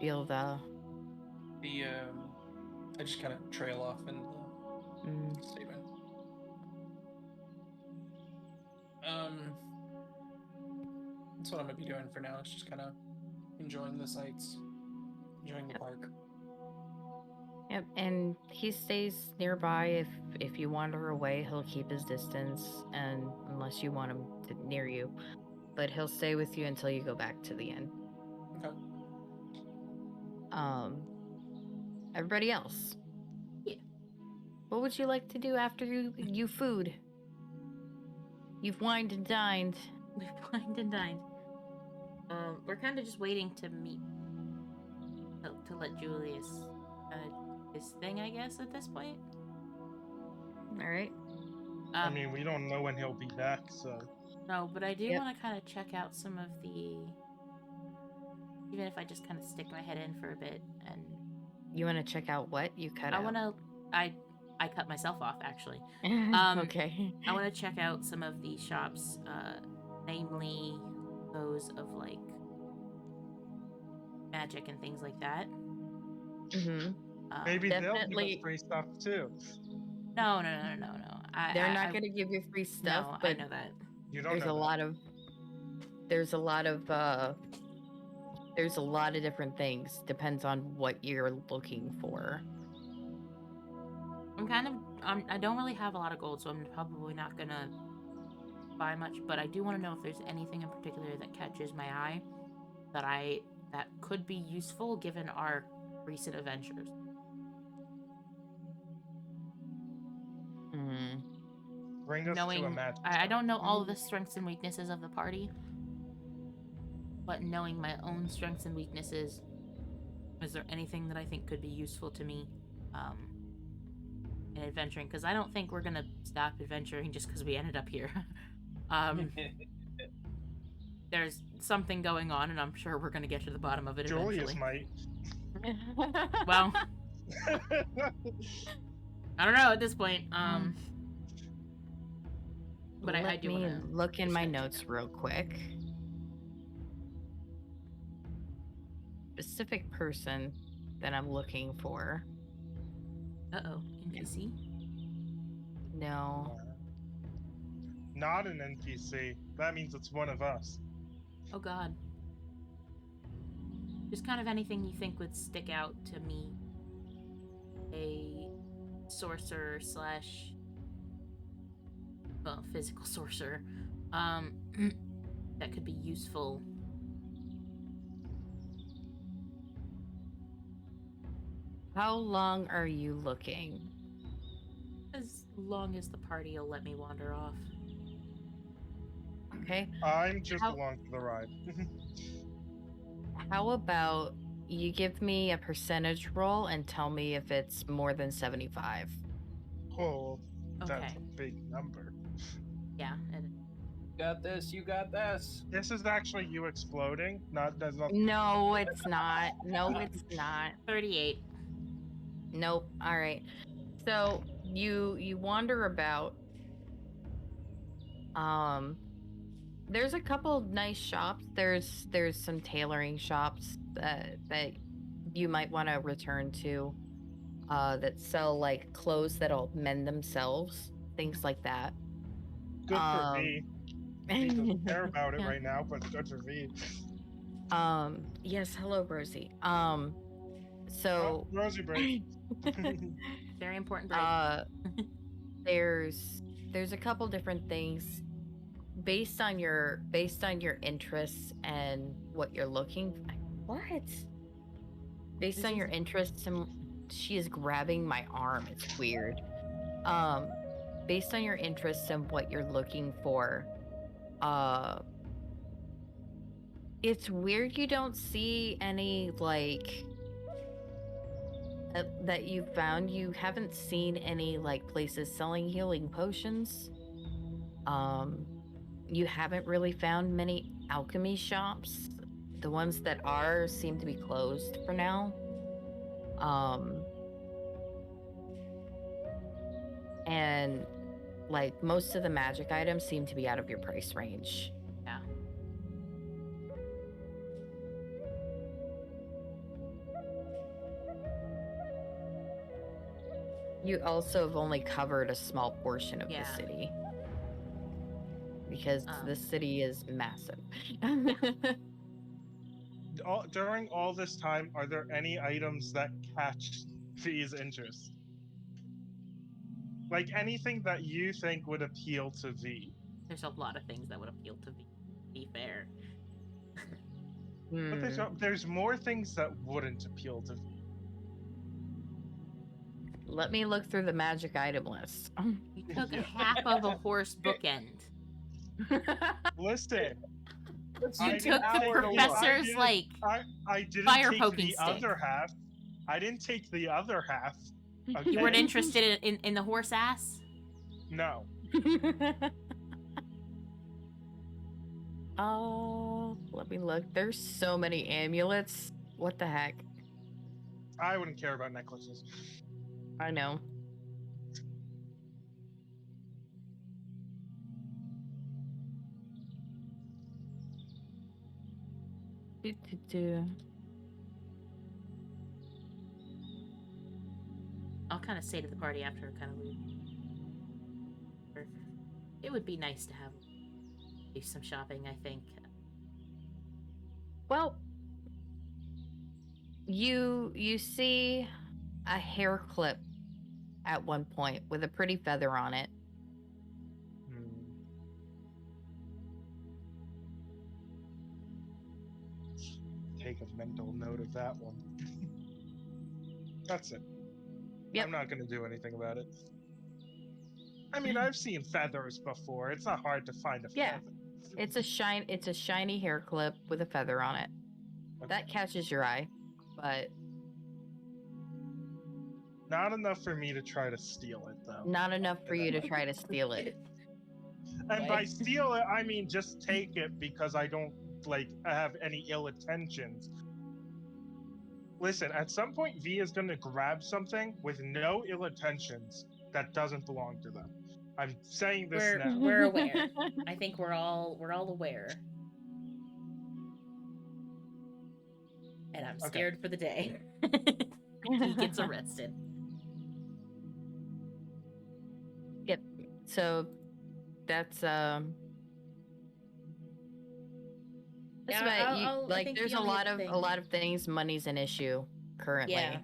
Feel the I just kind of trail off in mm, the statement. That's what I'm gonna be doing for now. It's just kind of enjoying the sights, enjoying the park. Yep, and he stays nearby. If you wander away, he'll keep his distance, and unless you want him near you, but he'll stay with you until you go back to the inn. Okay. Everybody else, Yeah. what would you like to do after you food? You've wined and dined. We've wined and dined. We're kind of just waiting to meet to let Julius his thing, I guess, at this point. All right. I mean, we don't know when he'll be back, so. No, but I do Yep. want to kind of check out some of the. Even if I just kind of stick my head in for a bit, and You want to check out what you cut I out? want to. I cut myself off actually. Okay. I want to check out some of the shops, namely those of like magic and things like that. Mm-hmm. Maybe they'll give us Definitely. free stuff too. No. They're not going to give you free stuff, No, but I know that. You don't there's know a that. lot of there's a lot of different things. Depends on what you're looking for. I don't really have a lot of gold, so I'm probably not gonna buy much. But I do want to know if there's anything in particular that catches my eye that could be useful given our recent adventures. Bring us to a Knowing magic I shop. don't know all of the strengths and weaknesses of the party, but knowing my own strengths and weaknesses, is there anything that I think could be useful to me in adventuring? Because I don't think we're gonna stop adventuring just because we ended up here. There's something going on, and I'm sure we're gonna get to the bottom of it Julius eventually. might. Well, I don't know at this point. But I Let do me want to look in my notes real quick. Specific person that I'm looking for. NPC. No. Not an NPC. That means it's one of us. Oh God. Just kind of anything you think would stick out to me. A sorcerer slash physical sorcerer. That could be useful. How long are you looking? As long as the party will let me wander off. Okay. I'm just along for the ride. How about you give me a percentage roll and tell me if it's more than 75? Oh, that's Okay. a big number. Yeah. Got this. You got this. This is actually you exploding. That's not. No, it's not. No, it's not. 38. Nope. All right. So you wander about Um, there's a couple nice shops. There's some tailoring shops that you might want to return to, that sell like clothes that'll mend themselves, things like that. Good for V. V doesn't care about it Yeah. right now, but good for V. Yes, hello, Rosie. Oh, So Rosie break. Very important break. there's a couple different things based on your interests and what you're looking. What? Based on your interests, and she is grabbing my arm. It's weird. Based on your interests and what you're looking for, it's weird you don't see any like that you found. You haven't seen any like places selling healing potions. You haven't really found many alchemy shops. The ones that are seem to be closed for now. And like most of the magic items seem to be out of your price range. Yeah. You also have only covered a small portion of the Yeah. city. Because this city is massive. During all this time, are there any items that catch V's interest? Like anything that you think would appeal to V? There's a lot of things that would appeal to V. To be fair. But there's more things that wouldn't appeal to V. Let me look through the magic item list. You took half of a horse bookend. Listen. You took the professor's like I didn't fire take poking the stick. other half. I didn't take the other half. Okay? You weren't interested in the horse ass? No. Oh, let me look. There's so many amulets. What the heck? I wouldn't care about necklaces. I know. I'll kind of say to the party after kind of leave. It would be nice to have do some shopping, I think. Well, you see a hair clip at one point with a pretty feather on it. Take a mental note of that one. That's it. Yep. I'm not going to do anything about it. I mean, I've seen feathers before. It's not hard to find a feather. It's a shiny hair clip with a feather on it. Okay. That catches your eye, but not enough for me to try to steal it, though. Not enough for you to try to steal it. And by steal it, I mean just take it because I don't have any ill intentions. Listen, at some point, V is going to grab something with no ill intentions that doesn't belong to them. I'm saying this now. We're aware. I think we're all aware. And I'm scared for the day. He gets arrested. Yep. So that's Yeah, like there's a lot of things. Money's an issue currently. Yeah.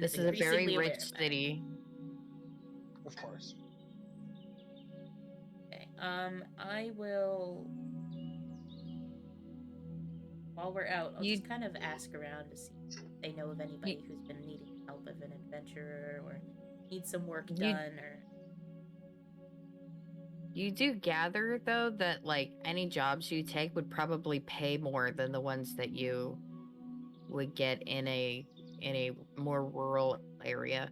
This is a very rich city. Of course. Okay. I will. While we're out, I'll just kind of ask around to see if they know of anybody who's been needing help of an adventurer or needs some work done or. You do gather though that like any jobs you take would probably pay more than the ones that you would get in a more rural area.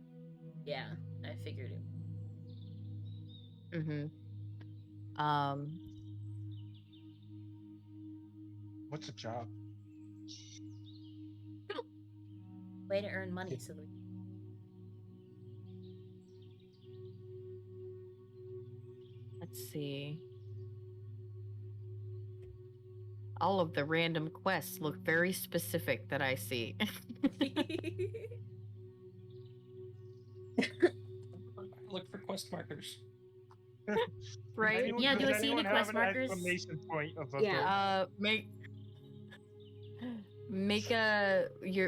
Yeah, I figured it. What's a job? Way to earn money so that Let's see. All of the random quests look very specific that I see. Look for quest markers. Right? Anyone, Yeah, do does I see anyone any have quest an markers? exclamation point of the Yeah. Make a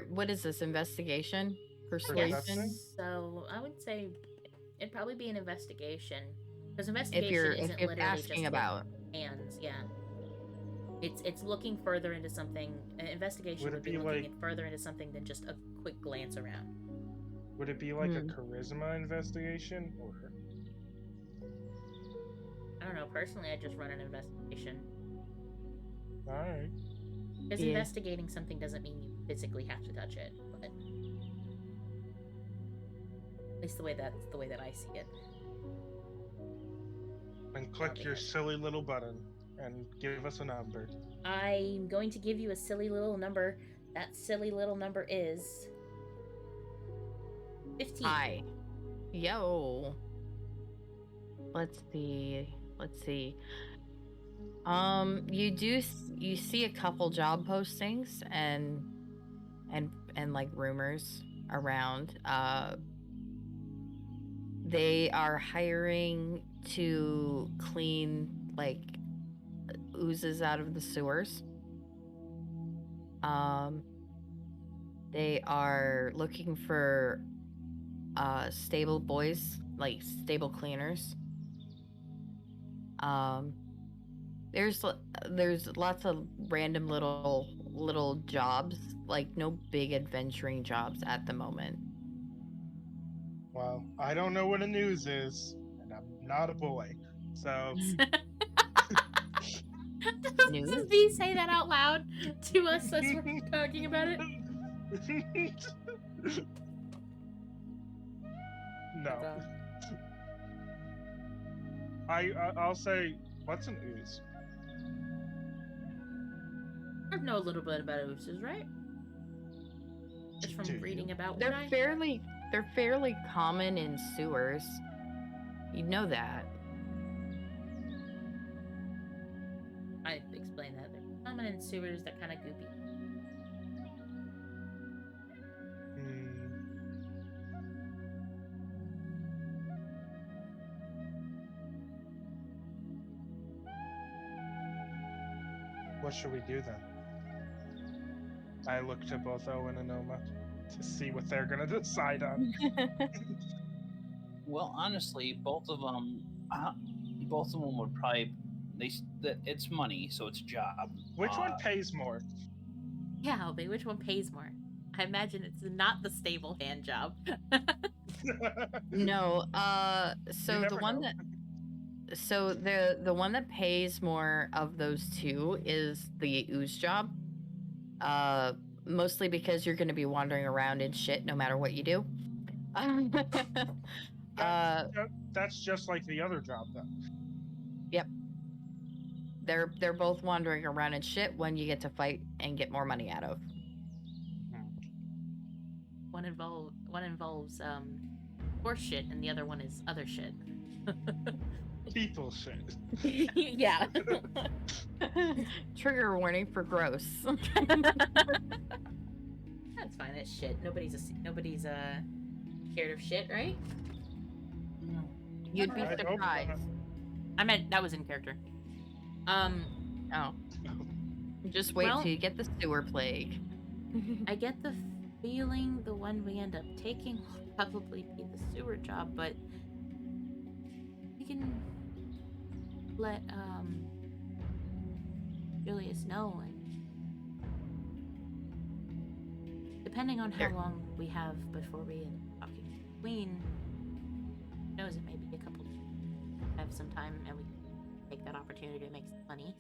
what is this, investigation? Persuasion? Perception? So I would say it'd probably be an investigation. Because If investigation you're isn't literally asking just about. like hands, yeah. It's looking further into something. Investigation Would it would be be looking like- further into something than just a quick glance around. Would it be like a Hmm. charisma investigation or? I don't know. Personally, I just run an investigation. All right. Because Yeah. investigating something doesn't mean you physically have to touch it, but at least that's the way that I see it. And click your silly little button and give us a number. I'm going to give you a silly little number. That silly little number is 15. Hi. Yo. Let's see. You see a couple job postings and like rumors around. They are hiring to clean like oozes out of the sewers. They are looking for stable boys, like stable cleaners. There's lots of random little jobs, like no big adventuring jobs at the moment. Well, I don't know what a news is, and I'm not a boy, so. News? Does V say that out loud to us as we're talking about it? No. I'll say, what's an ooze? I know a little bit about oozes, right? Just from Do you? reading about They're one. fairly common in sewers. You know that. I explained that. They're common in sewers. They're kind of goopy. What should we do then? I look to both Owen and Oma to see what they're gonna decide on. Well, honestly, both of them would probably it's money, so it's a job. Which one pays more? Yeah, Albie, which one pays more? I imagine it's not the stable hand job. No, so You the never one know. the one that pays more of those two is the ooze job. Mostly because you're going to be wandering around in shit no matter what you do. That's just like the other job, though. Yep. They're both wandering around in shit when you get to fight and get more money out of. One involves horse shit, and the other one is other shit. People shit. Yeah. Trigger warning for gross. That's fine. It's shit. Nobody's scared of shit, right? You'd be I hope surprised. not. I meant that was in character. Oh. Just wait Well- till you get the sewer plague. I get the feeling the one we end up taking will probably be the sewer job, but we can let Julius know, and depending on how Sure. long we have before we end up talking to the Queen, who knows, it may be a couple have some time and we can take that opportunity to make some money.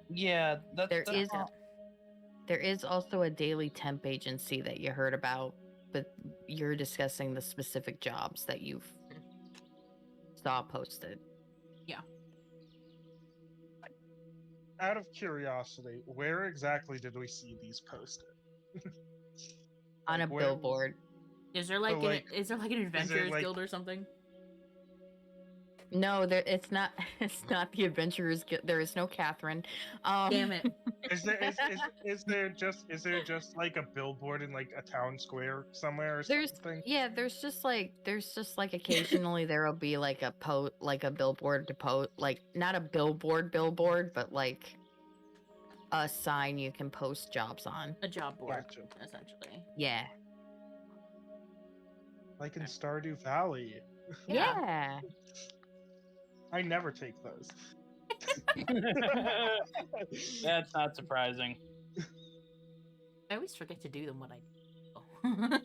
Yeah, There is also a daily temp agency that you heard about, but you're discussing the specific jobs that you've saw posted. Out of curiosity, where exactly did we see these posted? On a Like, where- billboard. Is there like So, like, an Adventurers like- Guild or something? No, it's not. It's not the Adventurers Guild. There is no Catherine. Damn it. Is there just like a billboard in like a town square somewhere or There's something? there's just like occasionally there'll be like a billboard to post, like not a billboard, but like a sign you can post jobs on. A job board, Gotcha. essentially. Yeah. Like in Stardew Valley. Yeah. I never take those. That's not surprising. I always forget to do them when I do.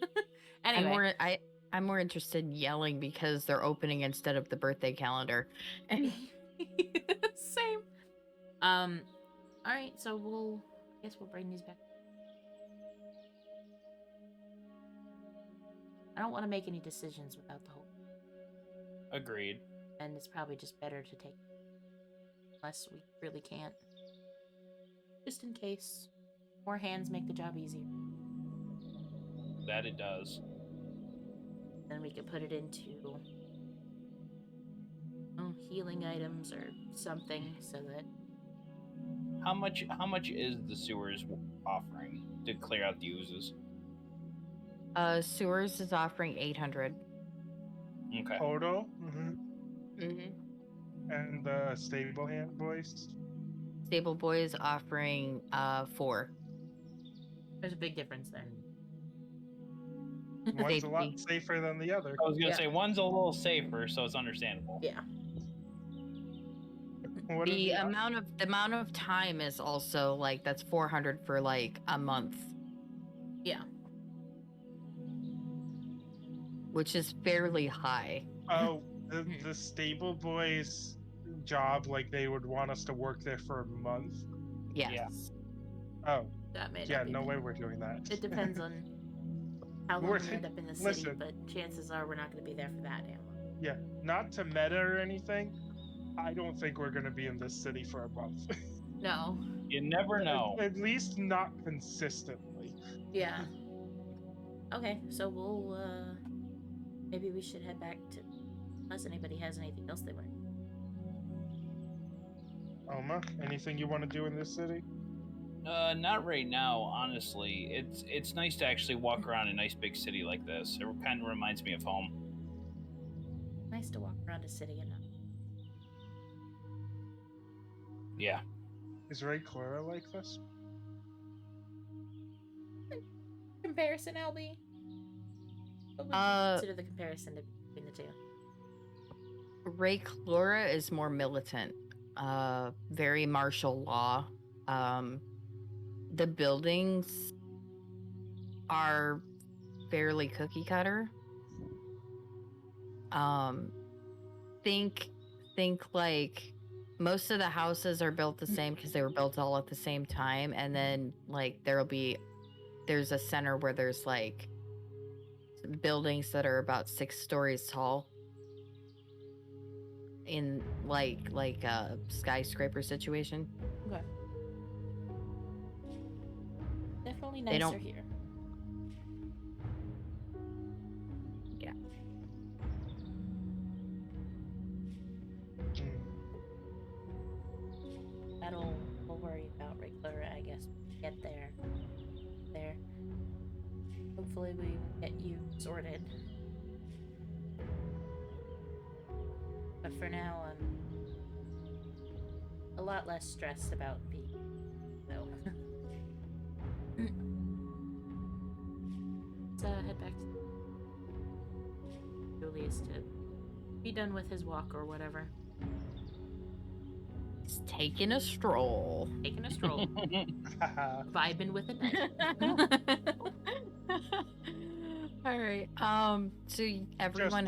Anyway. I'm more interested in yelling because they're opening instead of the birthday calendar. Same. All right, so I guess we'll bring these back. I don't want to make any decisions without the whole. Agreed. And it's probably just better to take, unless we really can't. Just in case. More hands make the job easier. That it does. Then we can put it into healing items or something, so that. How much is the sewers offering to clear out the oozes? Sewers is offering 800. Okay. Total. Mm-hmm. And the stable hand boys. Stable Boy is offering 4. There's a big difference there. One's a lot Safety. safer than the other. I was gonna say one's a little safer, so it's understandable. Yeah. What The is amount of time is also like that's 400 for like a month, Yeah. which is fairly high. Oh, the stable boys job, like they would want us to work there for a month. Yes. Oh, That may yeah, not be no bad. way we're doing that. It depends on how long We're we end up in the city, listen. but chances are we're not going to be there for that damn long. Yeah, not to meta or anything. I don't think we're gonna be in this city for a month. No. You never know. At least not consistently. Yeah. Okay, so we'll, maybe we should head back to, unless anybody has anything else they want. Oma, anything you want to do in this city? Not right now, honestly. It's nice to actually walk around a nice big city like this. It kind of reminds me of home. Nice to walk around a city enough. Yeah. Is Ray Clara like this? Comparison, LB? What would you consider the comparison between the two? Ray Clora is more militant, very martial law. The buildings are fairly cookie cutter. Think like most of the houses are built the same because they were built all at the same time, and then like there's a center where there's like buildings that are about 6 stories tall in like a skyscraper situation. Okay. Definitely They nicer don't- here. Yeah. That'll we'll worry about regular, I guess. When we get there. Hopefully we get you sorted. But for now, I'm a lot less stressed about being so. Let's head back to Julius to be done with his walk or whatever. He's taking a stroll. Taking a stroll. Vibing with a knife. All right. So everyone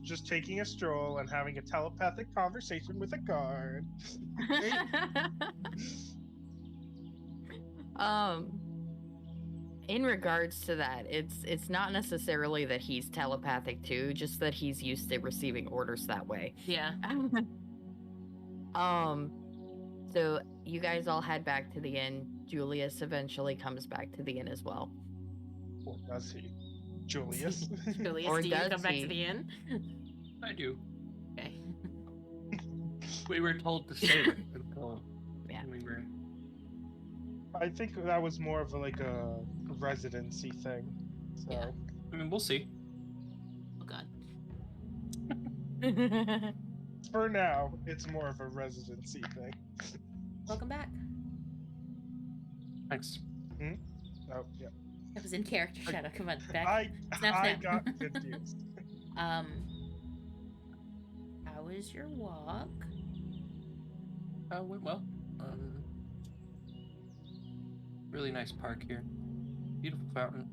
just taking a stroll and having a telepathic conversation with a guard. in regards to that, it's not necessarily that he's telepathic too, just that he's used to receiving orders that way. Yeah. So you guys all head back to the inn. Julius eventually comes back to the inn as well. Or does he? Julius? Julius, Or do you does come back he? to the inn? I do. Okay. We were told to say that until Yeah. we were. I think that was more of like a residency thing. So Yeah. I mean, we'll see. Oh god. for now, it's more of a residency thing. Welcome back. Thanks. Oh yeah. That was in character, Shadow. Come on, back. I Snap. got confused. How was your walk? Went well. Really nice park here. Beautiful fountain.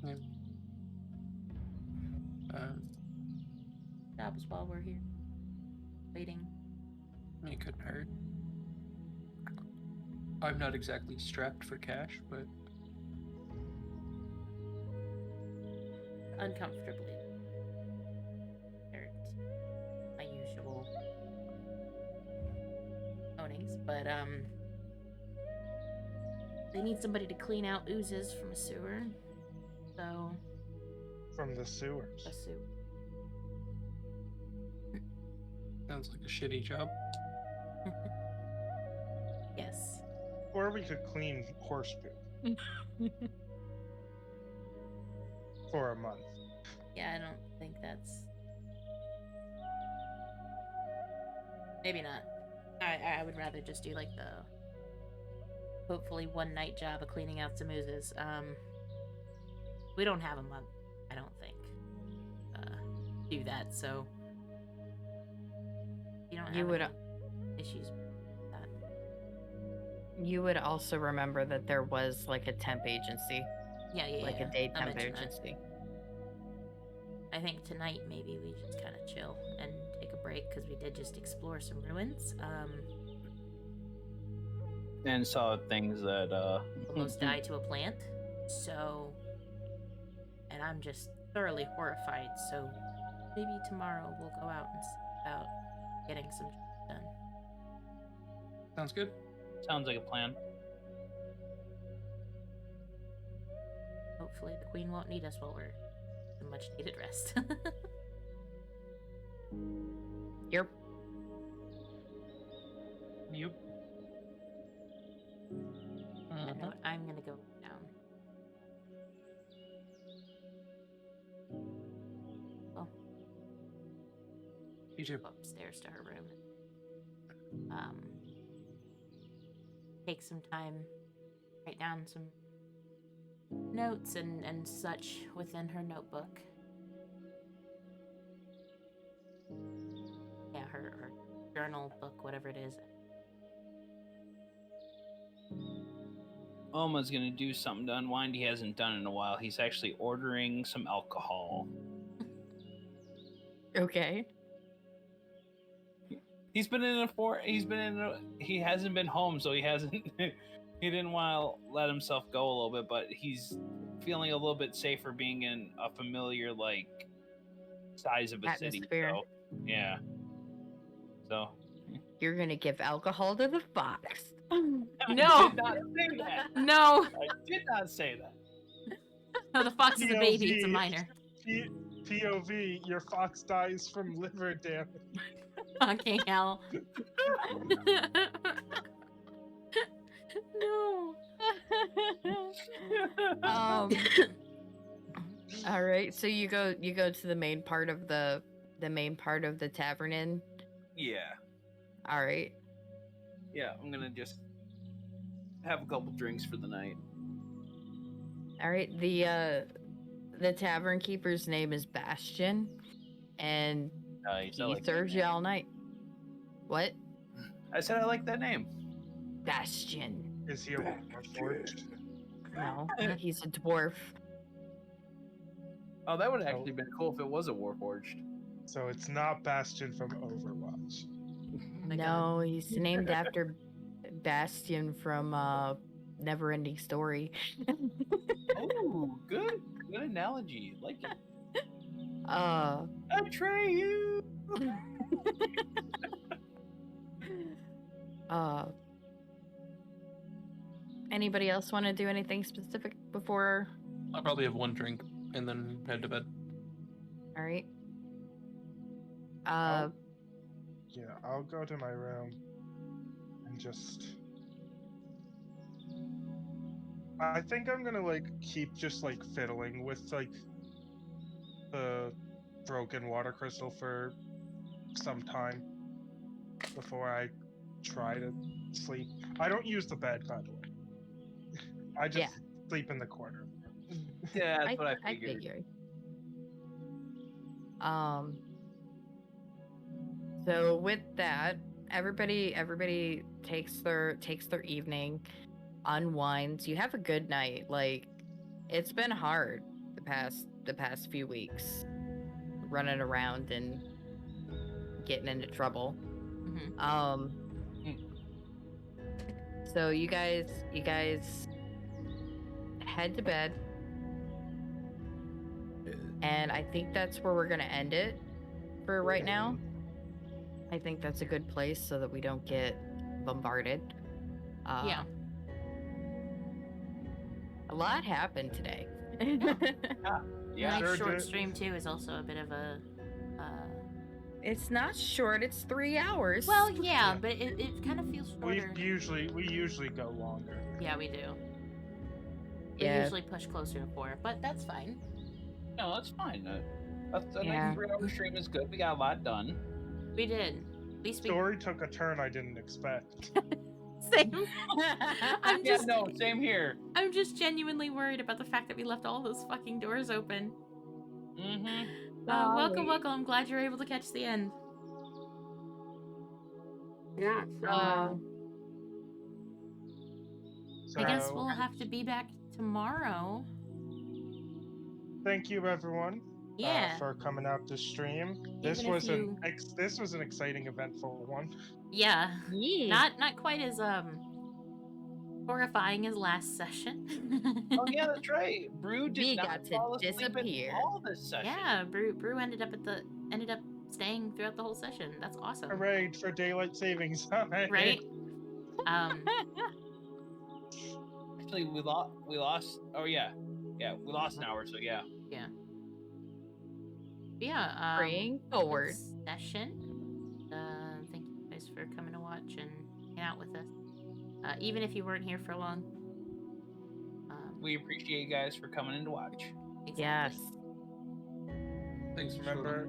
Yeah. Jobs while we're here. Waiting. It couldn't hurt. I'm not exactly strapped for cash, but Uncomfortably. Compared to my usual ownings, but they need somebody to clean out oozes from a sewer. So From the sewers. a sewer. sounds like a shitty job. Yes. Or we could clean horse poop for a month. Yeah, I don't think that's. Maybe not. I would rather just do like the hopefully one night job of cleaning out some oozes. We don't have a month, I don't think. Do that, so you don't have You would any issues with that. you would also remember that there was like a temp agency, Yeah, like yeah. a day I'll temp mention that. agency. I think tonight maybe we just kind of chill and take a break because we did just explore some ruins. And saw things that Almost died to a plant. So, and I'm just thoroughly horrified. So maybe tomorrow we'll go out and see about getting some done. Sounds good. sounds like a plan. Hopefully the queen won't need us while we're in much needed rest. Yep. Yep. I know I'm gonna go down. Well, You too. go upstairs to her room. Take some time, write down some notes and such within her notebook. Yeah, her journal book, whatever it is. Oma's gonna do something to unwind he hasn't done in a while. He's actually ordering some alcohol. Okay. He hasn't been home, so he hasn't he didn't want to let himself go a little bit, but he's feeling a little bit safer being in a familiar like size of a city. Atmosphere. So, yeah. So You're gonna give alcohol to the fox. No! I did not say that. No! I did not say that. No, the fox is a baby, it's a POV. minor. POV, your fox dies from liver damage. Fucking hell. No. All right, so you go to the main part of the tavern inn. Yeah. All right. Yeah, I'm gonna just have a couple drinks for the night. All right. The tavern keeper's name is Bastion, and Nice. I he like that serves you name. all night. What? I said I like that name. Bastion. Is he a warforged? No, he's a dwarf. Oh, that would have actually been cool if it was a Warforged. So it's not Bastion from Overwatch. My No, he's named after Bastion from Neverending Story. Oh, good analogy. Like it. Atreyu. Anybody else want to do anything specific before? I'll probably have one drink and then head to bed. All right. Yeah, I'll go to my room and just. I think I'm gonna like keep just like fiddling with like the broken water crystal for some time before I try to sleep. I don't use the bed, by the way. I just sleep in the corner. Yeah, that's what I I figured. figured. So with that, everybody takes their evening, unwinds. You have a good night. Like, it's been hard the past few weeks, running around and getting into trouble. Mhm. So you guys head to bed, and I think that's where we're gonna end it for right now. I think that's a good place so that we don't get bombarded. Yeah. A lot happened today. Yeah. Nice Sure short did. stream too is also a bit of a. It's not short. It's 3 hours. Well, yeah, Yeah. but it kind of feels We shorter. usually go longer. Yeah, we do. We Yeah. usually push closer to 4, but that's fine. No, that's fine. A Yeah. 3-hour stream is good. We got a lot done. We did. At least we. Story took a turn I didn't expect. Same. I'm Yeah, just. no, same here. I'm just genuinely worried about the fact that we left all those fucking doors open. Mm-hmm. Welcome. I'm glad you're able to catch the end. Yeah. I guess So, we'll have to be back tomorrow. thank you everyone Yeah. for coming out to stream. This Even if was you- this was an exciting, eventful one. Yeah. Yeah. Not quite as horrifying as last session. Oh yeah, that's right. Brew did We not got to fall asleep in disappear. all this session. Yeah, Brew ended up staying throughout the whole session. That's awesome. Hooray for daylight savings time. Right? Actually, we lost. Oh yeah, we lost an hour. So yeah. Yeah. Bring forward. Good session. Thank you guys for coming to watch and hanging out with us. Even if you weren't here for long. We appreciate you guys for coming in to watch. Exactly. Yes. Thanks for Remember,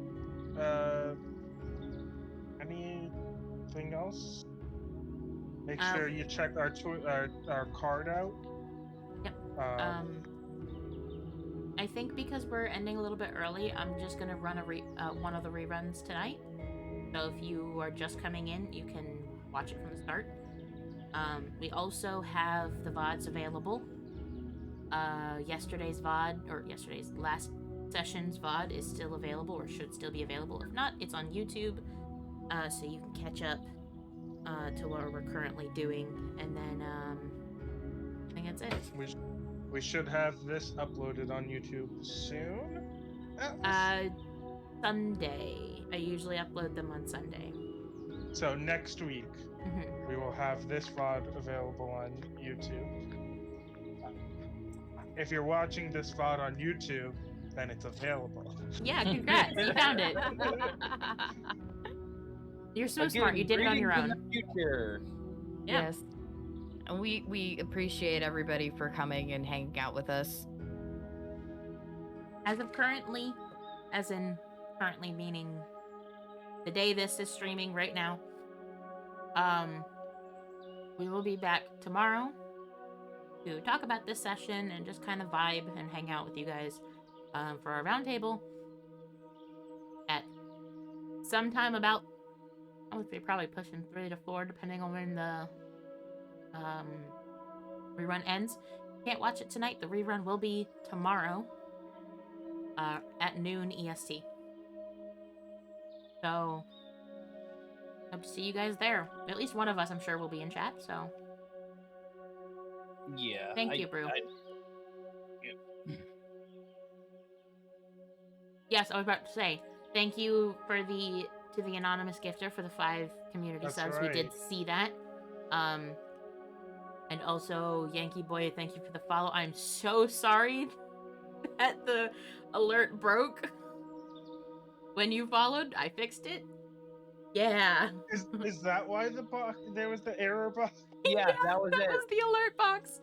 anything else? Make sure you check our card out. Yep. I think because we're ending a little bit early, I'm just gonna run one of the reruns tonight. So if you are just coming in, you can watch it from the start. We also have the VODs available. Yesterday's last session's VOD is still available, or should still be available. If not, it's on YouTube, so you can catch up to what we're currently doing. And then I think that's it. We should have this uploaded on YouTube soon. Sunday. I usually upload them on Sunday. So next week Mhm. we will have this VOD available on YouTube. If you're watching this VOD on YouTube, then it's available. Yeah, congrats, you found it. You're so smart. You did it on your greetings own. in the future. Yeah. Yes. And we appreciate everybody for coming and hanging out with us. As of currently, as in currently meaning the day this is streaming right now, we will be back tomorrow to talk about this session and just kind of vibe and hang out with you guys for our roundtable at sometime about, I would say probably pushing 3 to 4, depending on when the rerun ends. Can't watch it tonight. The rerun will be tomorrow at noon EST. So hope to see you guys there. At least one of us, I'm sure, will be in chat. So Yeah. thank you, Brew. Yes, I was about to say thank you to the anonymous gifter for the 5 community That's subs. right. We did see that. And also Yankee Boy, thank you for the follow. I'm so sorry that the alert broke when you followed. I fixed it. Yeah. Is that why there was the error box? Yeah, that was That it. was the alert box.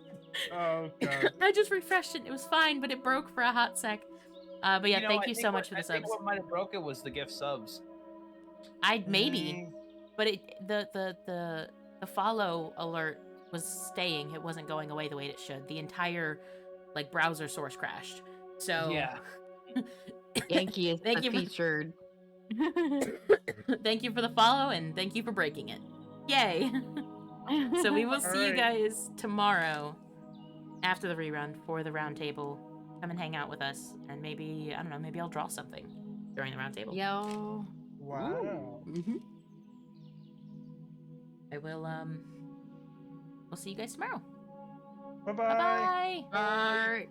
Oh god. I just refreshed it. It was fine, but it broke for a hot sec. But yeah, thank I you think so much for the I think subs. what might have broke it was the gift subs. Maybe, Mm, but the follow alert was staying. It wasn't going away the way it should. The entire like browser source crashed. So Yeah. Yankee is Thank the you for- featured. thank you for the follow and thank you for breaking it. Yay! So we will see you Alright. guys tomorrow after the rerun for the round table. Come and hang out with us, and maybe I don't know. Maybe I'll draw something during the round table. Yo. wow. Mm-hmm. I will. We'll see you guys tomorrow. Bye-bye. Bye bye. Bye.